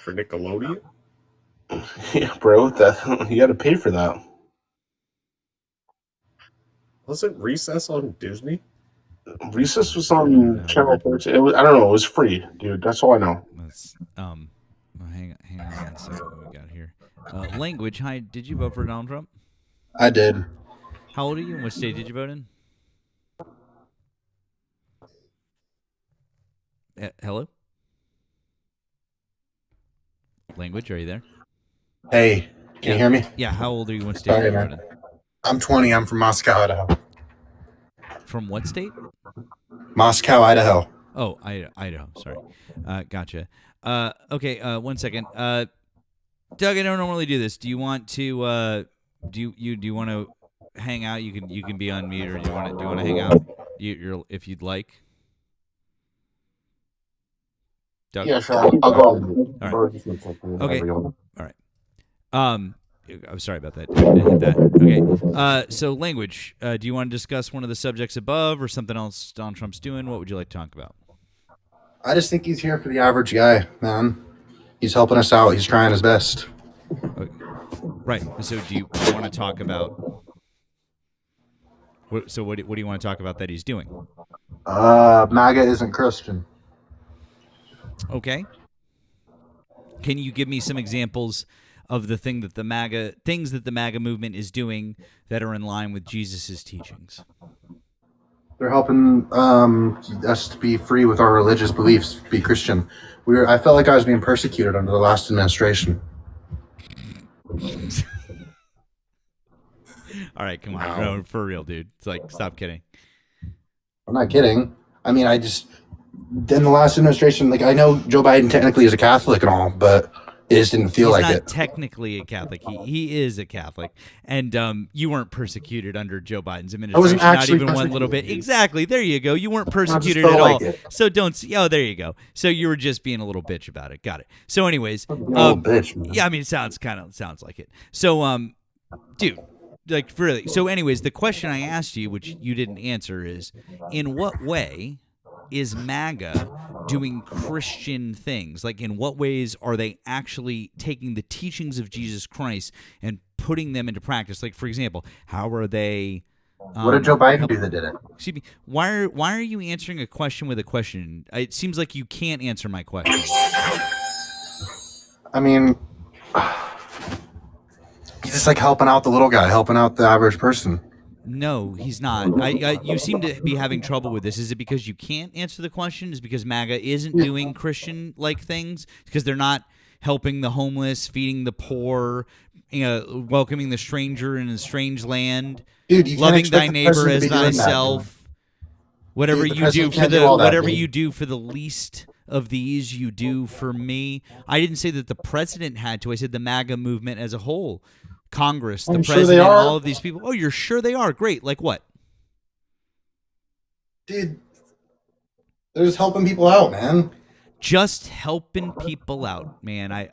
For Nickelodeon? Yeah, bro. That you got to pay for that. Wasn't Recess on Disney? Recess was on Channel 13. It was, I don't know. It was free, dude. That's all I know. let's well, hang on one second. What we got here? Language. Hi. Did you vote for Donald Trump? I did. How old are you? And what state did you vote in? Hello? Language, are you there? Hey, can you hear me? Yeah, how old are you? What state Sorry, did you man. vote in? I'm 20. I'm from Moscow, Idaho. From what state? Moscow, Idaho. Oh, Idaho. Sorry. Gotcha. Okay, 1 second. Doug, I don't normally do this. Do you want to do you want to hang out? You can be on mute, or do you want to hang out? You're if you'd like. Doug? Yeah, sure. I'll go. All right. Okay. All right. I'm sorry about that. I hit that. Okay. So language. Do you want to discuss one of the subjects above, or something else Donald Trump's doing? What would you like to talk about? I just think he's here for the average guy, man. He's helping us out. He's trying his best. Okay. Right. So do you want to talk about? What do you want to talk about that he's doing? MAGA isn't Christian. Okay. Can you give me some examples of the things that the MAGA movement is doing that are in line with Jesus's teachings? They're helping us to be free with our religious beliefs, be Christian. I felt like I was being persecuted under the last administration. All right, come on, no, for real, dude. It's like, stop kidding. I'm not kidding. I mean, in the last administration, like, I know Joe Biden technically is a Catholic and all, but it just didn't feel like He's it. not technically a Catholic. He is a Catholic, and you weren't persecuted under Joe Biden's administration. wasn't actually not even one little bit. Exactly. There you go. You weren't persecuted felt at like all. it. So don't. Oh, there you go. So you were just being a little bitch about it. Got it. So, anyways, little bitch, man. yeah. I mean, it sounds like it. So, dude. Like, really. So, anyways, the question I asked you, which you didn't answer, is in what way is MAGA doing Christian things? Like, in what ways are they actually taking the teachings of Jesus Christ and putting them into practice? Like, for example, how are they? What did Joe Biden do that did it? Excuse me. Why are you answering a question with a question? It seems like you can't answer my question. I mean, he's just like helping out the little guy, helping out the average person. No, he's not. You seem to be having trouble with this. Is it because you can't answer the question? Is it because MAGA isn't doing Christian-like things? Because they're not helping the homeless, feeding the poor, welcoming the stranger in a strange land, Dude, you can't loving expect thy the neighbor president as to be doing that, thyself. Whatever Dude, the you do president for can't the do all that, whatever dude. you do for the least of these, you do for me. I didn't say that the president had to. I said the MAGA movement as a whole. Congress, the I'm sure president, they are. all of these people. Oh, you're sure they are? Great. Like what? Dude, they're just helping people out, man. Just helping people out, man. I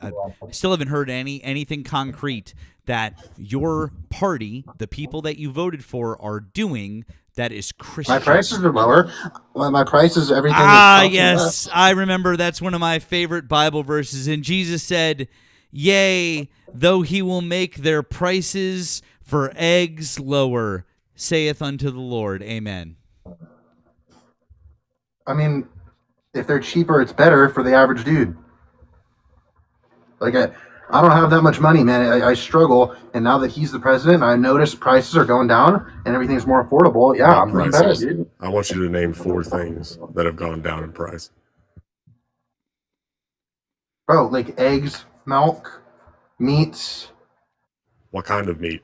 still haven't heard anything concrete that your party, the people that you voted for, are doing that is Christian. My prices are lower. My prices, everything. Ah, is yes. I remember that's one of my favorite Bible verses. And Jesus said, "Yea, though he will make their prices for eggs lower, saith unto the Lord." Amen. I mean, if they're cheaper, it's better for the average dude. Like, I don't have that much money, man. I struggle. And now that he's the president, I notice prices are going down and everything's more affordable. Yeah, I'm doing better, Prices. dude. I want you to name 4 things that have gone down in price. Bro, like eggs, milk, meats. What kind of meat?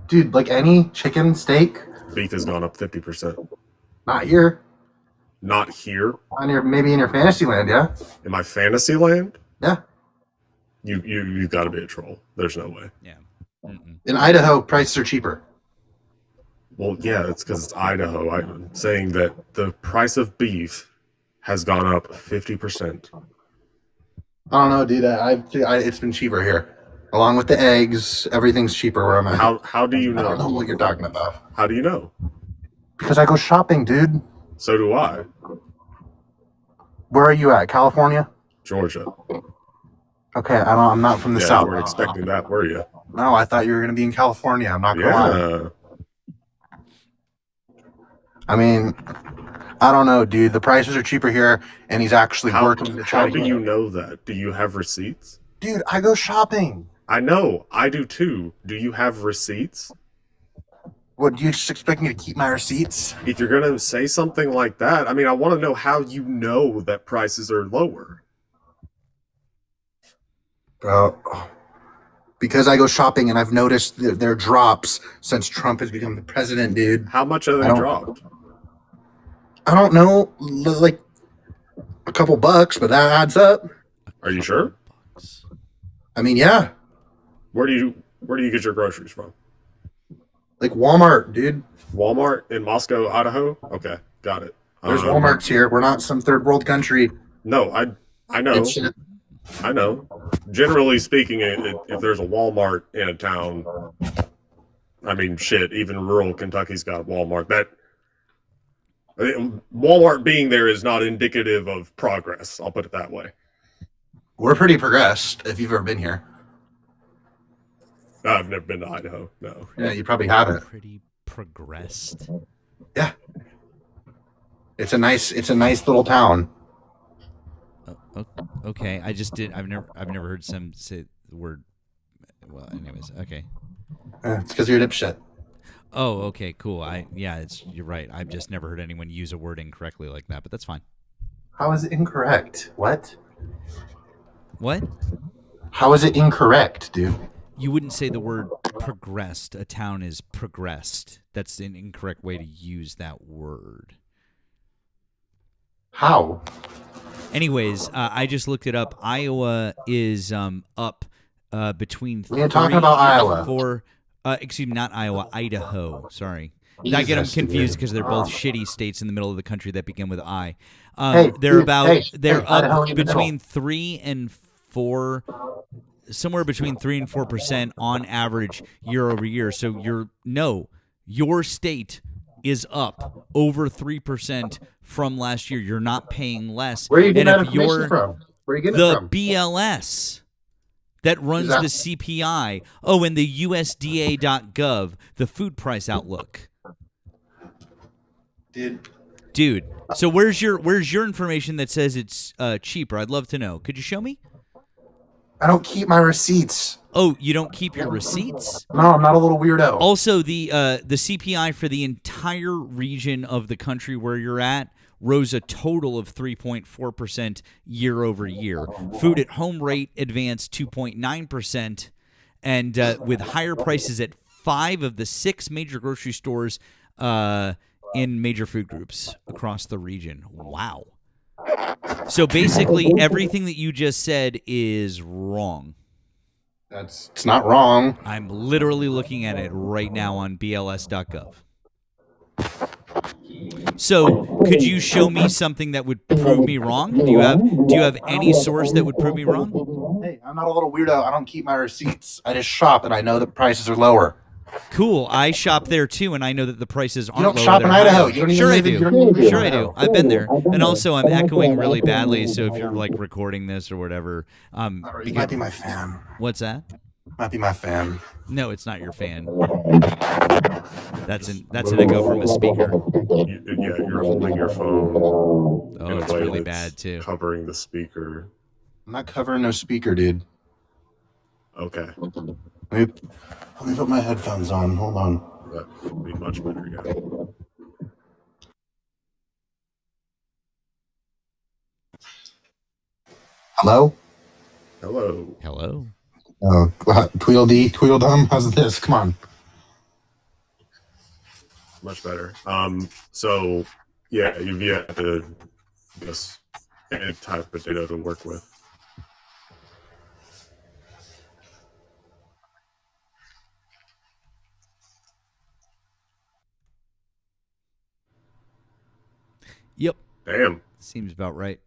Dude, like any chicken, steak. Beef has gone up 50%. Not here. Not here. Maybe in your fantasy land, yeah. In my fantasy land? Yeah. You've got to be a troll. There's no way. Yeah. In Idaho, prices are cheaper. Well, yeah, it's because it's Idaho. I'm saying that the price of beef has gone up 50%. I don't know, dude. It's been cheaper here. Along with the eggs, everything's cheaper where I'm at. How do you know? I don't know what you're talking about. How do you know? Because I go shopping, dude. So do I. Where are you at? California? Georgia. Okay, I'm not from the Yeah, South. you weren't expecting that, were you? No, I thought you were going to be in California. I'm not going to lie. I mean, I don't know, dude. The prices are cheaper here, and he's actually working to try How to do get- you know that? Do you have receipts? Dude, I go shopping. I know. I do too. Do you have receipts? What, do you just expect me to keep my receipts? If you're going to say something like that, I mean, I want to know how you know that prices are lower. Bro, because I go shopping and I've noticed their drops since Trump has become the president, dude. How much have they dropped? I don't know, like a couple bucks, but that adds up. Are you sure? I mean, yeah. Where do you get your groceries from? Like Walmart, dude. Walmart in Moscow, Idaho? Okay, got it. There's Walmarts here. We're not some third world country. No, I know. I know. Generally speaking, if there's a Walmart in a town, I mean, shit, even rural Kentucky's got a Walmart. Walmart being there is not indicative of progress. I'll put it that way. We're pretty progressed, if you've ever been here. I've never been to Idaho, no. Yeah, you probably haven't. Pretty progressed. Yeah. It's a nice little town. Okay, I just did. I've never heard some say the word. Well, anyways, okay. It's because you're a dipshit. Oh, okay, cool. You're right. I've just never heard anyone use a word incorrectly like that, but that's fine. How is it incorrect? What? What? How is it incorrect, dude? You wouldn't say the word progressed. A town is progressed. That's an incorrect way to use that word. How? Anyways, I just looked it up. Iowa is up between. We ain't talking about Iowa. 4. Excuse me, not Iowa. Idaho. Sorry, I Jesus, get them confused dude. because they're both shitty states in the middle of the country that begin with I. Hey, they're dude, they're Idaho up in the between middle. 3 and 4. Somewhere between 3 and 4% on average year over year. So your state is up over 3% from last year. You're not paying less. Where are you getting And that information from? Where are you getting it the from? BLS that runs the CPI. Oh, and the USDA.gov, the food price outlook. Dude. So where's your information that says it's cheaper? I'd love to know. Could you show me? I don't keep my receipts. Oh, you don't keep your receipts? No, I'm not a little weirdo. Also, the CPI for the entire region of the country where you're at rose a total of 3.4% year over year. Food at home rate advanced 2.9%, and with higher prices at 5 of the 6 major grocery stores in major food groups across the region. Wow. So basically, everything that you just said is wrong. It's not wrong. I'm literally looking at it right now on BLS.gov. So, could you show me something that would prove me wrong? Do you have any source that would prove me wrong? Hey, I'm not a little weirdo. I don't keep my receipts. I just shop, and I know the prices are lower. Cool. I shop there too, and I know that the prices aren't don't lower. shop in they're Idaho. higher. You don't even Sure, I live in- do. you don't even live Sure, in I do. Idaho. I've been there, and also I'm echoing really badly. So if you're like recording this or whatever, You might be my fan. What's that? Might be my fan. No, it's not your fan. That's an echo from a speaker. Yeah, you're holding your phone. Oh, it's really bad too. Covering the speaker. I'm not covering no speaker, dude. Okay. Let me put my headphones on. Hold on. That would be much better, yeah. Hello? Hello. Hello. Oh, Tweedledee, Tweedledum, how's this? Come on. Much better. So yeah, you've yet to guess any type of data to work with. Yep. Damn. Seems about right.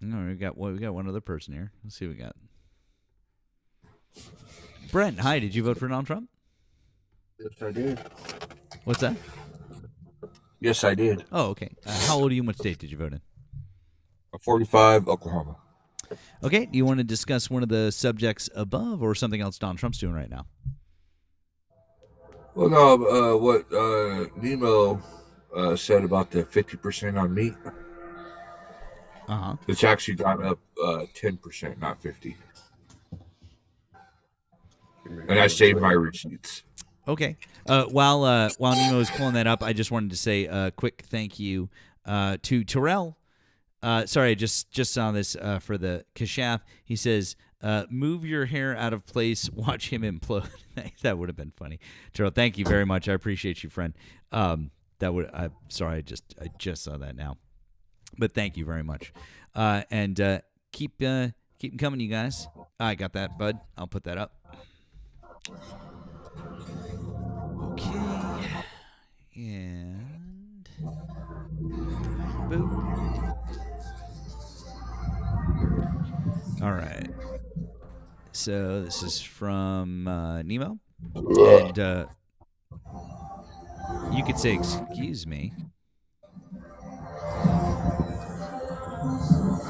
No, we got one other person here. Let's see what we got. Brent, hi. Did you vote for Donald Trump? Yes, I did. What's that? Yes, I did. Oh, okay. How old are you and what state did you vote in? 45, Oklahoma. Okay. Do you want to discuss one of the subjects above or something else Donald Trump's doing right now? Well, no, what Nemo said about the 50% on meat. Uh-huh. It's actually gone up 10%, not 50. And I saved my receipts. Okay. While Nemo is pulling that up, I just wanted to say a quick thank you to Terrell. Sorry, I just saw this for the Kashaf. He says, move your hair out of place, watch him implode. That would have been funny. Terrell, thank you very much. I appreciate you, friend. Sorry, I just saw that now. But thank you very much. And keep them coming, you guys. I got that, bud. I'll put that up. Okay. And boop. All right. So this is from Nemo. And you could say, excuse me.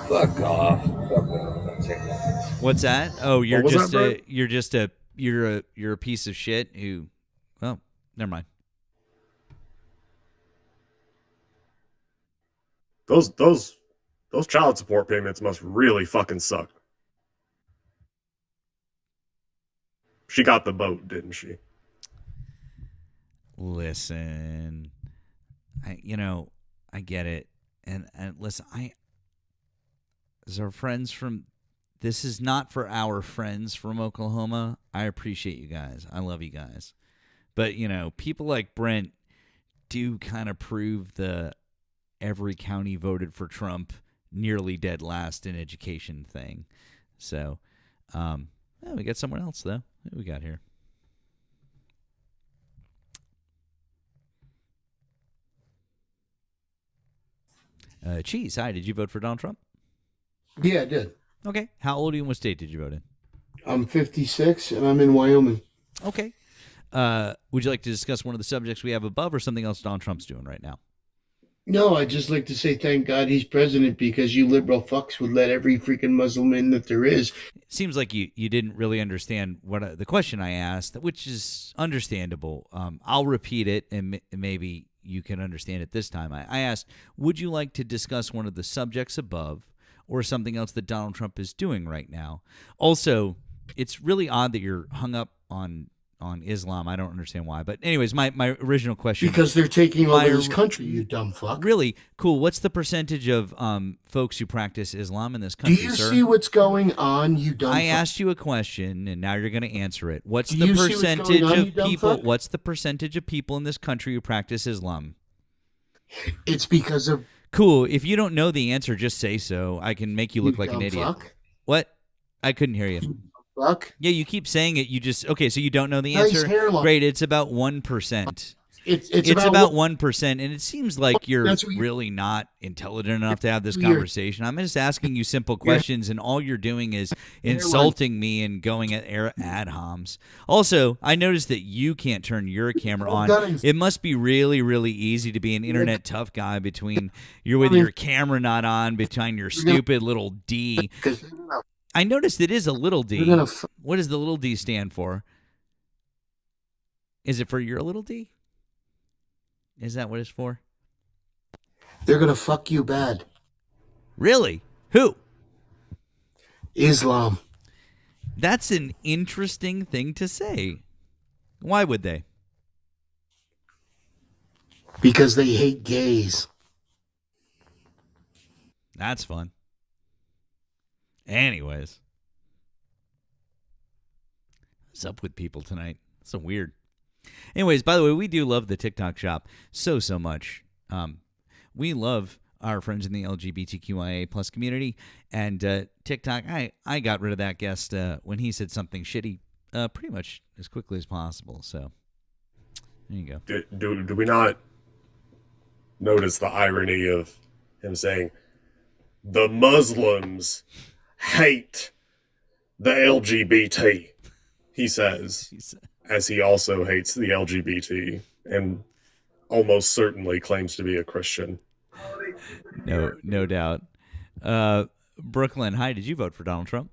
Fuck off. What's that? Oh, you're What was just that, you're a piece of shit who. Oh, never mind. Those child support payments must really fucking suck. She got the boat, didn't she? Listen, I get it, and listen, as our friends from, this is not for our friends from Oklahoma. I appreciate you guys. I love you guys, but people like Brent do kind of prove the every county voted for Trump, nearly dead last in education thing. So, we got someone else though. What do we got here? Cheese, hi. Did you vote for Donald Trump? Yeah, I did. Okay. How old are you and what state did you vote in? I'm 56 and I'm in Wyoming. Okay. Would you like to discuss one of the subjects we have above or something else Donald Trump's doing right now? No, I'd just like to say thank God he's president because you liberal fucks would let every freaking Muslim in that there is. It seems like you didn't really understand what the question I asked, which is understandable. I'll repeat it and maybe you can understand it this time. I asked, would you like to discuss one of the subjects above or something else that Donald Trump is doing right now? Also, it's really odd that you're hung up on Islam. I don't understand why. But anyways, my original question. Because they're taking over this country, you dumb fuck. Really? Cool. What's the percentage of folks who practice Islam in this country, Do you sir? see what's going on, you dumb I fuck? asked you a question, and now you're going to answer it. What's Do the you see what's going percentage on, you of dumb people? fuck? What's the percentage of people in this country who practice Islam? It's because of... Cool. If you don't know the answer, just say so. I can make you look like an dumb idiot. fuck. What? I couldn't hear you. Fuck. Yeah, you keep saying it. You just okay. So you don't know the Nice answer. hairline. Great. It's about 1%. It's about 1%, and it seems like you're That's what you- really not intelligent enough to have this You're- conversation. I'm just asking you simple questions, and all you're doing is insulting me and going at ad homs. Also, I noticed that you can't turn your camera on. It must be really, really easy to be an internet tough guy between with your camera not on, behind your stupid little D. I noticed it is a little D. What does the little D stand for? Is it for your little D? Is that what it's for? They're going to fuck you bad. Really? Who? Islam. That's an interesting thing to say. Why would they? Because they hate gays. That's fun. Anyways. What's up with people tonight? So weird. Anyways, by the way, we do love the TikTok shop so much. We love our friends in the LGBTQIA plus community. And TikTok, I got rid of that guest when he said something shitty pretty much as quickly as possible. So there you go. Do we not notice the irony of him saying, the Muslims hate the LGBT, he says, as he also hates the LGBT and almost certainly claims to be a Christian. No doubt. Brooklyn, hi, did you vote for Donald Trump?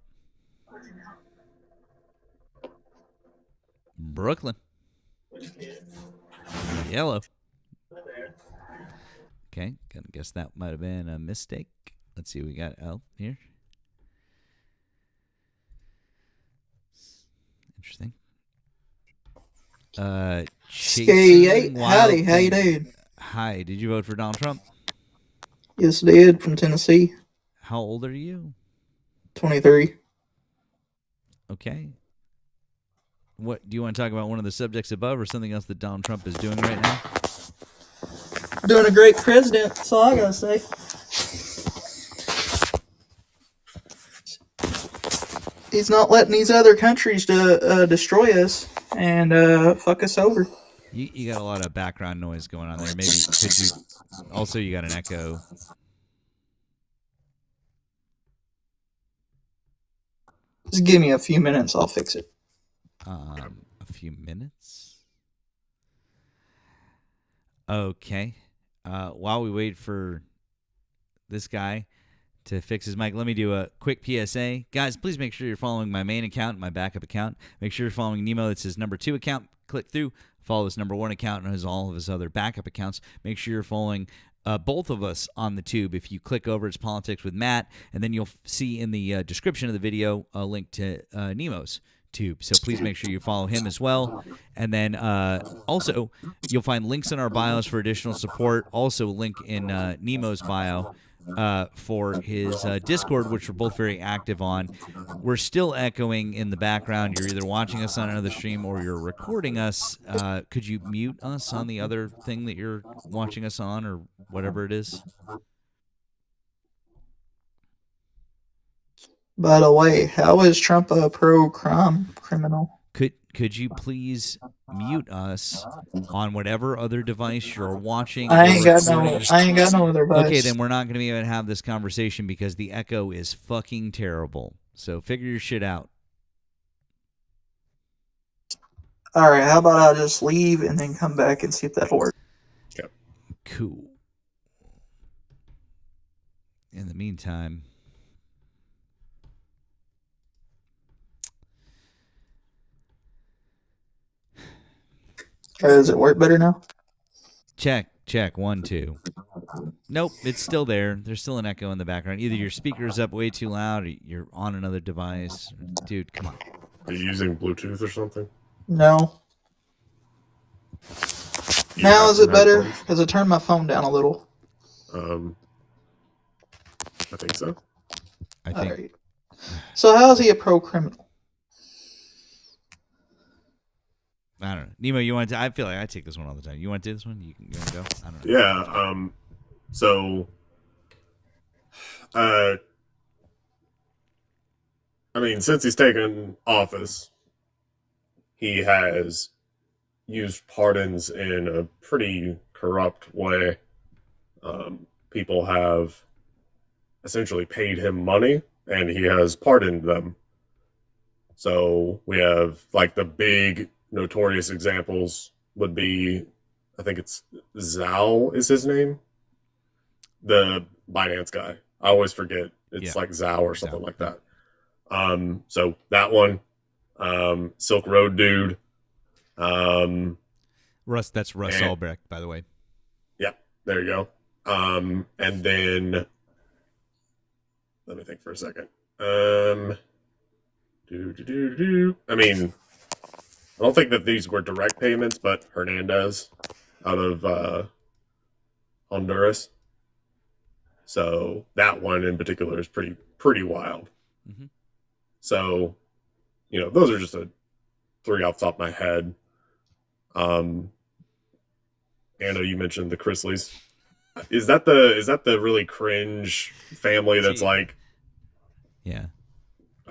Brooklyn. Yellow. Okay, gonna guess that might have been a mistake. Let's see what we got out here. Interesting. Skate, howdy, how you doing? Hi, did you vote for Donald Trump? Yes, did, from Tennessee. How old are you? 23. Okay. What do you want to talk about? One of the subjects above, or something else that Donald Trump is doing right now? Doing a great president, that's all I gotta say. He's not letting these other countries destroy us and fuck us over. You got a lot of background noise going on there. Maybe could you also you got an echo. Just give me a few minutes, I'll fix it. A few minutes. Okay. While we wait for this guy to fix his mic, let me do a quick PSA. Guys, please make sure you're following my main account and my backup account. Make sure you're following Nemo. It's his number 2 account. Click through. Follow his number 1 account and his all of his other backup accounts. Make sure you're following both of us on the tube. If you click over, it's Politics with Matt, and then you'll see in the description of the video a link to Nemo's tube. So please make sure you follow him as well. And then also, you'll find links in our bios for additional support. Also, a link in Nemo's bio for his Discord, which we're both very active on. We're still echoing in the background. You're either watching us on another stream or you're recording us. Could you mute us on the other thing that you're watching us on, or whatever it is? By the way, how is Trump a pro-crime criminal? Could you please mute us on whatever other device you're watching? I ain't got no other device. Okay, then we're not going to be able to have this conversation because the echo is fucking terrible. So figure your shit out. All right, how about I just leave and then come back and see if that'll work? Yep. Cool. In the meantime, Does it work better now? check. check. 1, 2. Nope, it's still there. There's still an echo in the background. Either your speaker's up way too loud or you're on another device. Dude, come on. Are you using Bluetooth or something? No. You Now have is it some better? headphones? Because I turned my phone down a little. I think so. I think. Alright. So how is he a pro-criminal? I don't know. Nemo, you want to? I feel like I take this one all the time. You want to do this one? You want to go? I don't know. Yeah. So, I mean, since he's taken office, he has used pardons in a pretty corrupt way. People have essentially paid him money, and he has pardoned them. So we have like the big notorious examples would be, I think it's Zhao is his name, the Binance guy. I always forget. It's like Zhao or something like that. So that one, Silk Road dude. Russ, that's Russ and- Albrecht, by the way. Yeah, there you go. And then let me think for a second. I mean, I don't think that these were direct payments, but Hernandez out of Honduras. So that one in particular is pretty wild. Mhm. So, those are just 3 off the top of my head. Anna, you mentioned the Chrisleys. Is that the really cringe family that's like? Yeah.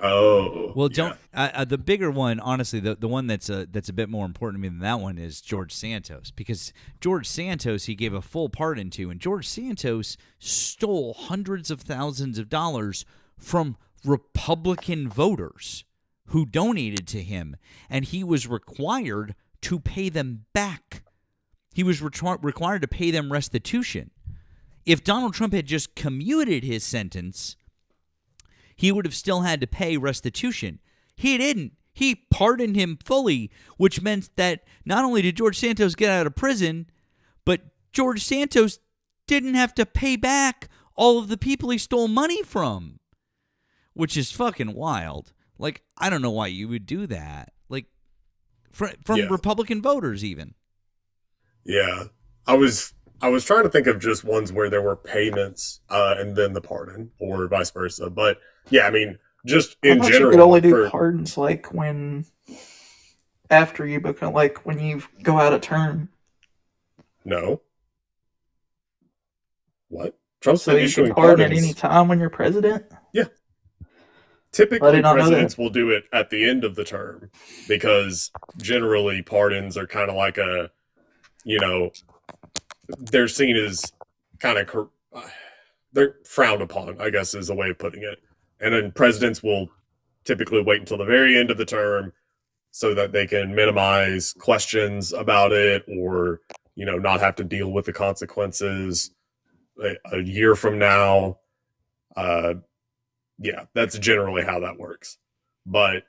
Oh. Well, don't. The bigger one, honestly, the one that's a bit more important to me than that one is George Santos, because George Santos he gave a full pardon to, and George Santos stole hundreds of thousands of dollars from Republican voters who donated to him, and he was required to pay them back. He was required to pay them restitution. If Donald Trump had just commuted his sentence, he would have still had to pay restitution. He didn't. He pardoned him fully, which meant that not only did George Santos get out of prison, but George Santos didn't have to pay back all of the people he stole money from, which is fucking wild. Like, I don't know why you would do that. Like, from Republican voters even. Yeah. I was trying to think of just ones where there were payments and then the pardon, or vice versa. But yeah, I mean, just in I thought general, you could only do pardons like after you become, like when you go out of term. No. What? Trump's So been you issuing can pardon pardons. at any time when you're president? Yeah. I Typically, did not know presidents that. will do it at the end of the term because generally pardons are kind of like they're seen as kind of, they're frowned upon, I guess is a way of putting it. And then presidents will typically wait until the very end of the term so that they can minimize questions about it, or, not have to deal with the consequences a year from now. Yeah, that's generally how that works. But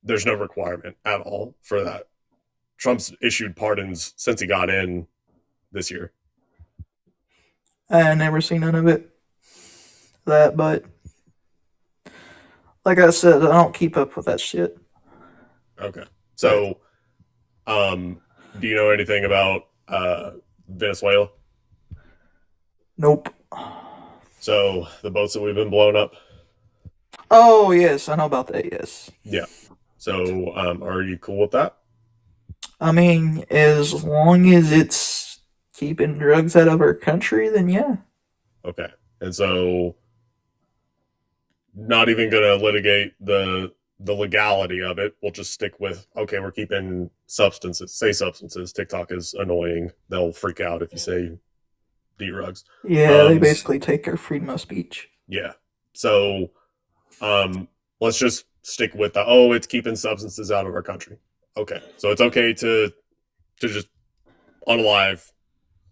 there's no requirement at all for that. Trump's issued pardons since he got in this year. I never seen none of it. But like I said, I don't keep up with that shit. Okay. So, do you know anything about Venezuela? Nope. So, the boats that we've been blown up? Oh yes, I know about that. Yes. Yeah. So, are you cool with that? I mean, as long as it's keeping drugs out of our country, then yeah. Okay. And so, not even going to litigate the legality of it. We'll just stick with, okay, we're keeping substances. Say substances. TikTok is annoying. They'll freak out if you say drugs. Yeah, they basically take our freedom of speech. Yeah. So, let's just stick with it's keeping substances out of our country. Okay. So it's okay to just unalive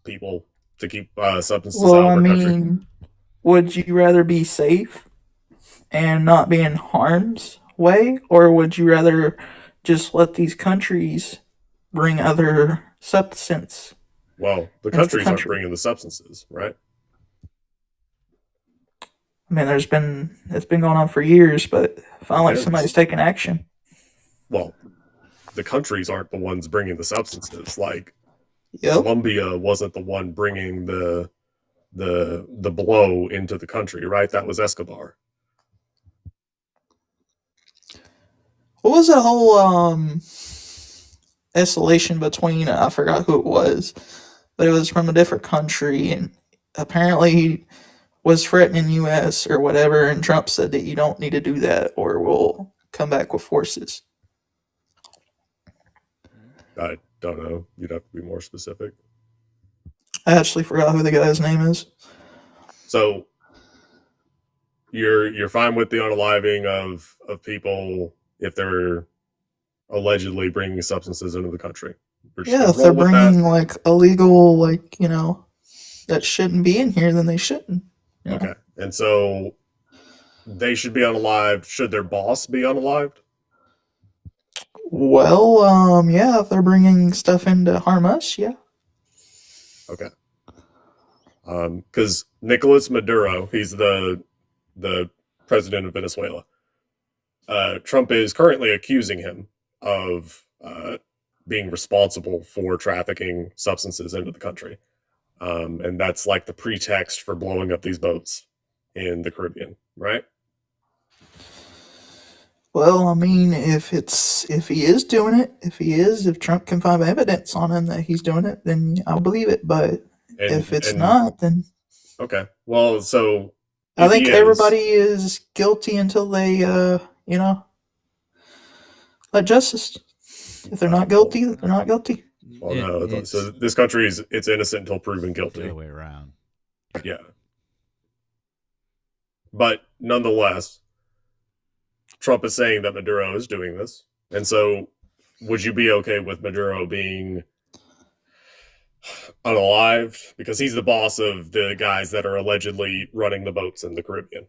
people to keep substances out of our country. Would you rather be safe and not be in harm's way, or would you rather just let these countries bring other substance Well, the It's the countries aren't country. bringing the substances, right? I mean, it's been going on for years, but finally Depends. somebody's taking action. Well, the countries aren't the ones bringing the substances. Like Yep. Colombia wasn't the one bringing the blow into the country, right? That was Escobar. What was that whole escalation between I forgot who it was, but it was from a different country, and apparently he was threatening U.S. or whatever, and Trump said that you don't need to do that or we'll come back with forces. I don't know. You'd have to be more specific. I actually forgot who the guy's name is. So you're fine with the unaliving of people if they're allegedly bringing substances into the country. We're just Yeah, gonna if they're roll with bringing that. like illegal, like that shouldn't be in here, then they shouldn't. You know? Okay, and so they should be unalived. Should their boss be unalived? Well, yeah, if they're bringing stuff in to harm us, yeah. Okay. Because Nicolas Maduro, he's the president of Venezuela. Trump is currently accusing him of being responsible for trafficking substances into the country, and that's like the pretext for blowing up these boats in the Caribbean, right? Well, I mean, if he is doing it, if Trump can find evidence on him that he's doing it, then I'll believe it. But if it's not, then okay. Well, so I if he think is- everybody is guilty until they, let justice. If they're not guilty, they're not guilty. Well, no. So this country it's innocent until proven guilty. The other way around. Yeah. But nonetheless, Trump is saying that Maduro is doing this. And so would you be okay with Maduro being unalived? Because he's the boss of the guys that are allegedly running the boats in the Caribbean.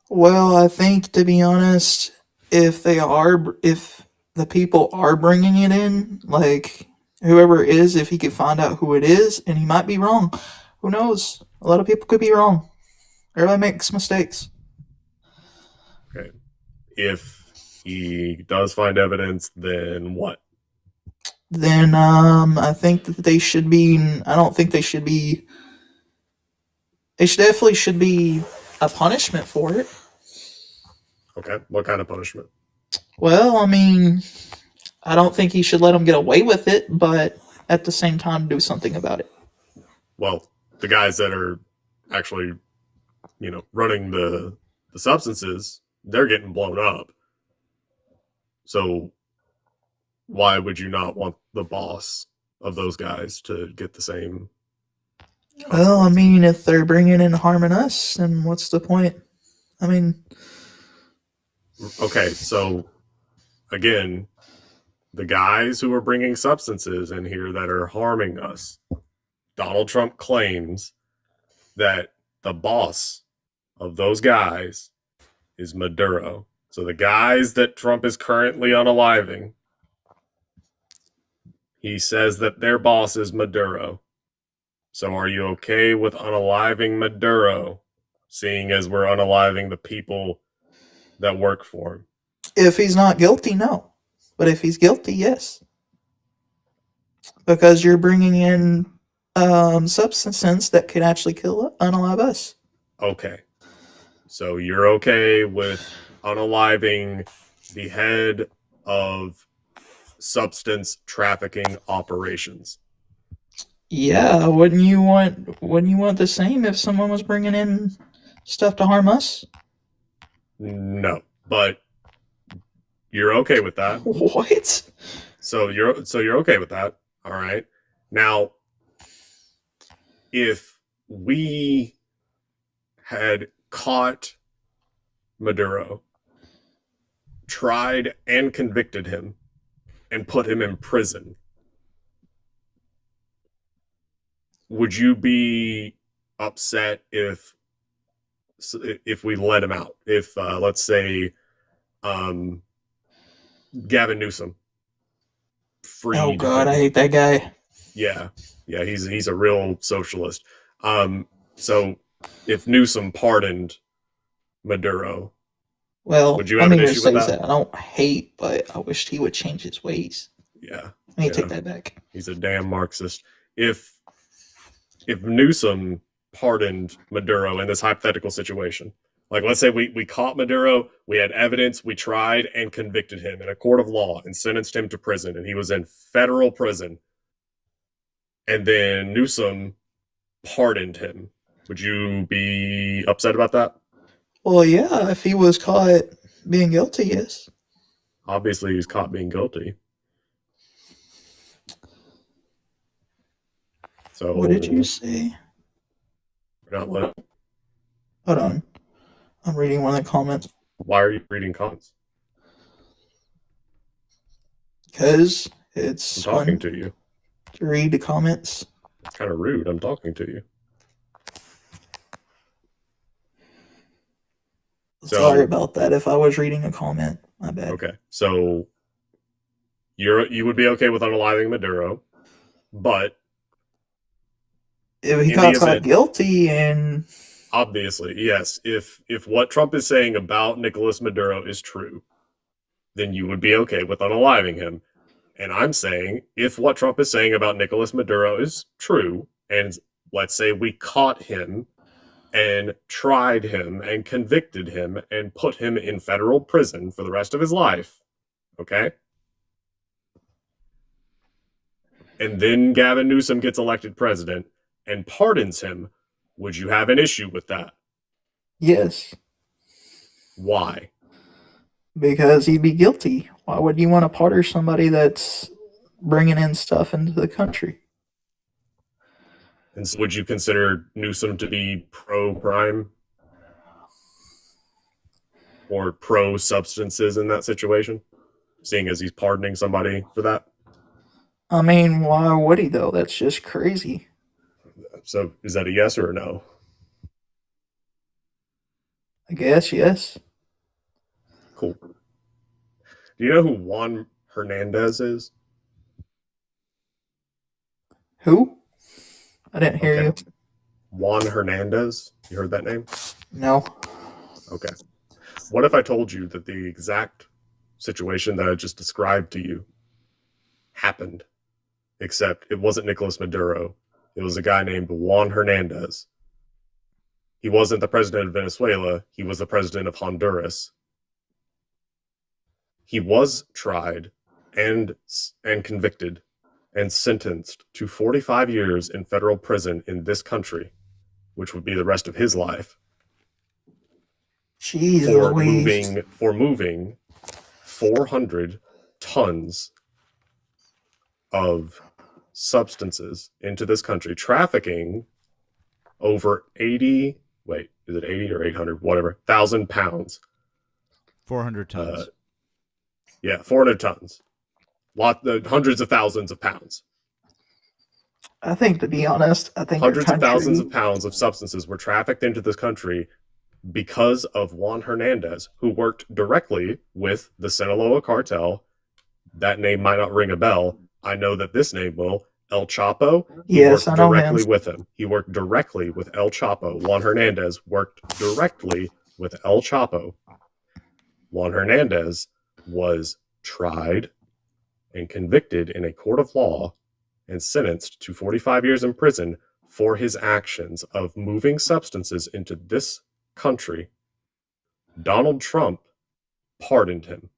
Well, I think, to be honest, if the people are bringing it in, like whoever it is, if he could find out who it is, and he might be wrong, who knows? A lot of people could be wrong. Everybody makes mistakes. Okay. If he does find evidence, then what? Then I think that they should be. I don't think they should be. They definitely should be a punishment for it. Okay. What kind of punishment? Well, I mean, I don't think he should let them get away with it, but at the same time, do something about it. Well, the guys that are actually, running the substances, they're getting blown up. So why would you not want the boss of those guys to get the same? Well, I mean, if they're bringing in harming us, then what's the point? I mean, okay, so again, the guys who are bringing substances in here that are harming us, Donald Trump claims that the boss of those guys is Maduro. So the guys that Trump is currently unaliving, he says that their boss is Maduro. So are you okay with unaliving Maduro, seeing as we're unaliving the people that work for him? if he's not guilty, no. But if he's guilty, yes. Because you're bringing in substances that could actually unalive us. Okay. So you're okay with unaliving the head of substance trafficking operations? Yeah, wouldn't you want the same if someone was bringing in stuff to harm us? No, but you're okay with that. What? So you're okay with that. All right. Now, if we had caught Maduro, tried and convicted him, and put him in prison, would you be upset if we let him out? If let's say Gavin Newsom freed. Oh God, I hate that guy. Yeah, he's a real socialist. So if Newsom pardoned Maduro, Well, would you let have me an just issue say with that? that I don't hate, but I wish he would change his ways. Yeah, Let me take that back. He's a damn Marxist. If Newsom pardoned Maduro in this hypothetical situation, like let's say we caught Maduro, we had evidence, we tried and convicted him in a court of law and sentenced him to prison, and he was in federal prison, and then Newsom pardoned him, would you be upset about that? Well, yeah, if he was caught being guilty, yes. Obviously, he's caught being guilty. So What did you say? we're not let- Hold on. I'm reading one of the comments. Why are you reading comments? Because it's I'm talking fun to you. to read the comments. It's kind of rude. I'm talking to you. Sorry about that. If I was reading a comment, my bad. Okay, so you would be okay with unaliving Maduro, but If he in got the caught event- guilty and obviously, yes, if what Trump is saying about Nicolas Maduro is true, then you would be okay with unaliving him. And I'm saying if what Trump is saying about Nicolas Maduro is true, and let's say we caught him and tried him and convicted him and put him in federal prison for the rest of his life, okay? And then Gavin Newsom gets elected president and pardons him, would you have an issue with that? yes, Why? because he'd be guilty. Why would you want to pardon somebody that's bringing in stuff into the country? And so would you consider Newsom to be pro-crime or pro-substances in that situation, seeing as he's pardoning somebody for that? I mean, why would he though? That's just crazy. So is that a yes or a no? I guess yes. Cool. Do you know who Juan Hernandez is? Who? I didn't hear you. Juan Hernandez? You heard that name? No. Okay. What if I told you that the exact situation that I just described to you happened, except it wasn't Nicolas Maduro. It was a guy named Juan Hernandez. He wasn't the president of Venezuela. He was the president of Honduras. He was tried and convicted and sentenced to 45 years in federal prison in this country, which would be the rest of his life, Jeez Louise. for moving 400 tons of substances into this country, trafficking over 80, wait, is it 80 or 800, whatever, 1,000 pounds. 400 tons. 400 tons. Hundreds of thousands of pounds. I think, to be honest, I think Hundreds our of country, thousands of pounds of substances were trafficked into this country because of Juan Hernandez, who worked directly with the Sinaloa cartel. That name might not ring a bell. I know that this name will. El Chapo. He Yes, worked I know directly him. with him. He worked directly with El Chapo. Juan Hernandez worked directly with El Chapo. Juan Hernandez was tried and convicted in a court of law and sentenced to 45 years in prison for his actions of moving substances into this country. Donald Trump pardoned him.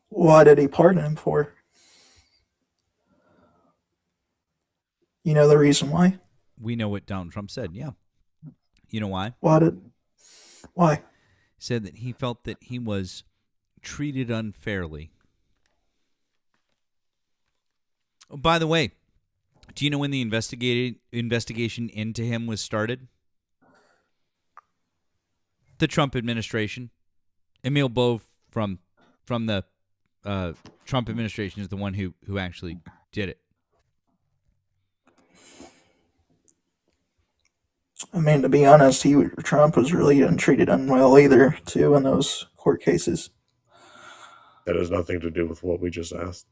What did he pardon him for? You know the reason why? We know what Donald Trump said, yeah. You know why? Why? He said that he felt that he was treated unfairly. Oh, by the way, do you know when the investigation into him was started? The Trump administration. Emil Bowe from the Trump administration is the one who actually did it. I mean, to be honest, Trump was really treated unwell either, too, in those court cases. That has nothing to do with what we just asked.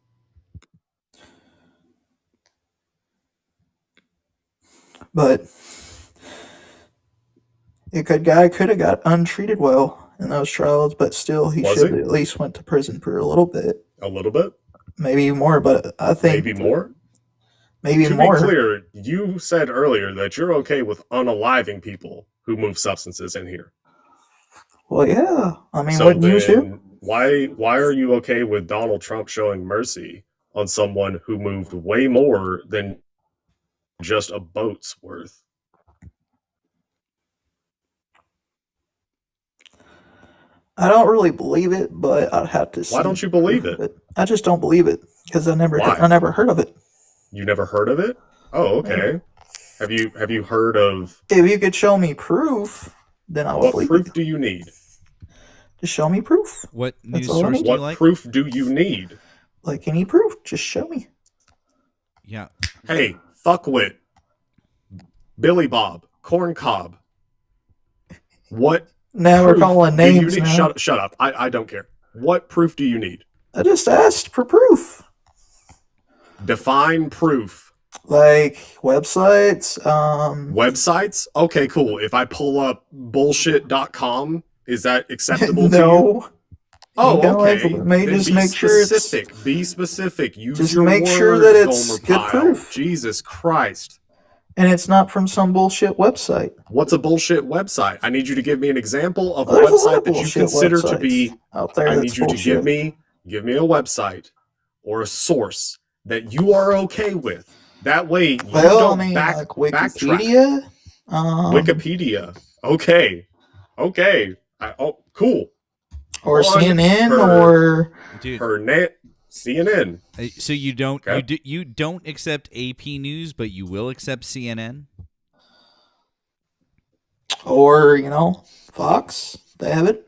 But guy could have got untreated well in those trials, but still he Was should he? at least went to prison for a little bit. A little bit? Maybe more, but I think Maybe more? maybe To more. be clear, you said earlier that you're okay with unaliving people who move substances in here. Well, yeah. I mean, So wouldn't you too? then why are you okay with Donald Trump showing mercy on someone who moved way more than just a boat's worth? I don't really believe it, but I'd have to see. Why don't you believe proof of it? I just don't believe it because I never Why? heard of it. You never heard of it? Oh, okay. Have you heard of If you could show me proof, then I would what believe proof it. do you need? Just show me proof. What That's news all I source need. do you What like? proof do you need? Like any proof, just show me. Yeah. Hey, fuckwit, Billy Bob, Corn Cob. What Now we're proof calling do you names need? now. Shut up. I don't care. What proof do you need? I just asked for proof. Define proof. Like websites, Websites? Okay, cool. If I pull up bullshit.com, is that acceptable to you? no. Oh, You gotta, okay. Like, Then just be make sure it's specific. Be specific. Use just your make words, sure that it's Gomer good Pyle. proof. Jesus Christ. and it's not from some bullshit website. What's a bullshit website? I need you to give me an example of a There's a lot website of that you bullshit consider to websites be. out there I that's need you to bullshit. give me a website or a source that you are okay with. That way you Well, I don't mean, like backtrack. Wikipedia. Wikipedia. Okay. Cool. Or On CNN her- or Dude. her net CNN. So you don't Okay. you don't accept AP News, but you will accept CNN? Fox. They have it.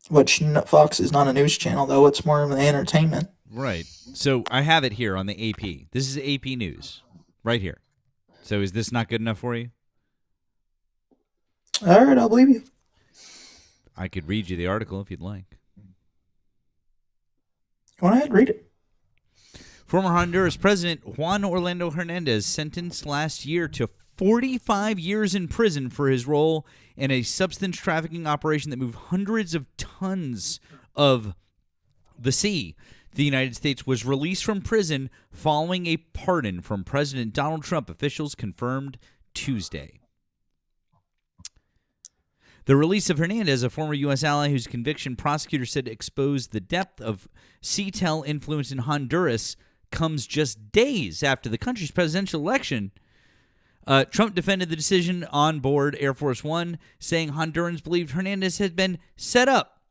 Which Fox is not a news channel though; it's more of an entertainment. Right. So I have it here on the AP. This is AP News right here. So is this not good enough for you? All right, I'll believe you. I could read you the article if you'd like. Go ahead, read it. Former Honduras President Juan Orlando Hernandez sentenced last year to 45 years in prison for his role in a substance trafficking operation that moved hundreds of tons of the sea. The United States was released from prison following a pardon from President Donald Trump, officials confirmed Tuesday. The release of Hernandez, a former U.S. ally whose conviction prosecutors said exposed the depth of CTEL influence in Honduras, comes just days after the country's presidential election. Trump defended the decision on board Air Force One, saying Hondurans believed Hernandez had been set up,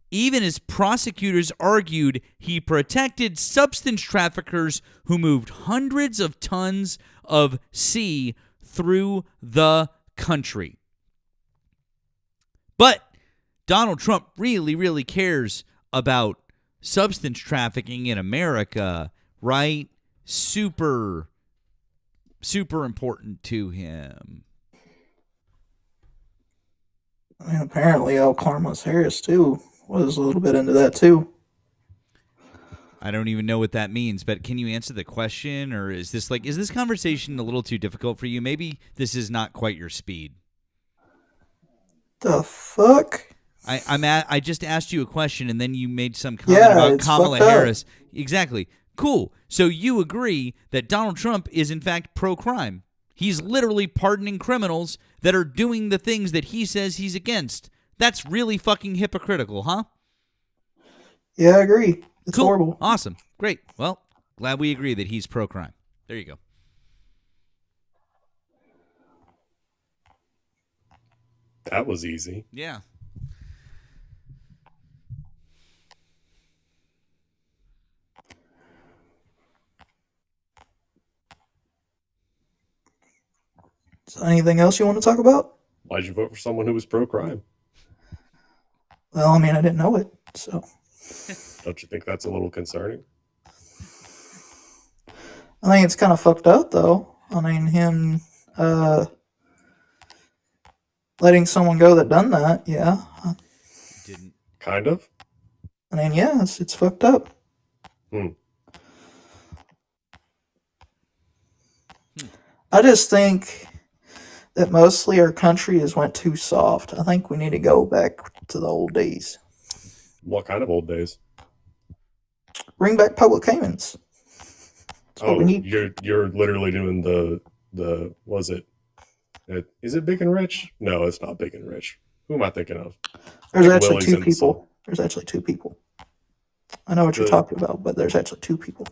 even as prosecutors argued he protected substance traffickers who moved hundreds of tons of sea through the country. But Donald Trump really, really cares about substance trafficking in America, right? Super important to him. I mean, apparently Al Karmas Harris too was a little bit into that too. I don't even know what that means, but can you answer the question, or is this conversation a little too difficult for you? Maybe this is not quite your speed. The fuck? I just asked you a question and then you made some comment Yeah, about it's Kamala fucked up. Harris. Exactly. Cool. So you agree that Donald Trump is in fact pro-crime. He's literally pardoning criminals that are doing the things that he says he's against. That's really fucking hypocritical, huh? Yeah, I agree. It's Cool. horrible. Awesome. Great. Well, glad we agree that he's pro-crime. There you go. That was easy. Yeah. So anything else you want to talk about? Why'd you vote for someone who was pro-crime? Well, I mean, I didn't know it, so. Don't you think that's a little concerning? I think it's kind of fucked up, though. I mean, him letting someone go that done that, yeah. Kind of. I mean, yes, it's fucked up. I just think that mostly our country has went too soft. I think we need to go back to the old days. What kind of old days? Bring back public payments. That's what we need. You're literally doing the was it? Is it Big and Rich? No, it's not Big and Rich. Who am I thinking of? There's Like actually Willie's two in the song. people. There's actually two people. I know what you're talking about, but there's actually two people.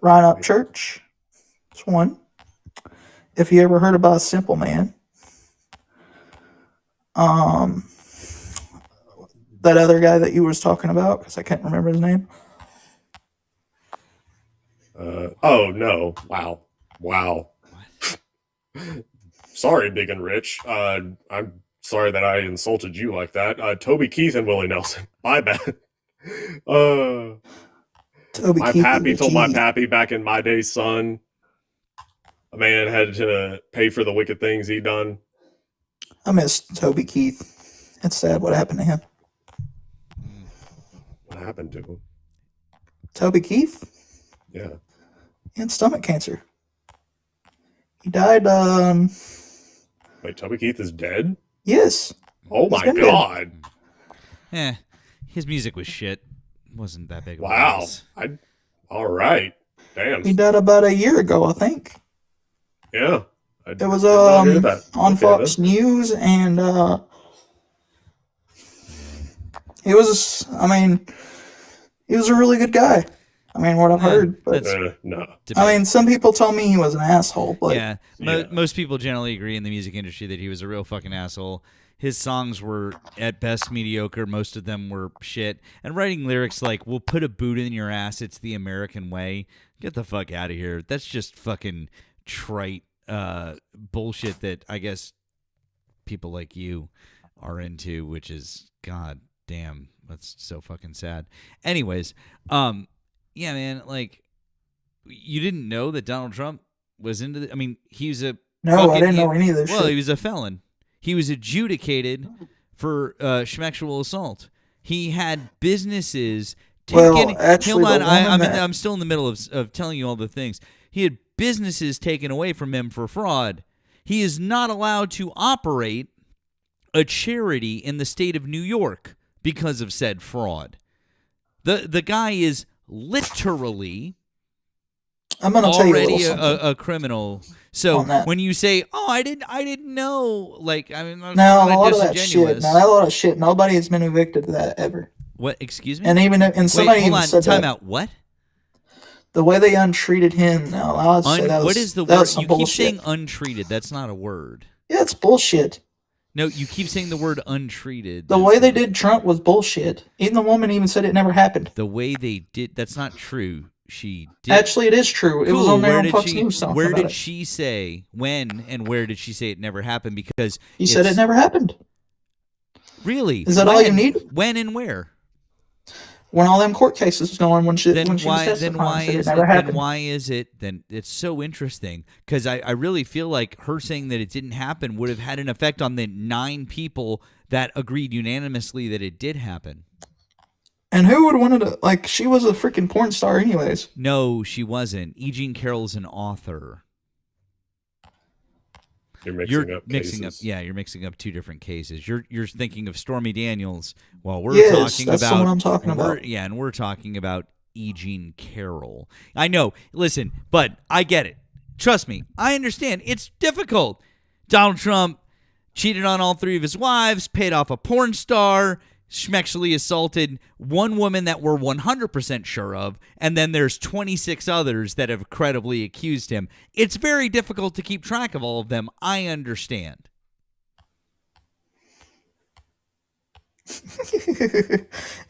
Ryan Upchurch. That's one. If you ever heard about Simple Man, that other guy that you was talking about, because I can't remember his name. Oh no! Wow! Sorry, Big and Rich. I'm sorry that I insulted you like that. Toby Keith and Willie Nelson. My bad. Toby My Keith pappy is a told my G. pappy back in my day, son, a man had to pay for the wicked things he done. I miss Toby Keith. It's sad what happened to him. What happened to him? Toby Keith? Yeah. He had stomach cancer. He died, Wait, Toby Keith is dead? yes. Oh He's my been dead. god! His music was shit. Wasn't that big of a Wow. loss. All right. Damn. He died about a year ago, I think. Yeah. It was did not hear that. on Okay, Fox then. News, and he was, he was a really good guy. I mean, what I've heard, but no. I mean, some people tell me he was an asshole, but Yeah, most people generally agree in the music industry that he was a real fucking asshole. His songs were at best mediocre. Most of them were shit. And writing lyrics like "We'll put a boot in your ass. It's the American way." Get the fuck out of here. That's just fucking trite bullshit that I guess people like you are into, which is god damn. That's so fucking sad. Anyways, yeah, man. Like, you didn't know that Donald Trump was into the, I mean, he was a No, I didn't know any of this Well, shit. he was a felon. He was adjudicated for sexual assault. He had businesses taken. Well, actually, Hold on, the woman that- I'm still in the middle of telling you all the things. He had businesses taken away from him for fraud. He is not allowed to operate a charity in the state of New York because of said fraud. The guy is literally I'm gonna tell you a already little something. a criminal. So on that. when you say, "Oh, I didn't know," like I mean, that's Now, a kinda lot of that shit. disingenuous. Now, that lot of shit. Nobody has been evicted of that ever. What? Excuse me. And even and somebody Wait, hold even on. said Time that. out. What? The way they untreated him. Now, I'll say that was, what is the that word? was some You bullshit. keep saying untreated. That's not a word. Yeah, it's bullshit. No, you keep saying the word untreated. The way they did Trump was bullshit. Even the woman even said it never happened. The way they did. That's not true. She did. Actually, it is true. It was Cool. on there Where on did Fox she- News talking Where about did it. she say when and where did she say it never happened? Because He said it it's- never happened. Really? Is that all you When? need? When and where? When all them court cases was going, when she Then was why? testifying, Then why said is it never it? Then happened. why is it? Then it's so interesting because I really feel like her saying that it didn't happen would have had an effect on the 9 people that agreed unanimously that it did happen. And who would have wanted to, like, she was a freaking porn star anyways. No, she wasn't. E. Jean Carroll's an author. You're mixing up cases. Yeah, you're mixing up 2 different cases. You're thinking of Stormy Daniels while we're Yes, talking that's the about one I'm talking about. Yeah, and we're talking about E. Jean Carroll. I know. Listen, but I get it. Trust me, I understand. It's difficult. Donald Trump cheated on all 3 of his wives, paid off a porn star, sexually assaulted one woman that we're 100% sure of, and then there's 26 others that have credibly accused him. It's very difficult to keep track of all of them. I understand.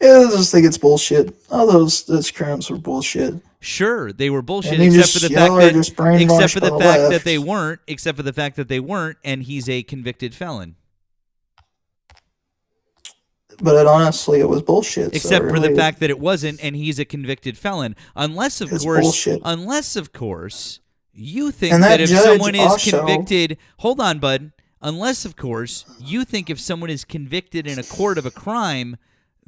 Yeah, I just think it's bullshit. All those crimes were bullshit. Sure, they were bullshit, And he except just- for the y'all fact are that just brainwashed except for the by the fact that left. they weren't. Except for the fact that they weren't, and he's a convicted felon. But honestly, it was bullshit. Except so for the really- fact that it wasn't, and he's a convicted felon. Unless, of It's course, bullshit. you think And that that if judge someone is also- convicted, hold on, bud. Unless, of course, you think if someone is convicted in a court of a crime,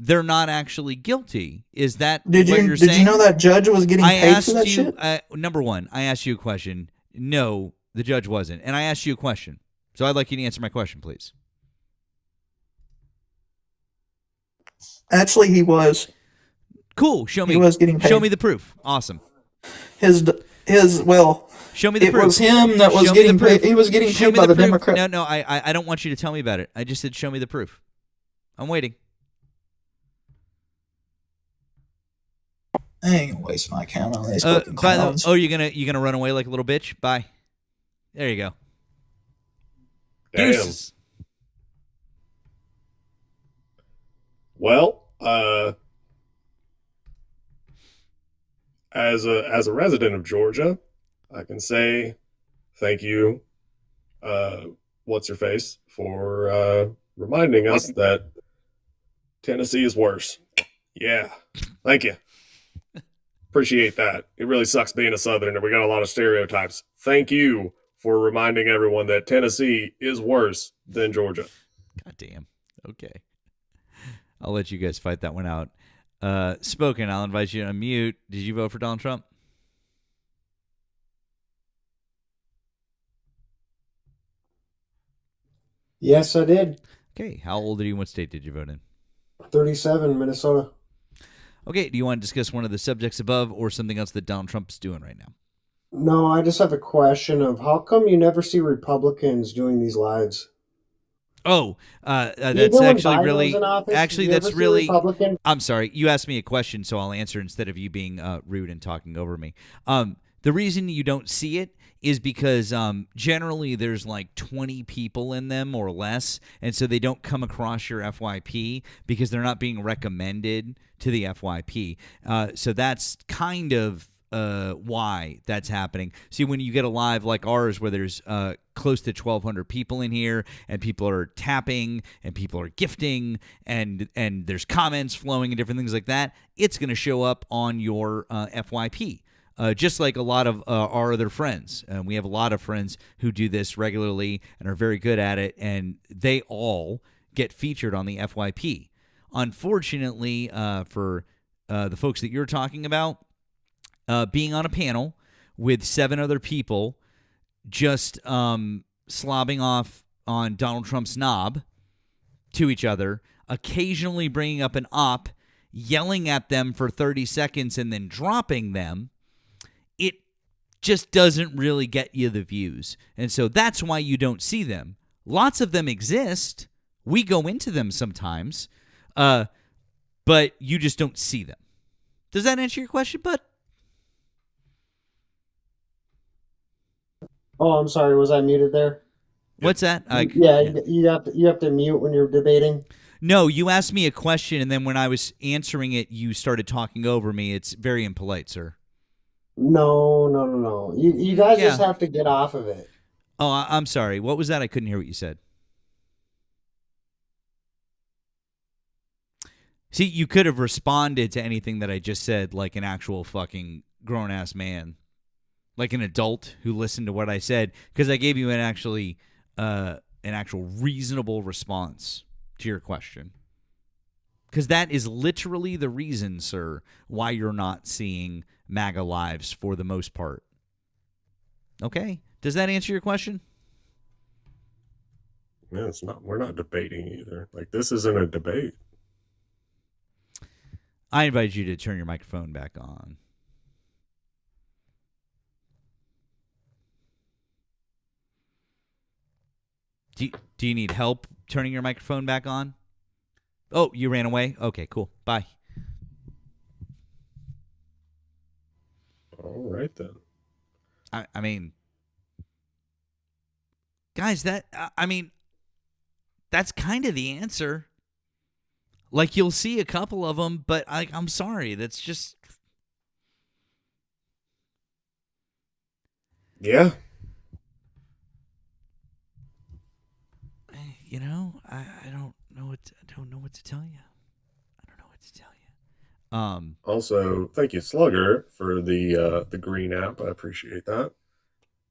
they're not actually guilty. Is that Did what you you're saying? did you know that judge was getting I paid asked for that you, shit? number one, I asked you a question. No, the judge wasn't. And I asked you a question. So I'd like you to answer my question, please. Actually, he was. Cool. Show me. He was getting paid. Show me the proof. Awesome. His well. Show me the it proof. was him that was Show me the getting proof. paid. He was getting Show paid me by the proof. Democrat. No, I don't want you to tell me about it. I just said show me the proof. I'm waiting. I ain't gonna waste my account on these fucking By the, clowns. oh, you're gonna run away like a little bitch? Bye. There you go. Damn. Deuces. Well, as a resident of Georgia, I can say thank you, what's her face, for reminding us that Tennessee is worse. Yeah, thank you. Appreciate that. It really sucks being a Southerner. We got a lot of stereotypes. Thank you for reminding everyone that Tennessee is worse than Georgia. God damn. Okay. I'll let you guys fight that one out. Spoken, I'll invite you to unmute. Did you vote for Donald Trump? Yes, I did. Okay. How old are you and what state did you vote in? 37, Minnesota. Okay. Do you want to discuss one of the subjects above or something else that Donald Trump's doing right now? No, I just have a question of how come you never see Republicans doing these lives? Oh, that's Even when actually Biden really, was in office, actually, did you that's ever see really, Republican? I'm sorry. You asked me a question, so I'll answer instead of you being rude and talking over me. The reason you don't see it is because generally there's like 20 people in them or less, and so they don't come across your FYP because they're not being recommended to the FYP. So that's kind of why that's happening. See, when you get a live like ours where there's close to 1,200 people in here and people are tapping and people are gifting and there's comments flowing and different things like that, it's going to show up on your FYP. Just like a lot of our other friends. We have a lot of friends who do this regularly and are very good at it, and they all get featured on the FYP. Unfortunately, for the folks that you're talking about, being on a panel with 7 other people just slobbing off on Donald Trump's knob to each other, occasionally bringing up an op, yelling at them for 30 seconds and then dropping them, it just doesn't really get you the views. And so that's why you don't see them. Lots of them exist. We go into them sometimes, but you just don't see them. Does that answer your question, bud? Oh, I'm sorry. Was I muted there? What's that? You have to mute when you're debating. No, you asked me a question, and then when I was answering it, you started talking over me. It's very impolite, sir. No. You guys just have to get off of it. Oh, I'm sorry. What was that? I couldn't hear what you said. See, you could have responded to anything that I just said like an actual fucking grown-ass man. Like an adult who listened to what I said, because I gave you an actual reasonable response to your question. Because that is literally the reason, sir, why you're not seeing MAGA lives for the most part. Okay? Does that answer your question? No, it's not. We're not debating either. Like, this isn't a debate. I invite you to turn your microphone back on. Do you need help turning your microphone back on? Oh, you ran away? Okay, cool. Bye. All right, then. I mean, guys, that's kind of the answer. Like, you'll see a couple of them, but I'm sorry. That's just... Yeah. You know, I don't know what to tell you. I don't know what to tell you. Also, thank you, Slugger, for the green app. I appreciate that.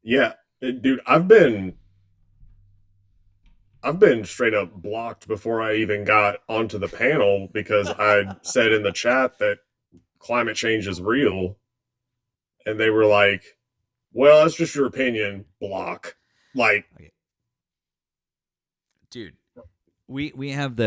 Yeah, dude, I've been I've been straight up blocked before I even got onto the panel because I said in the chat that climate change is real, and they were like, "Well, that's just your opinion." Block. Like, dude. We kind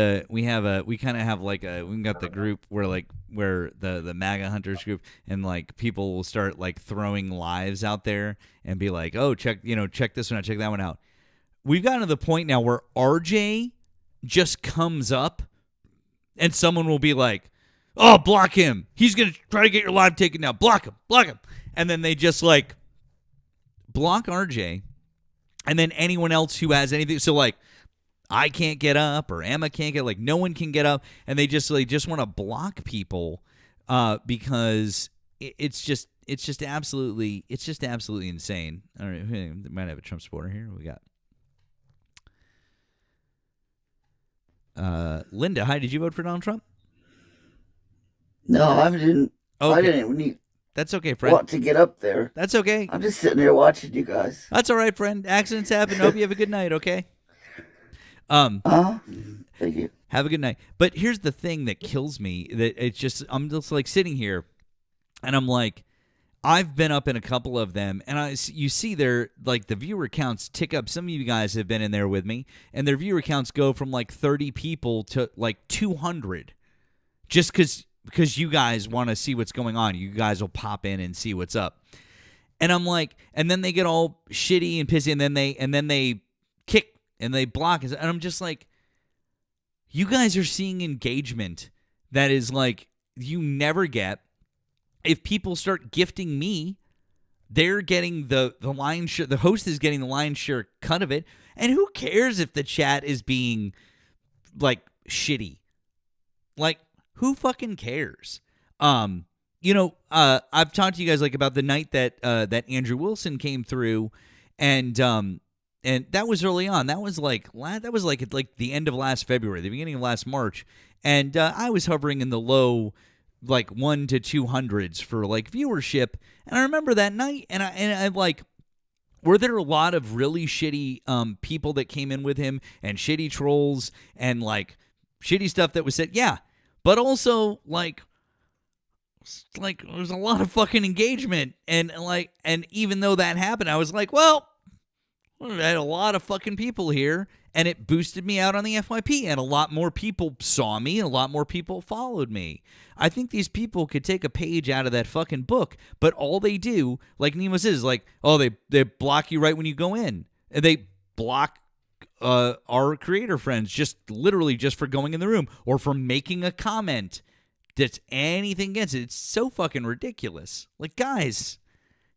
of have like we got the group where the MAGA hunters group, and like people will start like throwing lives out there and be like, oh, check this one out, check that one out. We've gotten to the point now where RJ just comes up and someone will be like, oh, block him, he's gonna try to get your live taken down, block him, and then they just like block RJ, and then anyone else who has anything. So like, I can't get up, or Emma can't get, like, no one can get up, and they just want to block people because it's just absolutely insane. All right, we might have a Trump supporter here. We got Linda. Hi, did you vote for Donald Trump? No, I didn't. Okay. I didn't need. That's okay, friend. Want to get up there? That's okay. I'm just sitting there watching you guys. That's all right, friend. Accidents happen. Hope you have a good night. Okay. Thank you. Have a good night. But here's the thing that kills me, that I'm just like sitting here and I'm like, I've been up in a couple of them, and you see their, like, the viewer counts tick up. Some of you guys have been in there with me, and their viewer counts go from like 30 people to like 200 just because you guys want to see what's going on. You guys will pop in and see what's up. And I'm like, and then they get all shitty and pissy, and then they kick and they block us. And I'm just like, you guys are seeing engagement that is like you never get. If people start gifting me, they're getting the lion's share. The host is getting the lion's share cut of it. And who cares if the chat is being like shitty? Like, who fucking cares? I've talked to you guys like about the night that Andrew Wilson came through, and that was early on. That was like at like the end of last February, the beginning of last March, and I was hovering in the low like 1 to 200s for like viewership. And I remember that night, and I like, were there a lot of really shitty people that came in with him, and shitty trolls and like shitty stuff that was said? Yeah, but also like there's a lot of fucking engagement, and even though that happened, I was like, well, I had a lot of fucking people here, and it boosted me out on the FYP, and a lot more people saw me, and a lot more people followed me. I think these people could take a page out of that fucking book, but all they do, like Nemo says, like, oh, they block you right when you go in, and they block our creator friends just literally just for going in the room or for making a comment that's anything against it. It's so fucking ridiculous. Like, guys,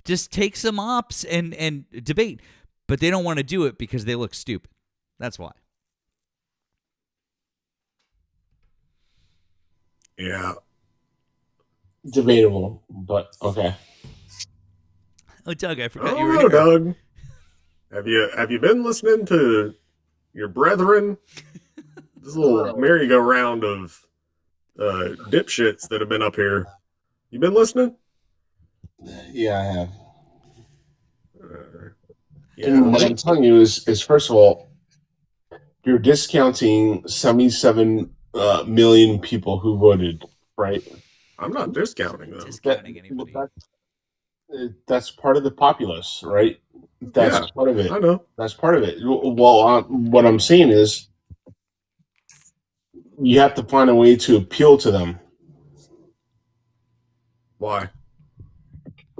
just take some ops and debate. But they don't want to do it because they look stupid. That's why. Yeah. Debatable, but okay. Oh, Doug, I forgot Oh, you were here. Doug. Have you been listening to your brethren? This little merry-go-round of dipshits that have been up here. You been listening? Yeah, I have. Yeah. And what I'm telling you is first of all, you're discounting 77 million people who voted, right? I'm not discounting them. That's part of the populace, right? That's Yeah, part of it. I know. That's part of it. Well, what I'm saying is you have to find a way to appeal to them. Why?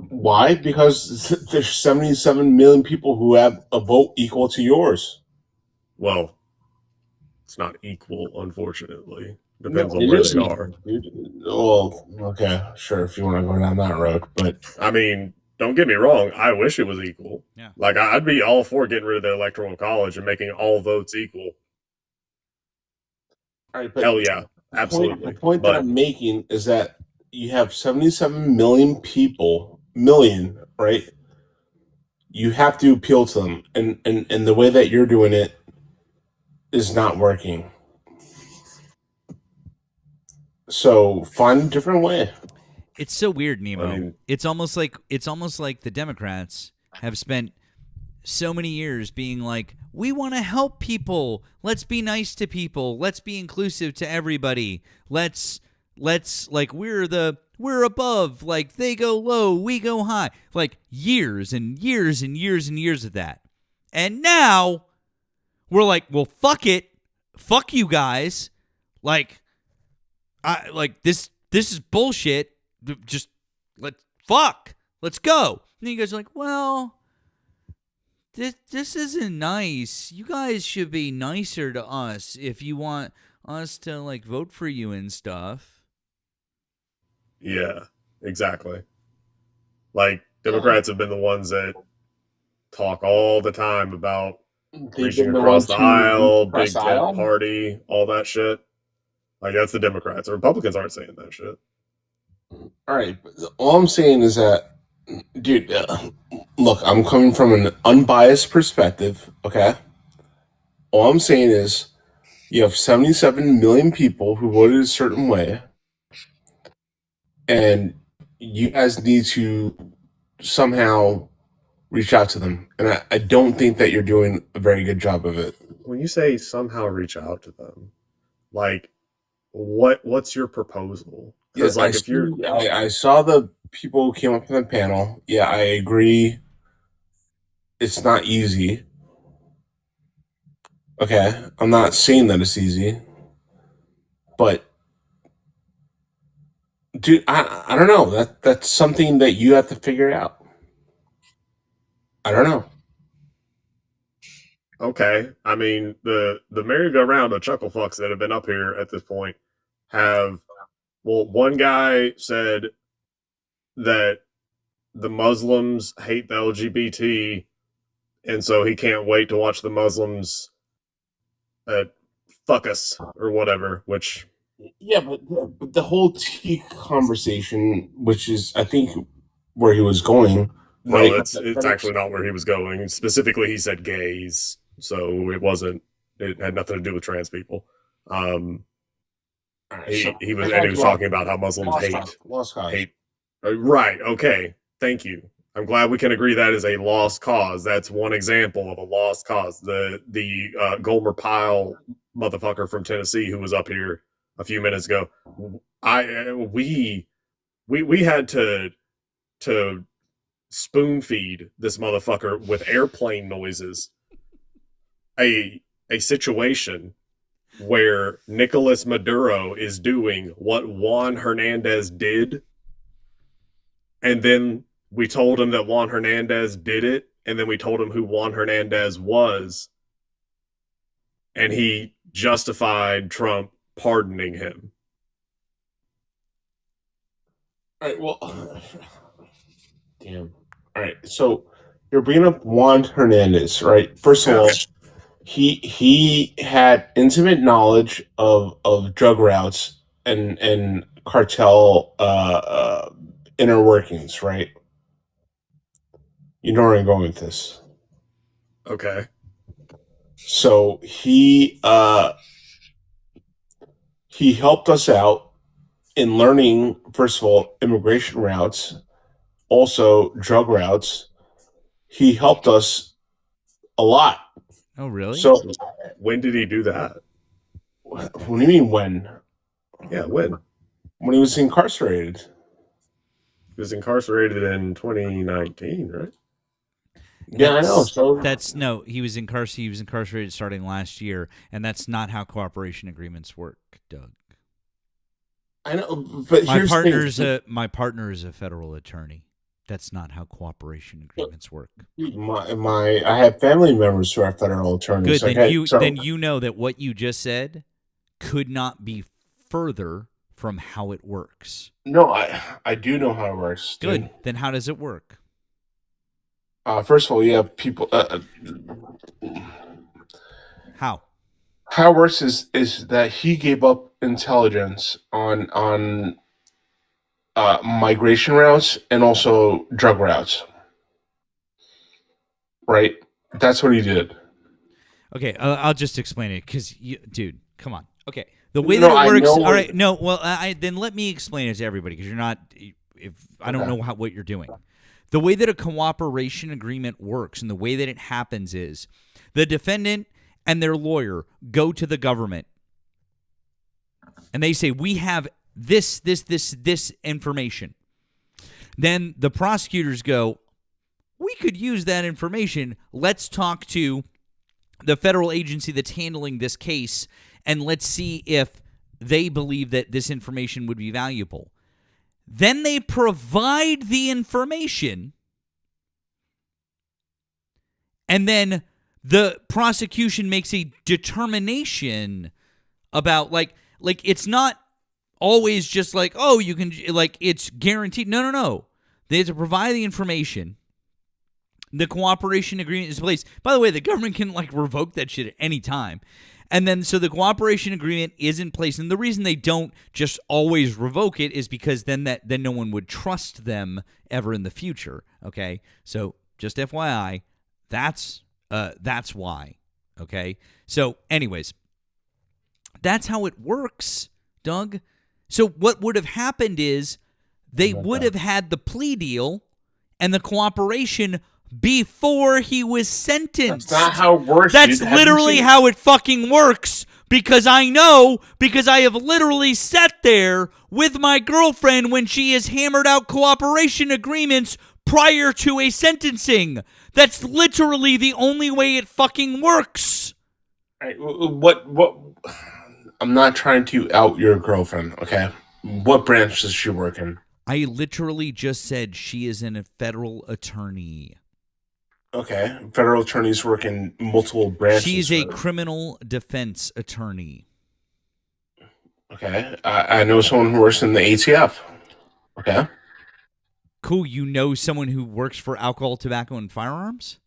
Why? Because there's 77 million people who have a vote equal to yours. Well, it's not equal, unfortunately. Depends No, on it where is they equal. are. Well, okay, sure, if you want to go down that road, but I mean, don't get me wrong. I wish it was equal. Yeah. Like, I'd be all for getting rid of the electoral college and making all votes equal. all right, but Hell yeah, the absolutely. point But that I'm making is that you have 77 million people, right? You have to appeal to them, and the way that you're doing it is not working. So find a different way. It's so weird, Nemo. I mean- it's almost like the Democrats have spent so many years being like, we want to help people. Let's be nice to people. Let's be inclusive to everybody. Let's like we're above, like they go low, we go high. Like years and years and years and years of that. And now we're like, well, fuck it. Fuck you guys. Like this is bullshit. Just let's go. And you guys are like, well, this isn't nice. You guys should be nicer to us if you want us to like vote for you and stuff. Yeah, exactly. Like Democrats have been the ones that talk all the time about reaching across the aisle, big tent party, all that shit. Like that's the Democrats. The Republicans aren't saying that shit. All right. All I'm saying is that, dude, look, I'm coming from an unbiased perspective, okay? All I'm saying is you have 77 million people who voted a certain way, and you guys need to somehow reach out to them. And I don't think that you're doing a very good job of it. When you say somehow reach out to them, like, what's your proposal? Because Yeah, I saw the people who came up in the panel. Yeah, I agree. It's not easy. Okay, I'm not saying that it's easy, but dude, I don't know. That's something that you have to figure out. I don't know. Okay, I mean the merry-go-round of chuckle fucks that have been up here at this point have. Well, one guy said that the Muslims hate the LGBT, and so he can't wait to watch the Muslims fuck us or whatever, which... Yeah, but the whole tea conversation, which is, I think, where he was going... No, right? it's actually not where he was going. Specifically, he said gays, so it wasn't... It had nothing to do with trans people. He was talking about how Muslims hate. Right. Okay. Thank you. I'm glad we can agree that is a lost cause. That's one example of a lost cause. The Gomer Pyle motherfucker from Tennessee who was up here a few minutes ago. We had to spoon feed this motherfucker with airplane noises. A situation where Nicolas Maduro is doing what Juan Hernandez did, and then we told him that Juan Hernandez did it, and then we told him who Juan Hernandez was, and he justified Trump pardoning him. All right, well, damn. All right, so you're bringing up Juan Hernandez, right? First of all, he had intimate knowledge of drug routes and cartel inner workings, right? You know where I'm going with this. Okay. So he helped us out in learning, first of all, immigration routes, also drug routes. He helped us a lot. Oh, really? So when did he do that? What do you mean when? Yeah, when? When he was incarcerated. He was incarcerated in 2019, right? Yeah, I know. So he was incarcerated starting last year, and that's not how cooperation agreements work, Doug. I know, but my here's my partner is a federal attorney. That's not how cooperation agreements work. I have family members who are federal attorneys. Good. Okay? Then you know that what you just said could not be further from how it works. No, I do know how it works. Good. Dude. Then how does it work? First of all, you have people. How? How it works is that he gave up intelligence on migration routes and also drug routes. Right? That's what he did. Okay, I'll just explain it because, dude, come on. Okay, the way that it works. All right, no, well, then let me explain it to everybody because you're not. If I don't know what you're doing. The way that a cooperation agreement works and the way that it happens is the defendant and their lawyer go to the government and they say, we have this information. Then the prosecutors go, we could use that information. Let's talk to the federal agency that's handling this case, and let's see if they believe that this information would be valuable. Then they provide the information, and then the prosecution makes a determination about, like it's not always just like, oh, you can, like, it's guaranteed. No. They have to provide the information. The cooperation agreement is in place. By the way, the government can, like, revoke that shit at any time. And then, so the cooperation agreement is in place. And the reason they don't just always revoke it is because then no one would trust them ever in the future. Okay? So, just FYI, that's why. Okay? So, anyways, that's how it works, Doug. So, what would have happened is they would have had the plea deal and the cooperation before he was sentenced. That's not how it works. That's dude. literally how it fucking works, because I have literally sat there with my girlfriend when she has hammered out cooperation agreements prior to a sentencing. That's literally the only way it fucking works. Right, what? I'm not trying to out your girlfriend, okay? What branch does she work in? I literally just said she is a federal attorney. Okay, federal attorneys work in multiple branches. She's a criminal defense attorney. Okay, I know someone who works in the ATF. Okay. Cool, you know someone who works for alcohol, tobacco, and firearms?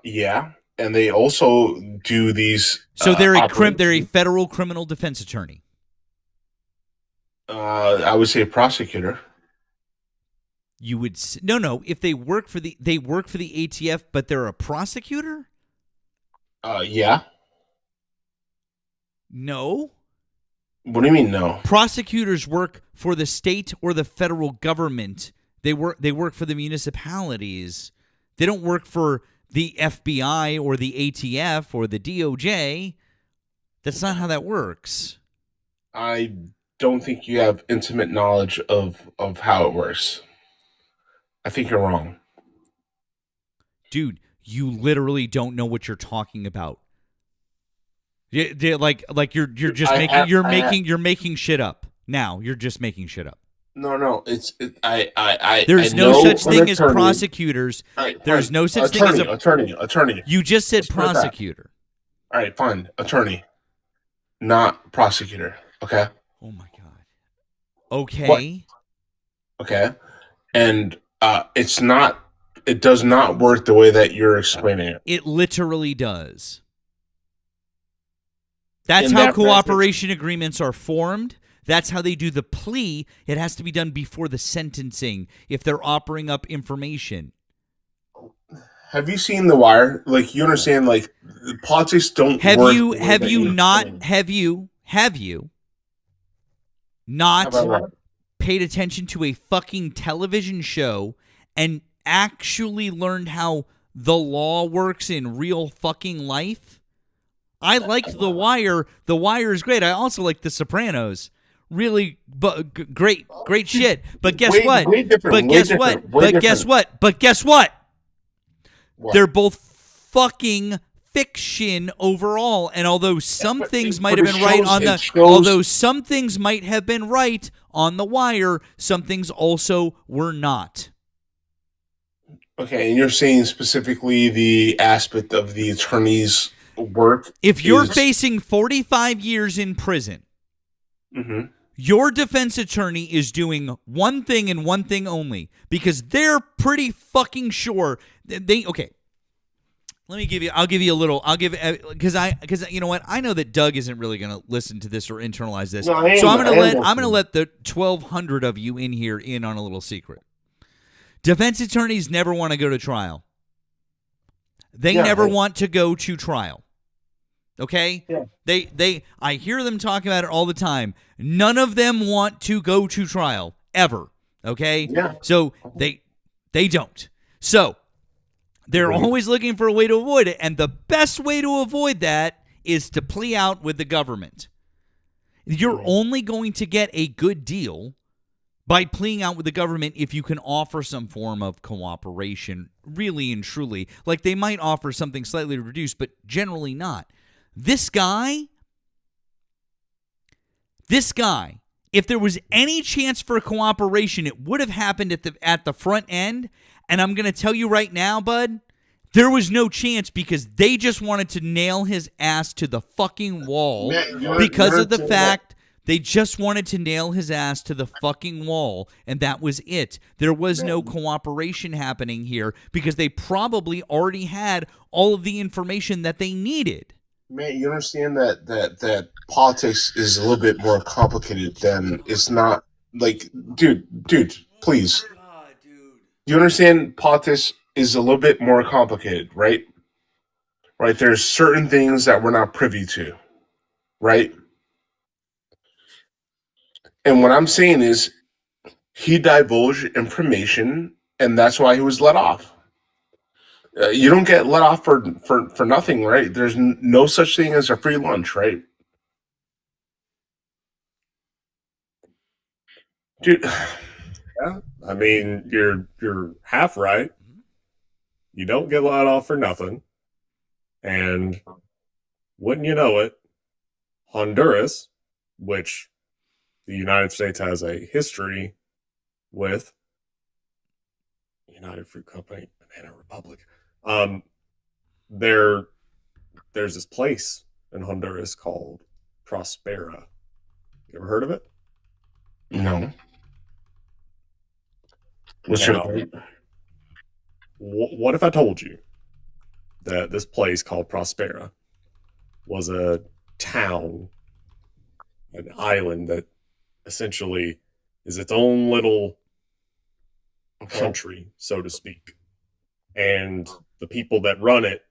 Yeah, and they also do these. So they're a federal criminal defense attorney. I would say prosecutor. You would no. If they work for the ATF, but they're a prosecutor. Yeah. No. What do you mean no? Prosecutors work for the state or the federal government. They work for the municipalities. They don't work for the FBI or the ATF or the DOJ. That's not how that works. I don't think you have intimate knowledge of how it works. I think you're wrong. Dude, you literally don't know what you're talking about. Like you're just making shit up. Now you're just making shit up. No. There's no such thing as prosecutors. There's no such thing as attorney. You just said prosecutor. All right, fine. Attorney, not prosecutor. Okay. Oh my god. Okay. What? Okay. And it does not work the way that you're explaining it. It literally does. That's how cooperation agreements are formed. That's how they do the plea. It has to be done before the sentencing if they're offering up information. Have you seen The Wire? Like, you understand, like, politics don't have work. Have you not paid attention to a fucking television show and actually learned how the law works in real fucking life? I liked The Wire. The Wire is great. I also like The Sopranos. Really, great shit. But guess what? But guess what? They're both fucking fiction overall. And although some things might have been right on some things might have been right on The Wire, some things also were not. Okay, and you're saying specifically the aspect of the attorney's work. If you're facing 45 years in prison, your defense attorney is doing one thing and one thing only, because they're pretty fucking sure okay. Because you know what? I know that Doug isn't really going to listen to this or internalize this. So I'm going to let the 1,200 of you in here in on a little secret. Defense attorneys never want to go to trial. They never want to go to trial. Okay? Yeah. I hear them talk about it all the time. None of them want to go to trial ever. Okay? Yeah. So They don't. So they're always looking for a way to avoid it, and the best way to avoid that is to plea out with the government. You're only going to get a good deal by pleading out with the government if you can offer some form of cooperation, really and truly. Like, they might offer something slightly reduced, but generally not. This guy, if there was any chance for cooperation, it would have happened at the front end. And I'm going to tell you right now, bud, there was no chance because they just wanted to nail his ass to the fucking wall because of the fact they just wanted to nail his ass to the fucking wall, and that was it. There was no cooperation happening here because they probably already had all of the information that they needed. Man, you understand that politics is a little bit more complicated than it's not like, dude, please. You understand politics is a little bit more complicated, right? Right? There's certain things that we're not privy to, right? And what I'm saying is he divulged information, and that's why he was let off. You don't get let off for nothing, right? There's no such thing as a free lunch, right? Dude. Yeah, I mean, you're half right. You don't get let off for nothing. And wouldn't you know it, Honduras, which the United States has a history with, United Fruit Company, Banana Republic. There's this place in Honduras called Prospera. You ever heard of it? No. What if I told you that this place called Prospera was a town, an island that essentially is its own little country, so to speak, and the people that run it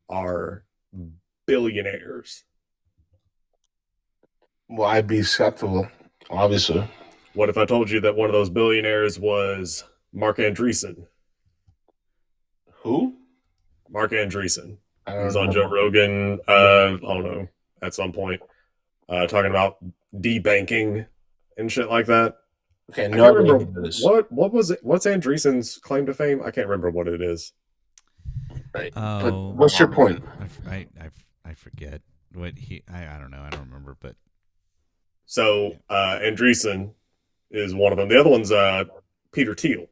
are billionaires? Well, I'd be skeptical, obviously. What if I told you that one of those billionaires was Mark Andreessen? Who? Mark Andreessen. I He don't was on know. Joe Rogan, I don't know, at some point, talking about debanking and shit like that. Okay, I no, can't remember idea what it is. what was it. What's Andreessen's claim to fame? I can't remember what it is. Right. Oh, But what's your point? I forget what he. I don't know. I don't remember. But So Andreessen is one of them. The other one's Peter Thiel.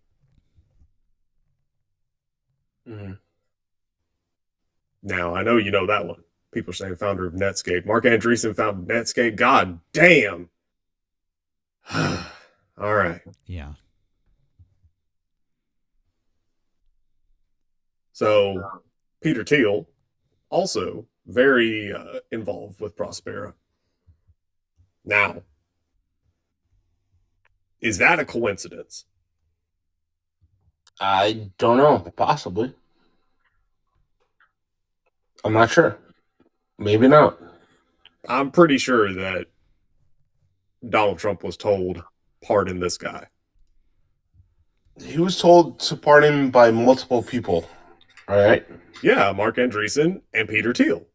Mm-hmm. Now I know you know that one. People are saying founder of Netscape. Mark Andreessen founded Netscape. God damn. All right. yeah. So Peter Thiel, also very involved with Prospera. Now, is that a coincidence? I don't know. Possibly. I'm not sure. Maybe not. I'm pretty sure that Donald Trump was told, pardon this guy. He was told to pardon by multiple people. All right. Yeah, Mark Andreessen and Peter Thiel.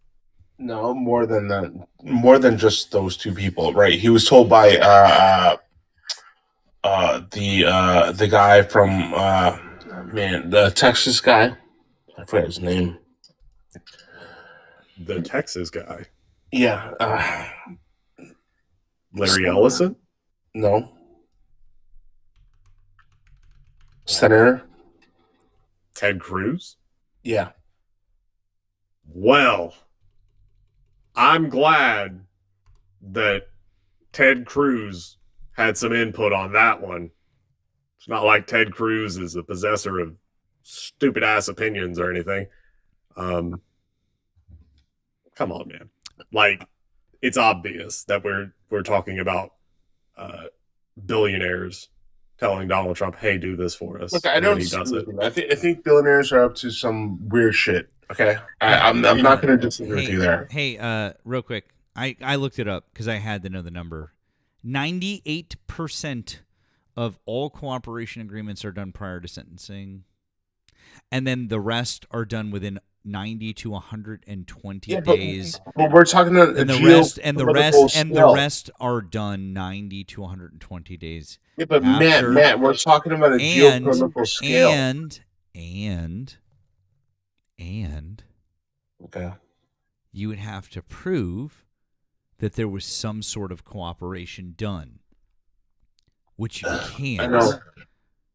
No, more than that. More than just those two people, right? He was told by the guy from the Texas guy. I forgot his name. The Texas guy. Yeah. Larry Ellison? No. Senator? Ted Cruz? Yeah. Well, I'm glad that Ted Cruz had some input on that one. It's not like Ted Cruz is the possessor of stupid ass opinions or anything. Come on, man. Like, it's obvious that we're talking about billionaires telling Donald Trump, "Hey, do this for us." Look, I and then don't. he does it. I think billionaires are up to some weird shit. Okay, I'm not going to disagree with you there. Hey, real quick, I looked it up because I had to know the number. 98% of all cooperation agreements are done prior to sentencing, and then the rest are done within 90 to 120 days. But we're talking about and a the scale. rest are done 90 to 120 days. Yeah, but after, Matt, we're talking about a geopolitical scale. And okay, you would have to prove that there was some sort of cooperation done, which you can't.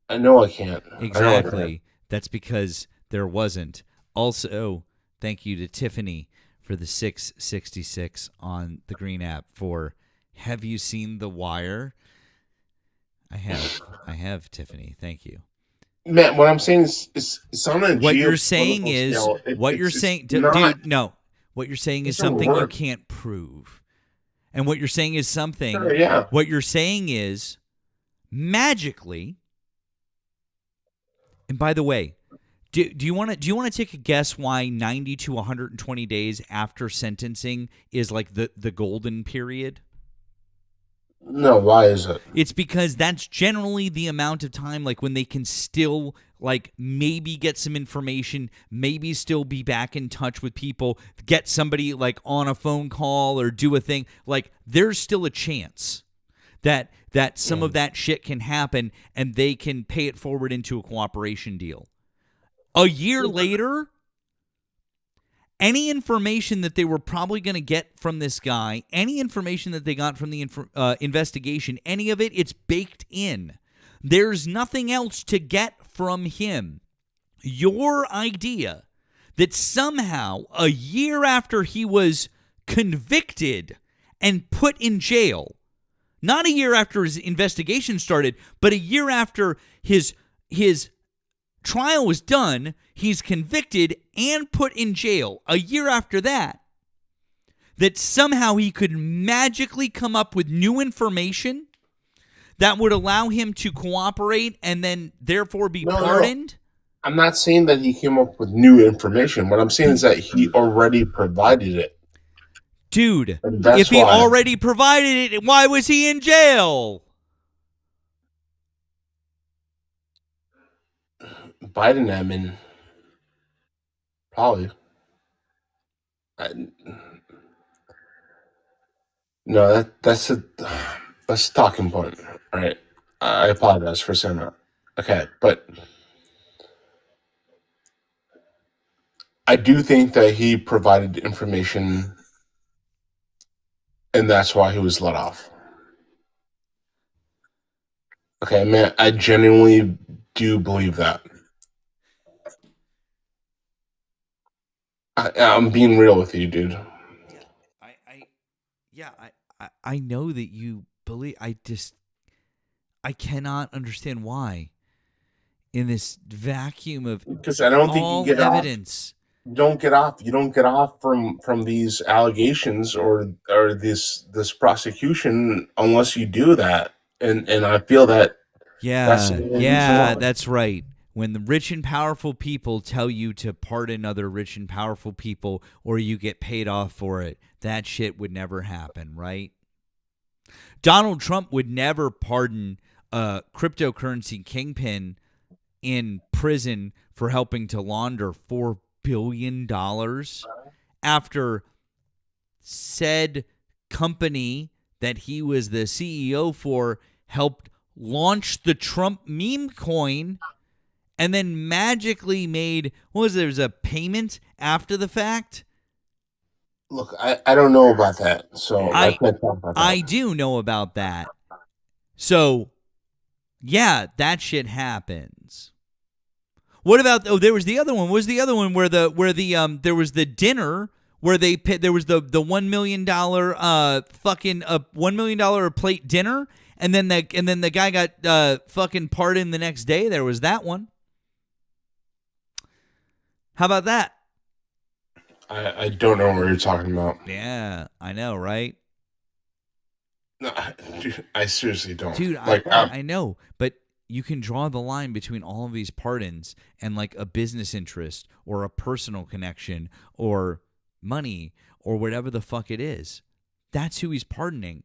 I know I can't. Exactly. That's because there wasn't. Also, thank you to Tiffany for the 666 on the Green app for Have You Seen The Wire? I have, Tiffany. Thank you. Matt, what I'm saying is it's on a what you're saying is scale. What you're saying, dude, no. What you're saying is something you can't prove. And what you're saying is something. Sure, yeah. What you're saying is magically. And by the way, do you want to take a guess why 90 to 120 days after sentencing is like the golden period? No, why is it? It's because that's generally the amount of time, like, when they can still, like, maybe get some information, maybe still be back in touch with people, get somebody, like, on a phone call or do a thing. Like, there's still a chance that some of that shit can happen and they can pay it forward into a cooperation deal. A year later, any information that they were probably going to get from this guy, any information that they got from the investigation, any of it, it's baked in. There's nothing else to get from him. Your idea that somehow a year after he was convicted and put in jail, not a year after his investigation started, but a year after his trial was done, he's convicted and put in jail. A year after that somehow he could magically come up with new information that would allow him to cooperate and then therefore be pardoned? I'm not saying that he came up with new information. What I'm saying is that he already provided it. Dude, if he already provided it, why was he in jail? Biden admin, probably. No, that's a talking point. All right, I apologize for saying that. Okay, but I do think that he provided information, and that's why he was let off. Okay, man, I genuinely do believe that. I'm being real with you, dude. I know that you believe. I cannot understand why, in this vacuum of because I don't think all you get evidence. You don't get off from these allegations or this prosecution unless you do that, and I feel that. That's right. When the rich and powerful people tell you to pardon other rich and powerful people or you get paid off for it, that shit would never happen, right? Donald Trump would never pardon a cryptocurrency kingpin in prison for helping to launder $4 billion after said company that he was the CEO for helped launch the Trump meme coin and then magically made, there's a payment after the fact? Look, I don't know about that, so I can't talk about that. I do know about that. So, yeah, that shit happens. What about, there was the other one. What was the other one where there was the dinner where there was the $1 million fucking $1 million a plate dinner, and then the guy got fucking pardoned the next day. There was that one. How about that? I don't know what you're talking about. Yeah, I know, right? No, dude, I seriously don't. Dude, I know, but you can draw the line between all of these pardons and like a business interest or a personal connection or money or whatever the fuck it is. That's who he's pardoning.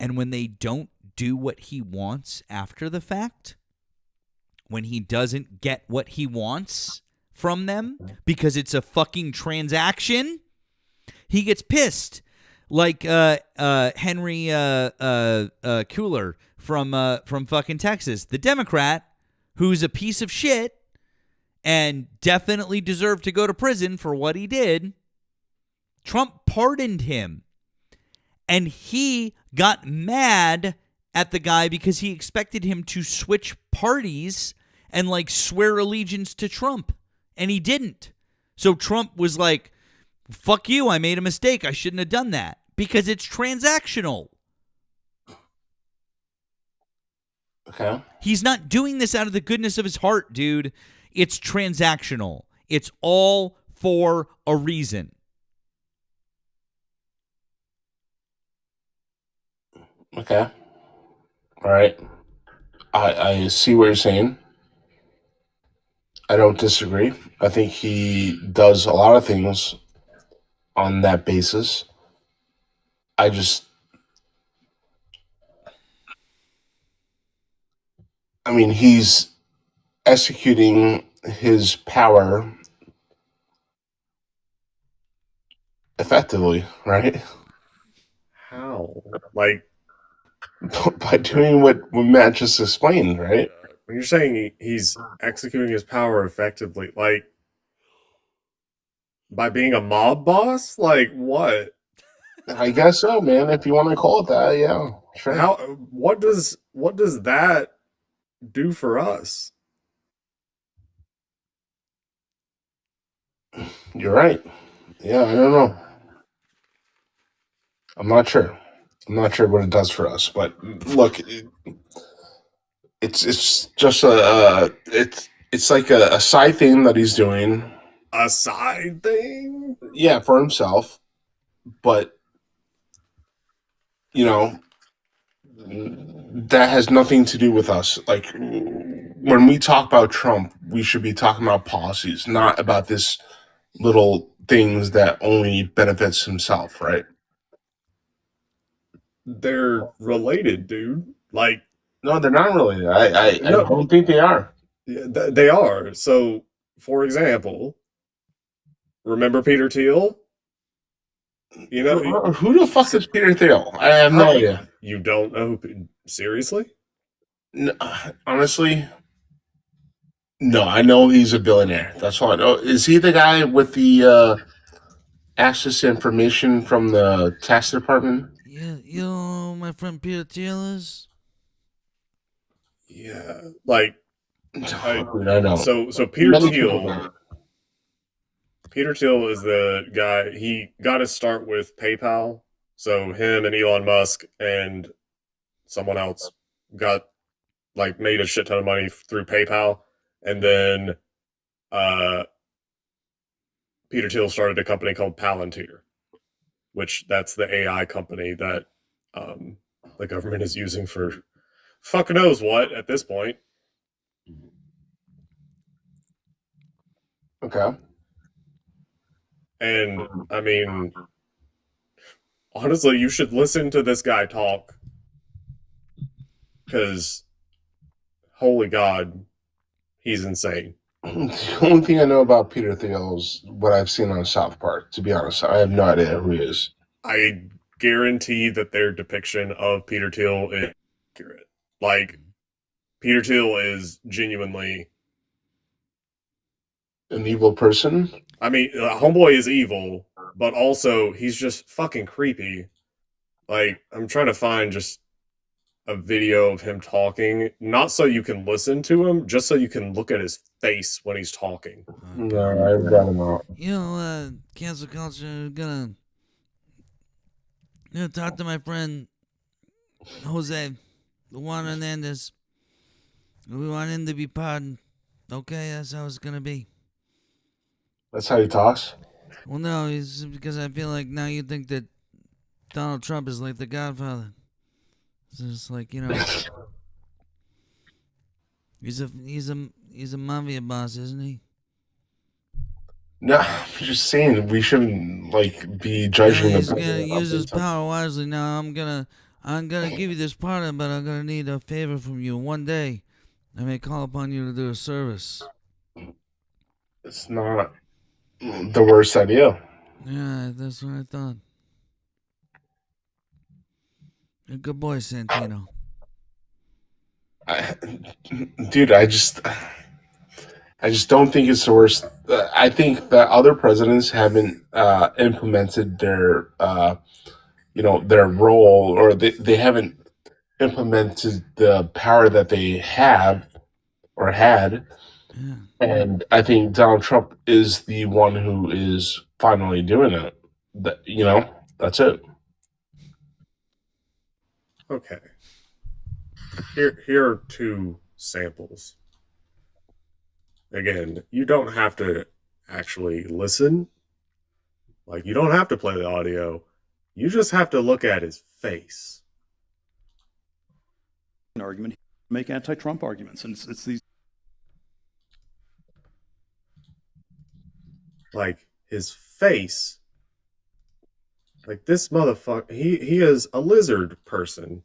And when they don't do what he wants after the fact, when he doesn't get what he wants from them because it's a fucking transaction, he gets pissed. Like Henry Cooler from fucking Texas, the Democrat who's a piece of shit and definitely deserved to go to prison for what he did. Trump pardoned him. And he got mad at the guy because he expected him to switch parties and like swear allegiance to Trump. And he didn't. So Trump was like, fuck you, I made a mistake. I shouldn't have done that. Because it's transactional. Okay. He's not doing this out of the goodness of his heart, dude. It's transactional. It's all for a reason. Okay. All right. I see what you're saying. I don't disagree. I think he does a lot of things on that basis. I mean, he's executing his power effectively, right? How? Like, by doing what Matt just explained, right? when you're saying he's executing his power effectively, like by being a mob boss, like what? I guess so, man. If you want to call it that, yeah, sure. How? What does that do for us? You're right. Yeah, I don't know. I'm not sure. I'm not sure what it does for us, but look, it's just it's like a side thing that he's doing. A side thing? Yeah, for himself, but you know that has nothing to do with us. Like when we talk about Trump, we should be talking about policies, not about this little things that only benefits himself, right? They're related, dude. Like, no, they're not related. I No. don't think they are. Yeah, they are. So, for example, remember Peter Thiel? You know, Who the fuck is Peter Thiel? I have no idea. You don't know? Seriously? Honestly, no. I know he's a billionaire. That's all I know. Is he the guy with the access to information from the tax department? Yeah, you know my friend Peter Thiel is? Yeah, like I don't. So Peter Many Thiel. people don't. Peter Thiel is the guy. He got his start with PayPal. So him and Elon Musk and someone else got made a shit ton of money through PayPal, and then Peter Thiel started a company called Palantir, which that's the AI company that the government is using for fuck knows what at this point. Okay. And I mean, honestly, you should listen to this guy talk, because holy God, he's insane. The only thing I know about Peter Thiel is what I've seen on South Park. To be honest, I have no idea who he is. I guarantee that their depiction of Peter Thiel is accurate. Like, Peter Thiel is genuinely an evil person. I mean, homeboy is evil, but also he's just fucking creepy. Like, I'm trying to find just a video of him talking, not so you can listen to him, just so you can look at his face when he's talking. No, I've got him out. You know, cancel culture, gonna talk to my friend Jose, the Juan Hernandez. We want him to be pardoned. Okay, that's how it's gonna be. That's how he talks? Well, no, it's because I feel like now you think that Donald Trump is like the Godfather. It's just like, you know, he's a mafia boss, isn't he? No, I'm just saying we shouldn't be judging. He's gonna use his power wisely. Now I'm I'm going to give you this pardon, but I'm going to need a favor from you. One day, I may call upon you to do a service. It's not the worst idea. Yeah, that's what I thought. You're a good boy, Santino. Dude, I just don't think it's the worst. I think that other presidents haven't implemented their their role, or they haven't implemented the power that they have or had. Yeah. And I think Donald Trump is the one who is finally doing it. That's it. Okay. Here are two samples. Again, you don't have to actually listen. Like, you don't have to play the audio. You just have to look at his face. An argument, make anti-Trump arguments, and it's these. Like, his face. Like, this motherfucker, he is a lizard person.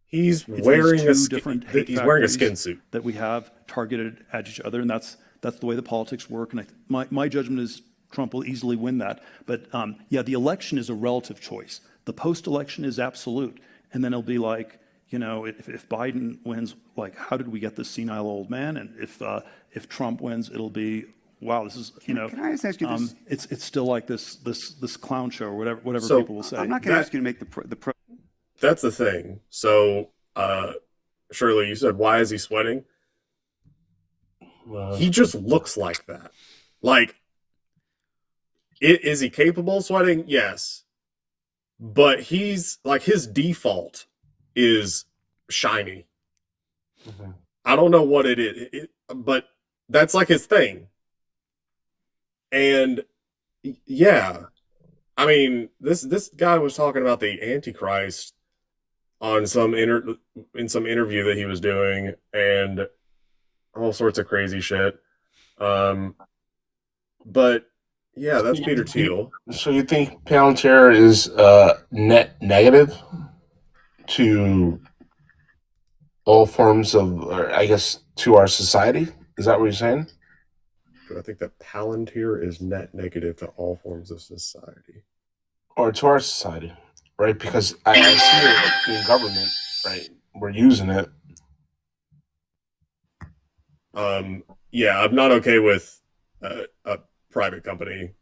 He's It's wearing these two different hate he's wearing a factories skin suit. that we have targeted at each other, and that's the way the politics work. And my judgment is Trump will easily win that. But yeah, the election is a relative choice. The post-election is absolute, and then it'll be like, if Biden wins, like, how did we get this senile old man? And if Trump wins, it'll be, wow, this is Can I just ask you this? It's still like this clown show or whatever So, people will say. I'm not going to ask you to make the pro. That's the thing. So, Shirley, you said, why is he sweating? He just looks like that. Like, is he capable of sweating? Yes. But he's, like, his default is shiny. Mm-hmm. I don't know what it is, but that's, like, his thing. And, yeah. I mean, this guy was talking about the Antichrist on some interview that he was doing, and all sorts of crazy shit. But yeah, that's Peter Thiel. So you think Palantir is net negative to all forms of, or I guess, to our society? Is that what you're saying? I think that Palantir is net negative to all forms of society. Or to our society, right? Because I see it in government, right? We're using it. Yeah, I'm not okay with a private company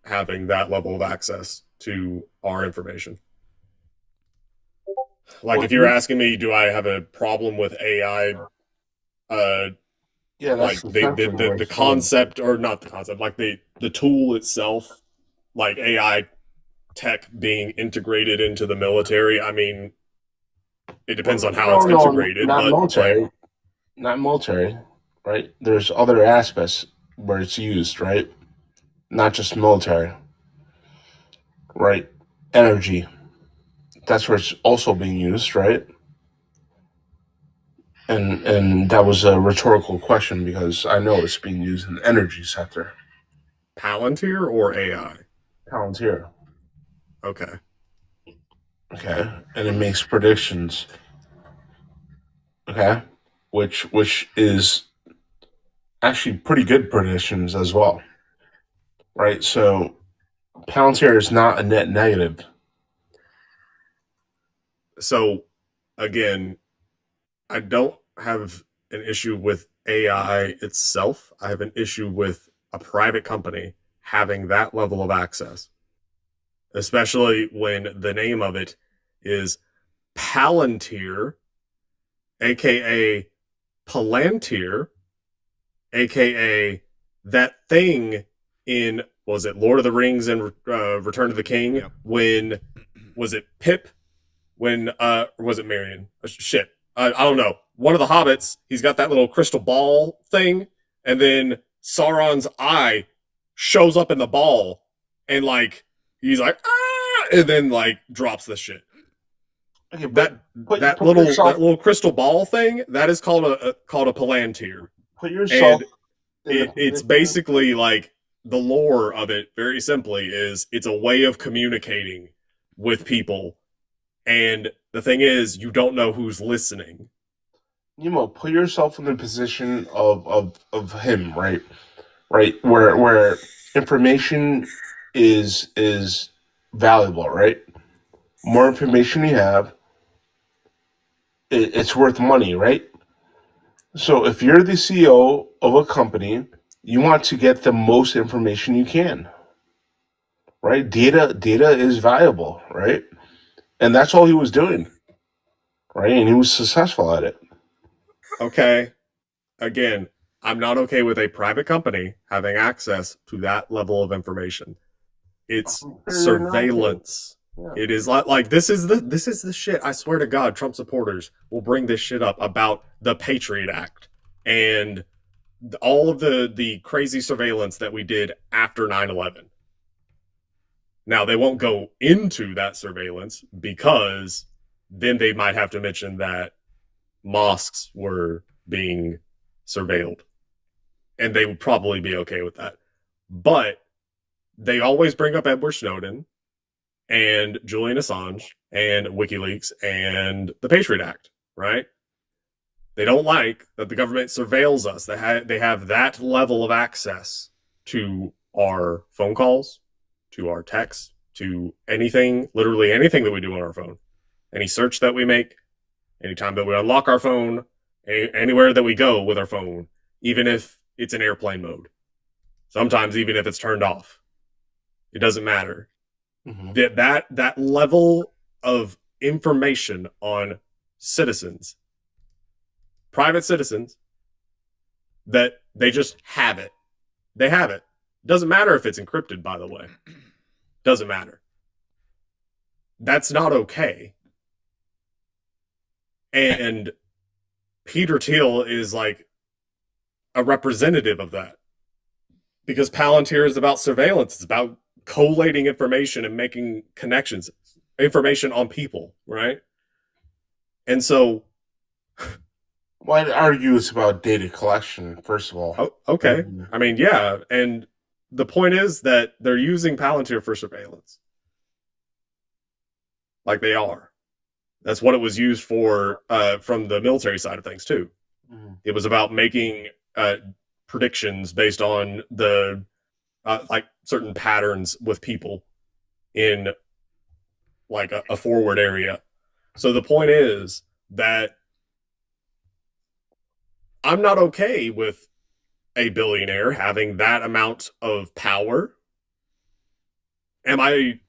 having that level of access to our information. Like, if you're asking me, do I have a problem with AI? Yeah, like that's the concept, or not the concept, like the tool itself, like AI tech being integrated into the military. I mean, it depends on how it's integrated. Not but military. Not military, right? There's other aspects where it's used, right? Not just military, right? Energy. That's where it's also being used, right? And that was a rhetorical question because I know it's being used in the energy sector. Palantir or AI? Palantir. Okay. Okay. And it makes predictions. Okay. Which is actually pretty good predictions as well. Right? So Palantir is not a net negative. So again, I don't have an issue with AI itself. I have an issue with a private company having that level of access, especially when the name of it is Palantir, aka Palantir, aka that thing in, was it Lord of the Rings and Return of the King? Yep. When was it Pip? When was it Marion? Shit. I don't know. One of the hobbits, he's got that little crystal ball thing, and then Sauron's eye shows up in the ball, and like he's like, ah, and then like drops the shit. Okay, that little crystal ball thing, that is called a Palantir. Put yourself. And it's basically like the lore of it. Very simply, is it's a way of communicating with people. And The thing is, you don't know who's listening. Nemo, put yourself in the position of him, right? Right, where information is valuable, right? More information you have, it's worth money, right? So if you're the CEO of a company, you want to get the most information you can, right? Data is valuable, right? And that's all he was doing, right? And he was successful at it. Okay. Again, I'm not okay with a private company having access to that level of information. It's surveillance. It is like this is the shit. I swear to God, Trump supporters will bring this shit up about the Patriot Act and all of the crazy surveillance that we did after 9/11. Now, they won't go into that surveillance because then they might have to mention that mosques were being surveilled. And they would probably be okay with that. But they always bring up Edward Snowden and Julian Assange and WikiLeaks and the Patriot Act, right? They don't like that the government surveils us. They have that level of access to our phone calls, to our texts, to anything, literally anything that we do on our phone. Any search that we make, anytime that we unlock our phone, anywhere that we go with our phone, even if it's in airplane mode. Sometimes even if it's turned off. It doesn't matter. Mm-hmm. That level of information on citizens, private citizens, that they just have it. They have it. Doesn't matter if it's encrypted, by the way. Doesn't matter. That's not okay. And Peter Thiel is like a representative of that. Because Palantir is about surveillance. It's about collating information and making connections, information on people, right? And so... Well, I'd argue it's about data collection, first of all. Oh, okay. I mean, yeah. And the point is that they're using Palantir for surveillance. Like they are. That's what it was used for from the military side of things, too. Mm-hmm. It was about making predictions based on the like certain patterns with people in like a forward area. So the point is that I'm not okay with a billionaire having that amount of power. Am I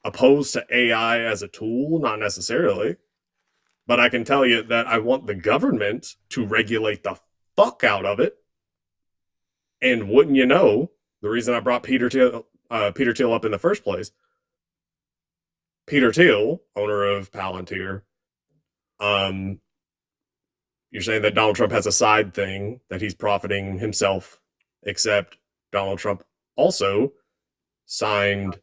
opposed to AI as a tool? Not necessarily. But I can tell you that I want the government to regulate the fuck out of it. And wouldn't you know, the reason I brought Peter Thiel up in the first place, Peter Thiel, owner of Palantir, you're saying that Donald Trump has a side thing that he's profiting himself, except Donald Trump also signed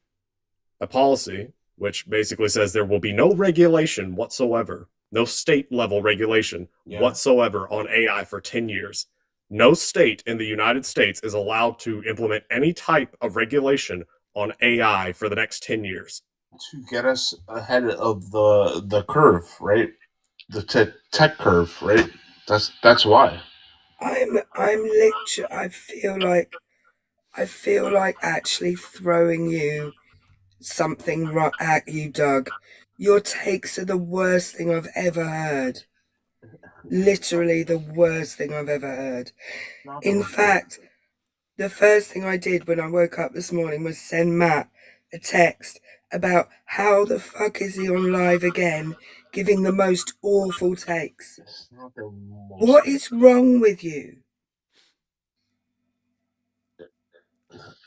a policy which basically says there will be no regulation whatsoever, no state level regulation whatsoever on AI for 10 years. No state in the United States is allowed to implement any type of regulation on AI for the next 10 years. To get us ahead of the curve, right? The tech curve, right? That's why. I'm literally. I feel like actually throwing you something right at you, Doug. Your takes are the worst thing I've ever heard. Literally the worst thing I've ever heard. In fact, the first thing I did when I woke up this morning was send Matt a text about how the fuck is he on live again, giving the most awful takes. What is wrong with you?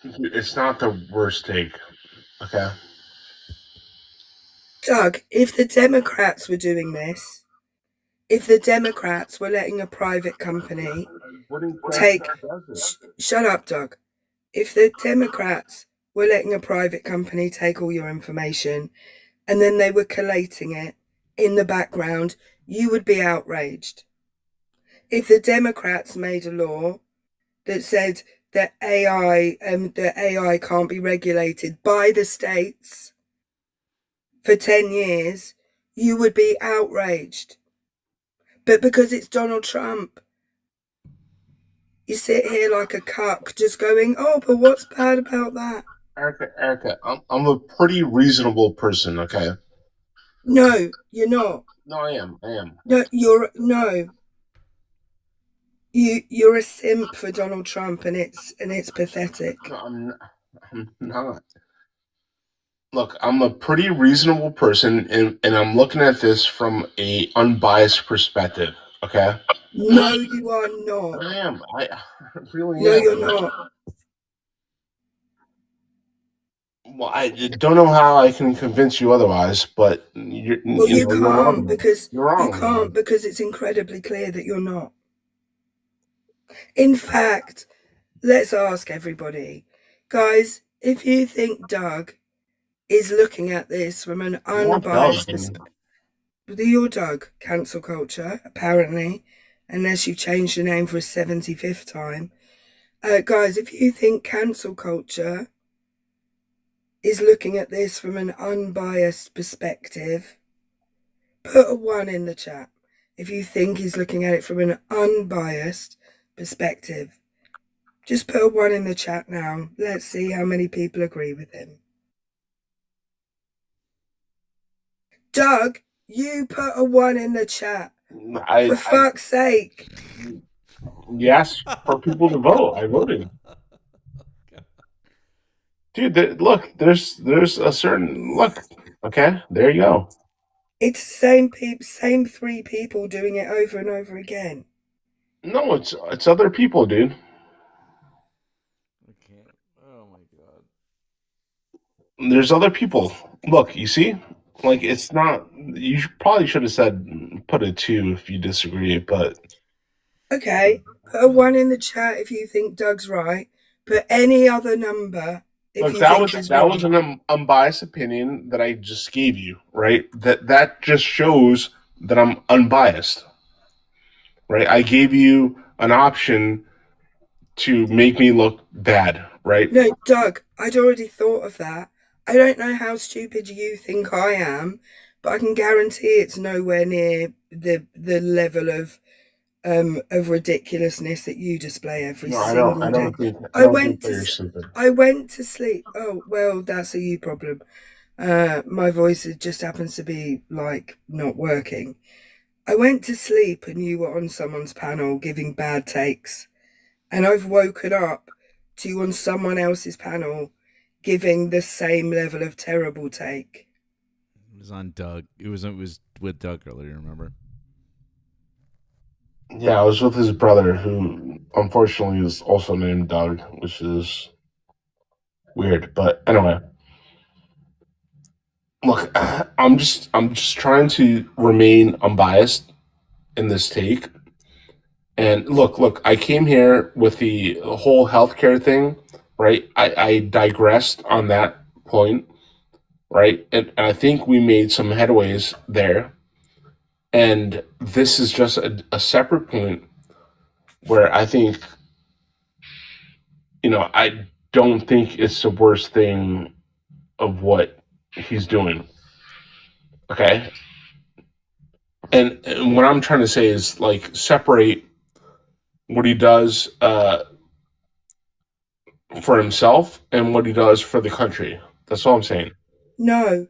It's not the worst take, okay? Doug, if the Democrats were doing this, if the Democrats were letting a private company take... Shut up, Doug. If the Democrats were letting a private company take all your information and then they were collating it in the background, you would be outraged. If the Democrats made a law that said that AI can't be regulated by the states, for 10 years, you would be outraged. But because it's Donald Trump, you sit here like a cuck just going, oh, but what's bad about that? Erica, I'm a pretty reasonable person, okay? No, you're not. No, I am. No, you're a simp for Donald Trump, and it's pathetic. No, I'm not. Look, I'm a pretty reasonable person, and I'm looking at this from a unbiased perspective, okay? No, you are not. I am. I really am. No, you're not. Well, I don't know how I can convince you otherwise, but You you're can't wrong. because You're wrong. you can't because it's incredibly clear that you're not. In fact, let's ask everybody, guys, if you think Doug is looking at this from an unbiased perspective. You're Doug, cancel culture, apparently, unless you changed your name for a 75th time. Guys, if you think cancel culture is looking at this from an unbiased perspective, put a 1 in the chat. If you think he's looking at it from an unbiased perspective, just put a 1 in the chat now. Let's see how many people agree with him. Doug, you put a 1 in the chat. For fuck's sake. You asked for people to vote. I voted. Dude, look, there's a certain look. Okay, there you go. It's the same 3 people doing it over and over again. No, it's other people, dude. Oh my god. There's other people. Look, you see? Like, it's not. You probably should have said put a 2 if you disagree, but. Okay, put a 1 in the chat if you think Doug's right. Put any other number if Look, you that think was he's wrong. an unbiased opinion that I just gave you, right? That just shows that I'm unbiased, right? I gave you an option to make me look bad, right? No, Doug, I'd already thought of that. I don't know how stupid you think I am, but I can guarantee it's nowhere near the level of ridiculousness that you display every single day. I went to sleep. Oh, well, that's a you problem. My voice just happens to be like not working. I went to sleep and you were on someone's panel giving bad takes. And I've woken up to you on someone else's panel giving the same level of terrible take. It was on Doug. It was with Doug earlier, remember? Yeah, I was with his brother, who unfortunately is also named Doug, which is weird. But anyway, look, I'm just trying to remain unbiased in this take. And look, I came here with the whole healthcare thing, right? I digressed on that point, right? And I think we made some headways there. And this is just a separate point where I think, I don't think it's the worst thing of what he's doing. Okay? And what I'm trying to say is, like, separate what he does for himself and what he does for the country. That's all I'm saying. No.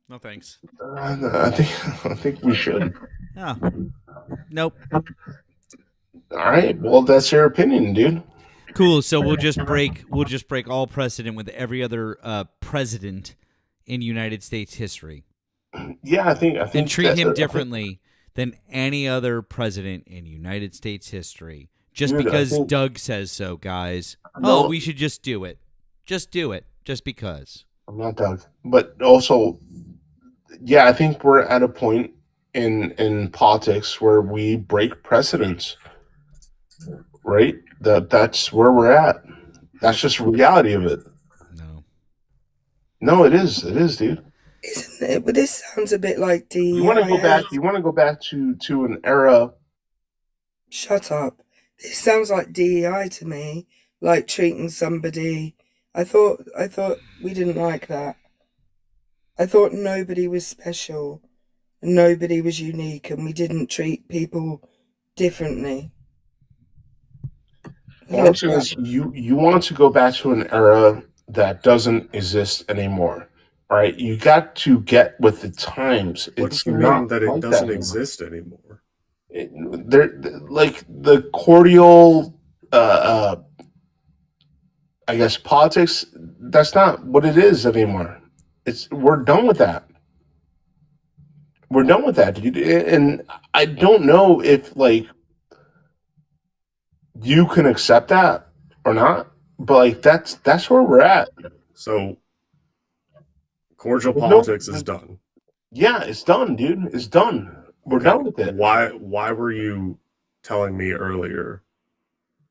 No thanks. I think we should. Oh. Nope. All right. Well, that's your opinion, dude. Cool. So we'll just break all precedent with every other president in United States history. Yeah, I think and treat him differently than any other president in United States history. Just because Doug says so, guys. Oh, we should just do it. Just do it. Just because. I'm not Doug. But also, yeah, I think we're at a point in politics where we break precedents. Right? That's where we're at. That's just reality of it. No, it is. It is, dude. Isn't it? But this sounds a bit like DEI. You want to go back? You want to go back to an era? Shut up. This sounds like DEI to me. Like treating somebody. I thought we didn't like that. I thought nobody was special, nobody was unique, and we didn't treat people differently. All I'm saying is you want to go back to an era that doesn't exist anymore. All right, you got to get with the times. What It's do you not mean that it like doesn't anymore. exist anymore? They're like the cordial, I guess politics. That's not what it is anymore. We're done with that. We're done with that, dude. And I don't know if like you can accept that or not, but like that's where we're at. So cordial No, politics is done. yeah, it's done, dude. It's done. We're done with it. Why were you telling me earlier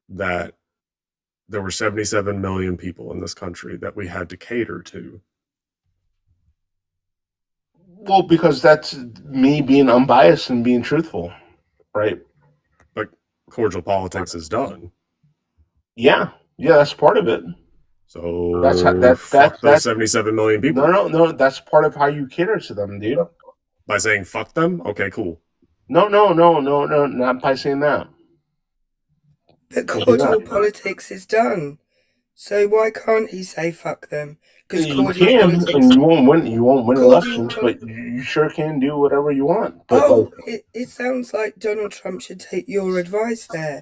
that there were 77 million people in this country that we had to cater to? Well, because that's me being unbiased and being truthful, right? But cordial politics is done. Yeah, that's part of it. So That's fuck those that's 77 million people. no. That's part of how you cater to them, dude. By saying fuck them? Okay, cool. No, not by saying that. But Don't do cordial that. politics is done. So why can't he say fuck them? Because You cordial can, politics. and you won't win. You won't win Cordial elections, pol- but you sure can do whatever you want. But Oh, it sounds like Donald Trump should take your advice there.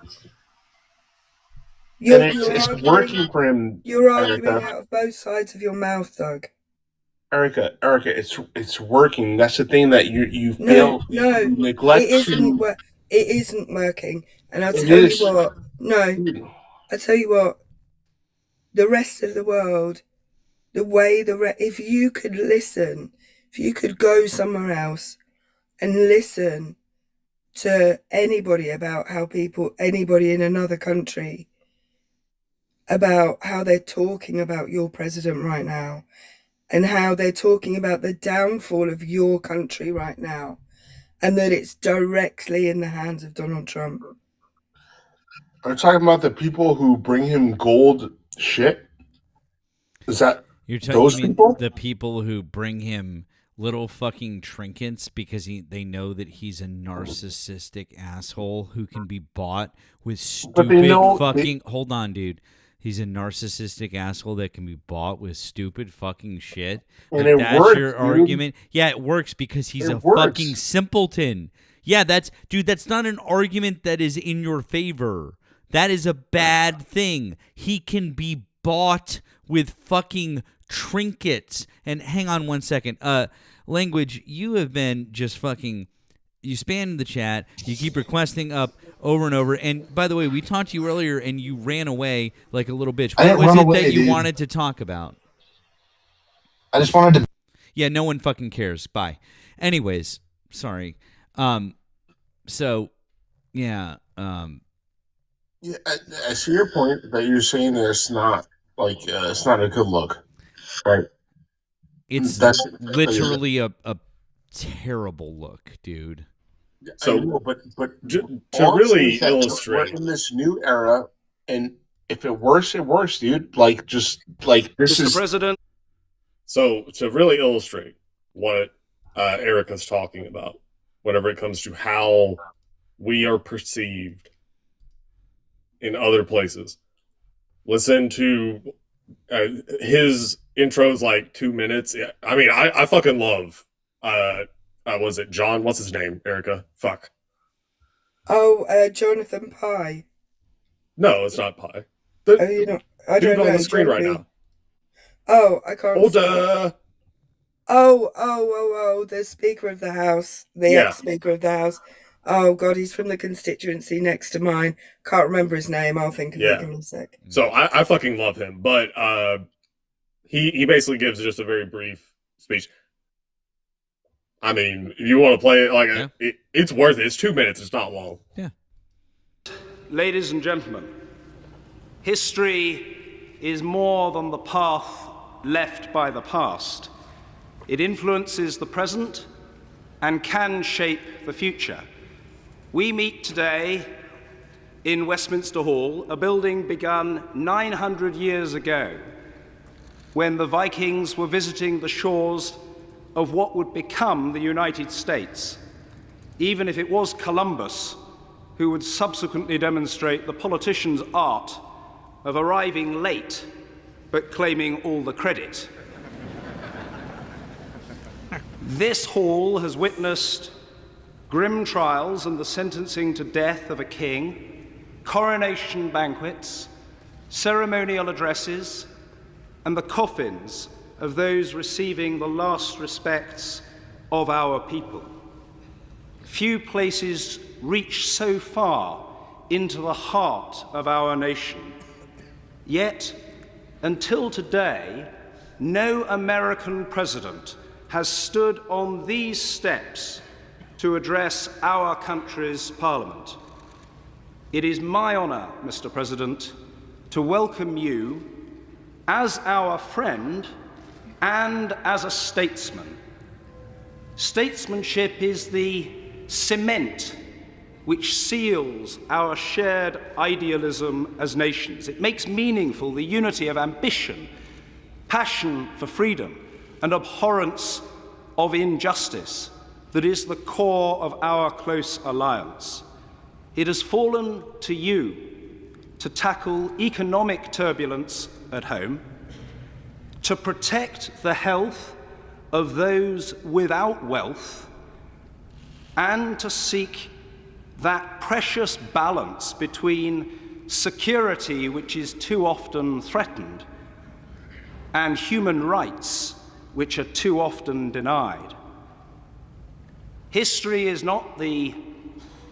and it's working for him, You're arguing Erica. out of both sides of your mouth, Doug. Erica, it's working. That's the thing that you No, fail, no, you neglect it isn't. to. It isn't working. And I'll It tell is. you what. No, I tell you what. The rest of the world, the way if you could listen, if you could go somewhere else and listen to anybody about how anybody in another country, about how they're talking about your president right now, and how they're talking about the downfall of your country right now, and that it's directly in the hands of Donald Trump. Are you talking about the people who bring him gold shit? Is that You're those talking people? the people who bring him little fucking trinkets because they know that he's a narcissistic asshole who can be bought with But they stupid know fucking. Hold on, dude. He's a narcissistic asshole that can be bought with stupid fucking shit. And Like, it that's works, your dude. argument. Yeah, it works because he's It a works. fucking simpleton. Yeah, that's not an argument that is in your favor. That is a bad thing. He can be bought with fucking trinkets. And hang on one second. Language, you have been just fucking. You spam the chat. You keep requesting up over and over. And by the way, we talked to you earlier, and you ran away like a little bitch. I What didn't was run it away, that you dude. wanted to talk about? I just wanted to. Yeah, no one fucking cares. Bye. Anyways, sorry. So, yeah. Yeah, I see your point that you're saying that it's not like it's not a good look, right? It's That's literally a terrible look, dude. I know, but to all I'm really saying is that illustrate- we're in this new era, and if it works, it works, dude. Like just like this is President. So to really illustrate what Erica's talking about, whenever it comes to how we are perceived in other places, listen to his intro's like 2 minutes. Yeah, I mean, I fucking love. Was it John? What's his name? Erica? Fuck. Oh, Jonathan Pye. No, it's not Pie. Oh, you know, I Dude don't know. on the screen right Jonathan- now. Oh, I can't. Oh, see. duh. Oh, the Speaker of the House, the Yeah. ex-Speaker of the House. Oh, God, he's from the constituency next to mine. Can't remember his name. I'll think of it. Yeah. Give me a sec. So I fucking love him, but he basically gives just a very brief speech. I mean, if you want to play it, like it's worth it. It's 2 minutes. It's not long. Yeah. Ladies and gentlemen, history is more than the path left by the past. It influences the present and can shape the future. We meet today in Westminster Hall, a building begun 900 years ago when the Vikings were visiting the shores of what would become the United States, even if it was Columbus who would subsequently demonstrate the politician's art of arriving late but claiming all the credit. This hall has witnessed grim trials and the sentencing to death of a king, coronation banquets, ceremonial addresses, and the coffins of those receiving the last respects of our people. Few places reach so far into the heart of our nation. Yet, until today, no American president has stood on these steps to address our country's parliament. It is my honor, Mr. President, to welcome you as our friend and as a statesman. Statesmanship is the cement which seals our shared idealism as nations. It makes meaningful the unity of ambition, passion for freedom, and abhorrence of injustice that is the core of our close alliance. It has fallen to you to tackle economic turbulence at home, to protect the health of those without wealth, and to seek that precious balance between security, which is too often threatened, and human rights, which are too often denied. History is not the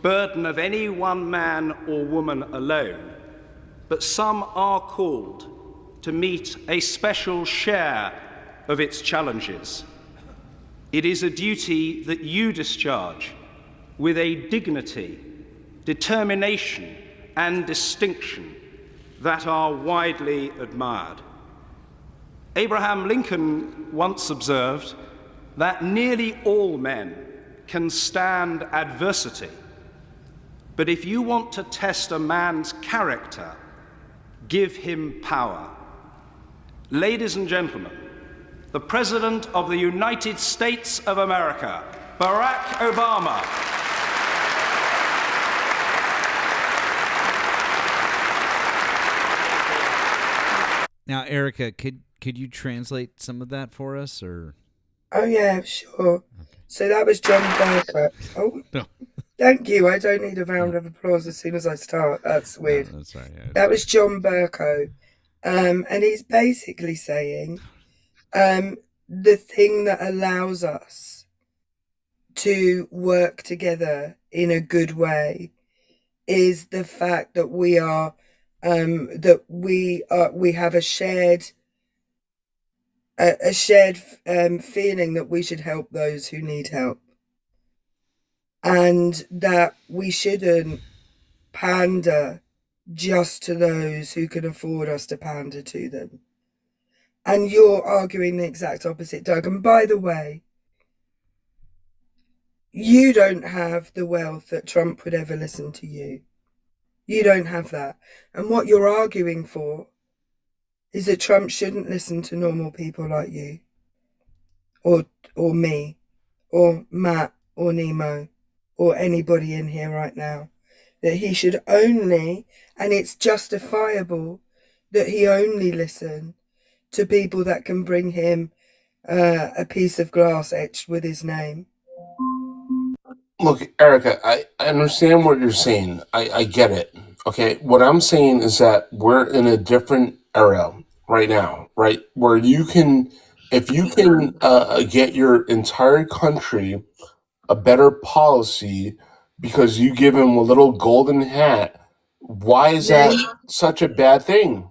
burden of any one man or woman alone, but some are called to meet a special share of its challenges. It is a duty that you discharge with a dignity, determination, and distinction that are widely admired. Abraham Lincoln once observed that nearly all men can stand adversity, but if you want to test a man's character, give him power. Ladies and gentlemen, the President of the United States of America, Barack Obama. Now, Erica, could you translate some of that for us, or? Oh yeah, sure. So that was John Burkett. Oh, No. Thank you. I don't need a round of applause as soon as I start. That's weird. No, that's all right, yeah. That was John Burko. And he's basically saying the thing that allows us to work together in a good way is the fact that we have a shared feeling that we should help those who need help, and that we shouldn't pander just to those who can afford us to pander to them. And you're arguing the exact opposite, Doug. And by the way, you don't have the wealth that Trump would ever listen to you. You don't have that. And what you're arguing for is that Trump shouldn't listen to normal people like you, or me, or Matt, or Nemo, or anybody in here right now. That he should only, and it's justifiable, that he only listen to people that can bring him a piece of glass etched with his name. Look, Erica, I understand what you're saying. I get it. Okay, what I'm saying is that we're in a different era right now, right? Where you can, if you can get your entire country a better policy because you give him a little golden hat, why is that such a bad thing?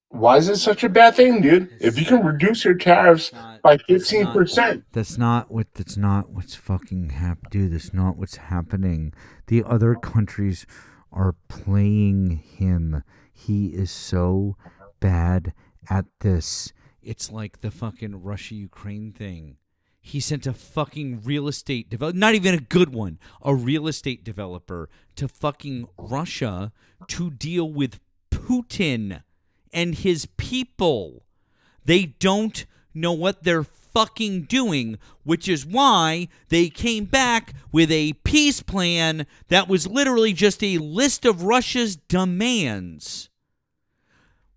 Why is it such a bad thing, dude? If you can reduce your tariffs by 15%. That's not what's fucking dude, that's not what's happening. The other countries are playing him. He is so bad at this. It's like the fucking Russia-Ukraine thing. He sent a fucking real estate developer, not even a good one, a real estate developer to fucking Russia to deal with Putin and his people. They don't know what they're fucking doing, which is why they came back with a peace plan that was literally just a list of Russia's demands.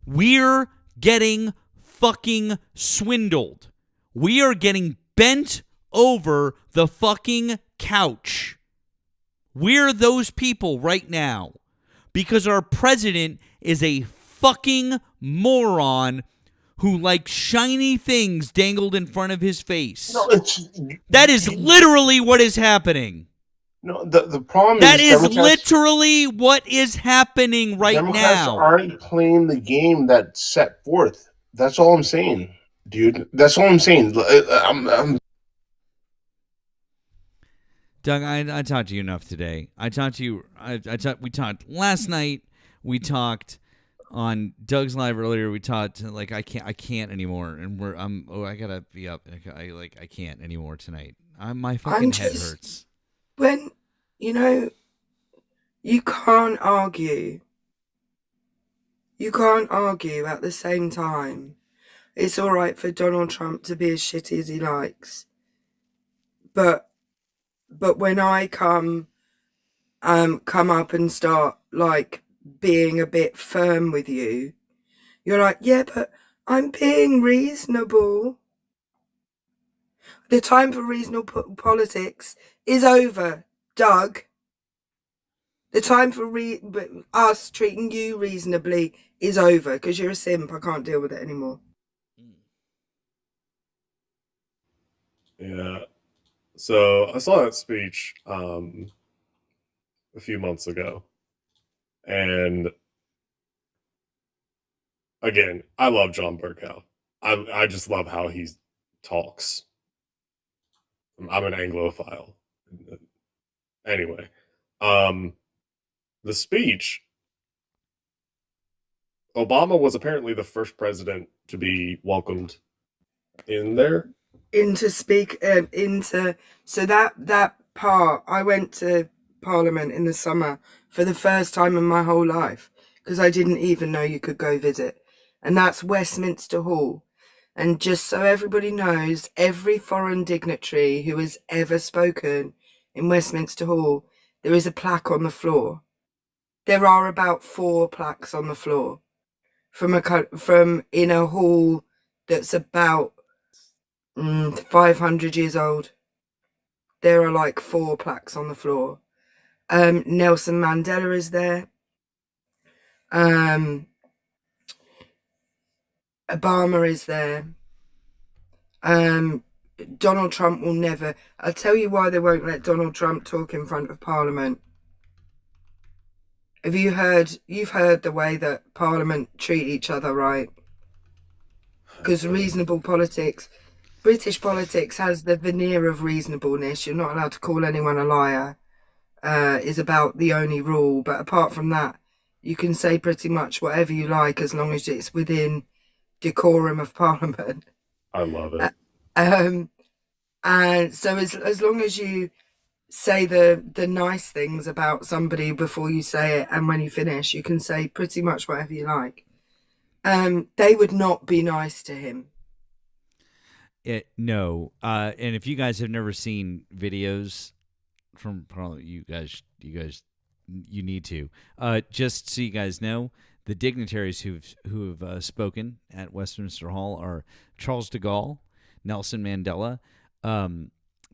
We're getting fucking swindled. We are getting bent over the fucking couch. We're those people right now because our president is a fucking moron who likes shiny things dangled in front of his face. No, that is literally what is happening. No, the problem that is is literally what is happening right Democrats now. aren't playing the game that's set forth. That's all I'm saying, dude. That's all I'm saying. Doug, I talked to you enough today. I talked to you. We talked last night. We talked on Doug's live earlier. We talked like I can't anymore, and I gotta be up. I can't anymore tonight. My fucking head hurts. When you can't argue. You can't argue at the same time. It's all right for Donald Trump to be as shitty as he likes, but when I come up and start like being a bit firm with you, you're like, yeah, but I'm being reasonable. The time for reasonable politics is over, Doug. The time for us treating you reasonably is over because you're a simp. I can't deal with it anymore. Yeah. So I saw that speech a few months ago. And again, I love John Bercow. I just love how he talks. I'm an Anglophile. Anyway, the speech, Obama was apparently the first president to be welcomed in there. So that part, I went to Parliament in the summer for the first time in my whole life because I didn't even know you could go visit, and that's Westminster Hall. And just so everybody knows, every foreign dignitary who has ever spoken in Westminster Hall, there is a plaque on the floor. There are about 4 plaques on the floor from in a hall that's about 500 years old. There are like 4 plaques on the floor. Nelson Mandela is there. Obama is there. Donald Trump will never. I'll tell you why they won't let Donald Trump talk in front of Parliament. You've heard the way that Parliament treat each other, right? Because reasonable politics, British politics has the veneer of reasonableness. You're not allowed to call anyone a liar, is about the only rule. But apart from that, you can say pretty much whatever you like as long as it's within decorum of Parliament. I love it. And so as long as you say the nice things about somebody before you say it, and when you finish, you can say pretty much whatever you like. They would not be nice to him. No. And if you guys have never seen videos from Parliament, you need to. Just so you guys know, the dignitaries who've spoken at Westminster Hall are Charles de Gaulle, Nelson Mandela,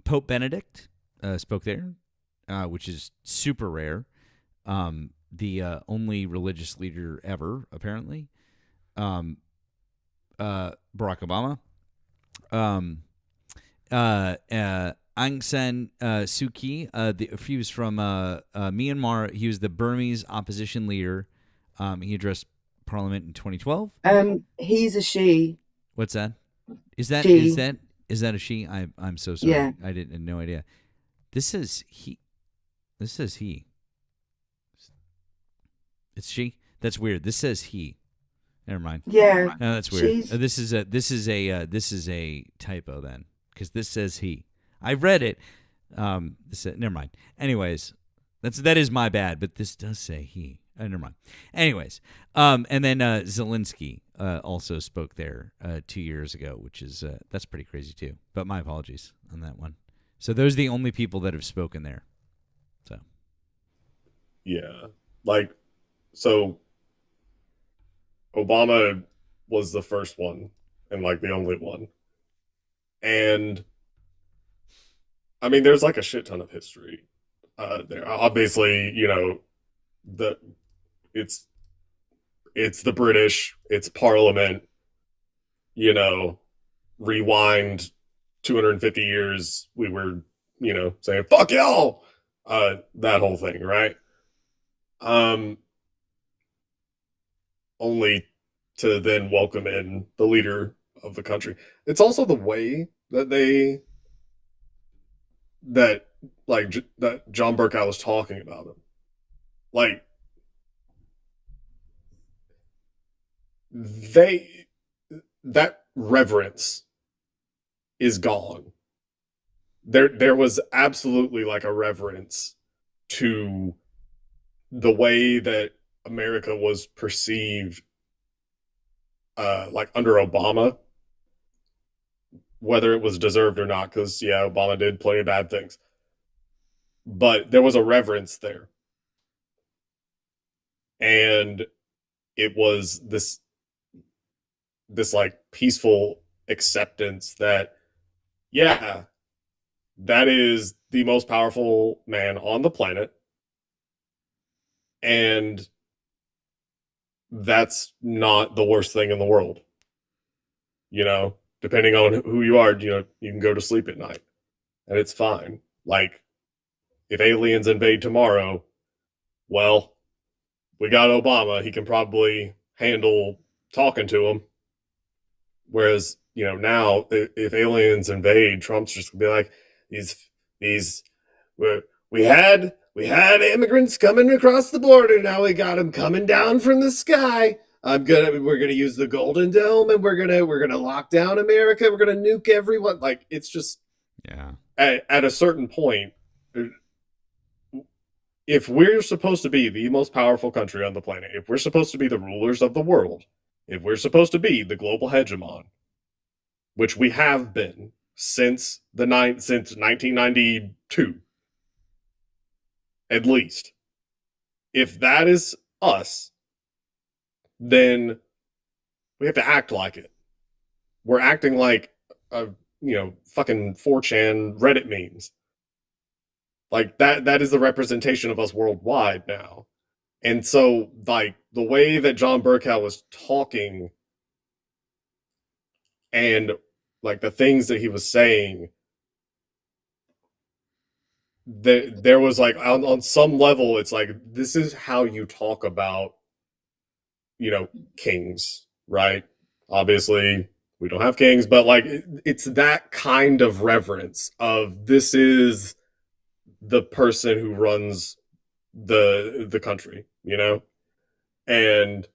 Pope Benedict spoke there, which is super rare. The only religious leader ever, apparently. Barack Obama. Aung San Suu Kyi. He was from Myanmar. He was the Burmese opposition leader. He addressed Parliament in 2012. He's a she. What's that? Is that a she? I'm so sorry. Yeah. I didn't no idea. This says he. It's she. That's weird. This says he. Never mind. Yeah. No, that's weird. This is a typo then, because this says he. I read it. Never mind. Anyways, that is my bad, but this does say he. Never mind. Anyways, and then Zelensky also spoke there 2 years ago, which is that's pretty crazy too. But my apologies on that one. So those are the only people that have spoken there. So Yeah. Like, so Obama was the first one and like the only one. And I mean, there's like a shit ton of history there. Obviously, you know, it's the British, it's Parliament, you know, rewind 250 years, we were, you know, saying, fuck y'all, that whole thing, right? Only to then welcome in the leader of the country. It's also the way that that John Burkow was talking about him. Like, that reverence is gone. There was absolutely like a reverence to the way that America was perceived, like under Obama, whether it was deserved or not, because yeah, Obama did plenty of bad things, but there was a reverence there, and it was this like peaceful acceptance that, yeah, that is the most powerful man on the planet, and that's not the worst thing in the world. You know, depending on who you are, you know, you can go to sleep at night and it's fine. Like, if aliens invade tomorrow, well, we got Obama. He can probably handle talking to them. Whereas, you know, now if aliens invade, Trump's just gonna be like, we had immigrants coming across the border. Now we got them coming down from the sky. We're gonna use the Golden Dome, and we're gonna lock down America. We're gonna nuke everyone. Like, it's just, yeah. At a certain point, if we're supposed to be the most powerful country on the planet, if we're supposed to be the rulers of the world, if we're supposed to be the global hegemon, which we have been since 1992, at least, if that is us, then we have to act like it. We're acting like, fucking 4chan Reddit memes. Like, that is the representation of us worldwide now. And so, like, the way that John Burkow was talking and, like, the things that he was saying, there was, like, on some level, it's like, this is how you talk about, you know, kings, right? Obviously, we don't have kings, but, like, it's that kind of reverence of, this is the person who runs the country, you know? And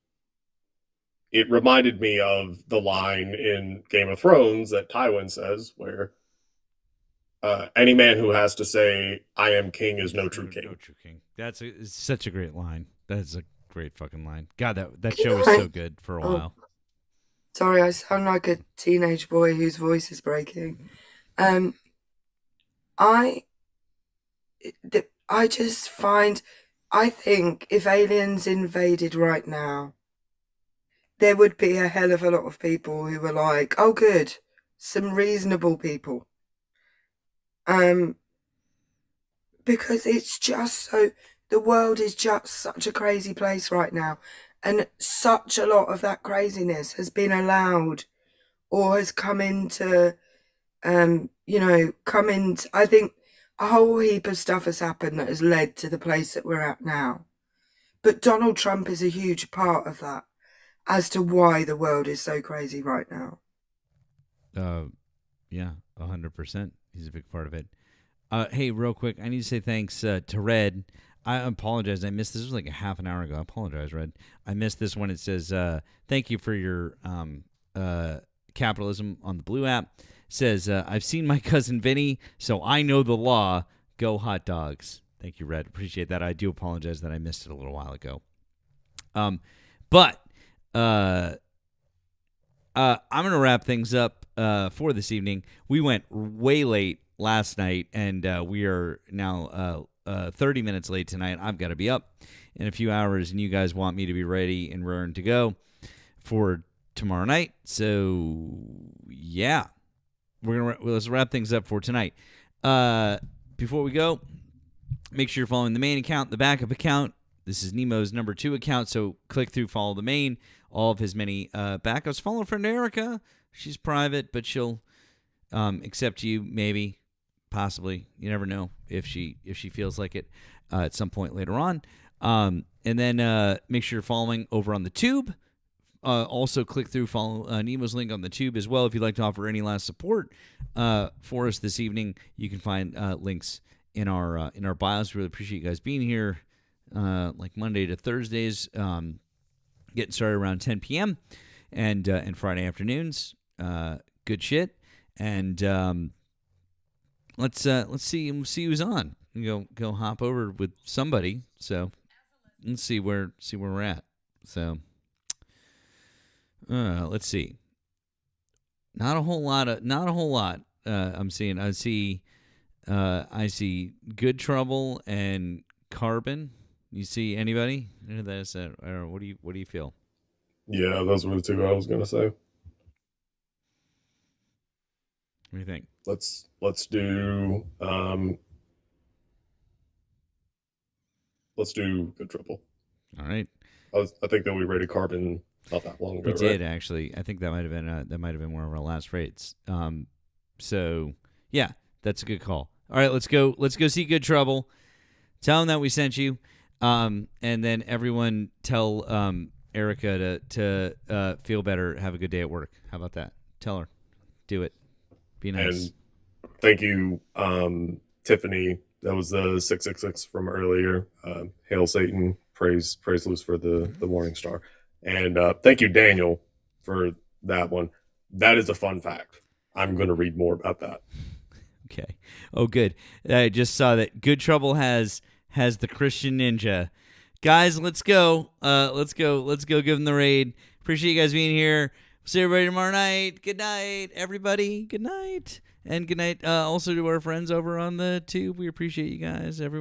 it reminded me of the line in Game of Thrones that Tywin says, where any man who has to say, I am king, is no true king. No true king. That's such a great line. That's a great fucking line. God, that show was so good for a while. Sorry, I sound like a teenage boy whose voice is breaking. I think if aliens invaded right now, there would be a hell of a lot of people who were like, oh good, some reasonable people. Because it's just the world is just such a crazy place right now. And such a lot of that craziness has been allowed or has come into, I think a whole heap of stuff has happened that has led to the place that we're at now. But Donald Trump is a huge part of that as to why the world is so crazy right now. Yeah, 100%. He's a big part of it. Hey, real quick, I need to say thanks to Red. I apologize. I missed this. Was like a half an hour ago. I apologize, Red. I missed this one. It says, thank you for your capitalism on the Blue app. It says, I've seen my cousin Vinny, so I know the law. Go Hot Dogs. Thank you, Red. Appreciate that. I do apologize that I missed it a little while ago. But I'm going to wrap things up for this evening. We went way late last night, and we are now 30 minutes late tonight. I've got to be up in a few hours, and you guys want me to be ready and raring to go for tomorrow night. So, yeah, let's wrap things up for tonight. Before we go, make sure you're following the main account, the backup account. This is Nemo's number 2 account, so click through, follow the main, all of his many backups. Follow friend Erica. She's private, but she'll accept you, maybe, possibly. You never know if she feels like it at some point later on. And then make sure you're following over on the Tube. Also, click through, follow Nemo's link on the Tube as well. If you'd like to offer any last support for us this evening, you can find links in our bios. Really appreciate you guys being here. Like Monday to Thursdays, getting started around 10 p.m. and Friday afternoons. Good shit. And let's see who's on. Go hop over with somebody. So let's see where we're at. So let's see. Not a whole lot. I'm seeing. I see Good Trouble and Carbon. You see anybody? What do you feel? Yeah, those were the two I was gonna say. What do you think? Let's do Good Trouble. All right. I think that we rated Carbon not that long ago. We did actually. I think that might have been one of our last rates. So yeah, that's a good call. All right, let's go see Good Trouble. Tell them that we sent you. And then everyone tell Erica to feel better, have a good day at work. How about that? Tell her. Do it. Be nice. And thank you, Tiffany. That was the 666 from earlier. Hail Satan. Praise Lucifer, the Morning Star. And thank you, Daniel, for that one. That is a fun fact. I'm going to read more about that. Okay. Oh, good. I just saw that Good Trouble has the Christian Ninja. Guys, let's go. Let's go give them the raid. Appreciate you guys being here. See everybody tomorrow night. Good night, everybody. Good night. And good night also to our friends over on the Tube. We appreciate you guys. Everyone.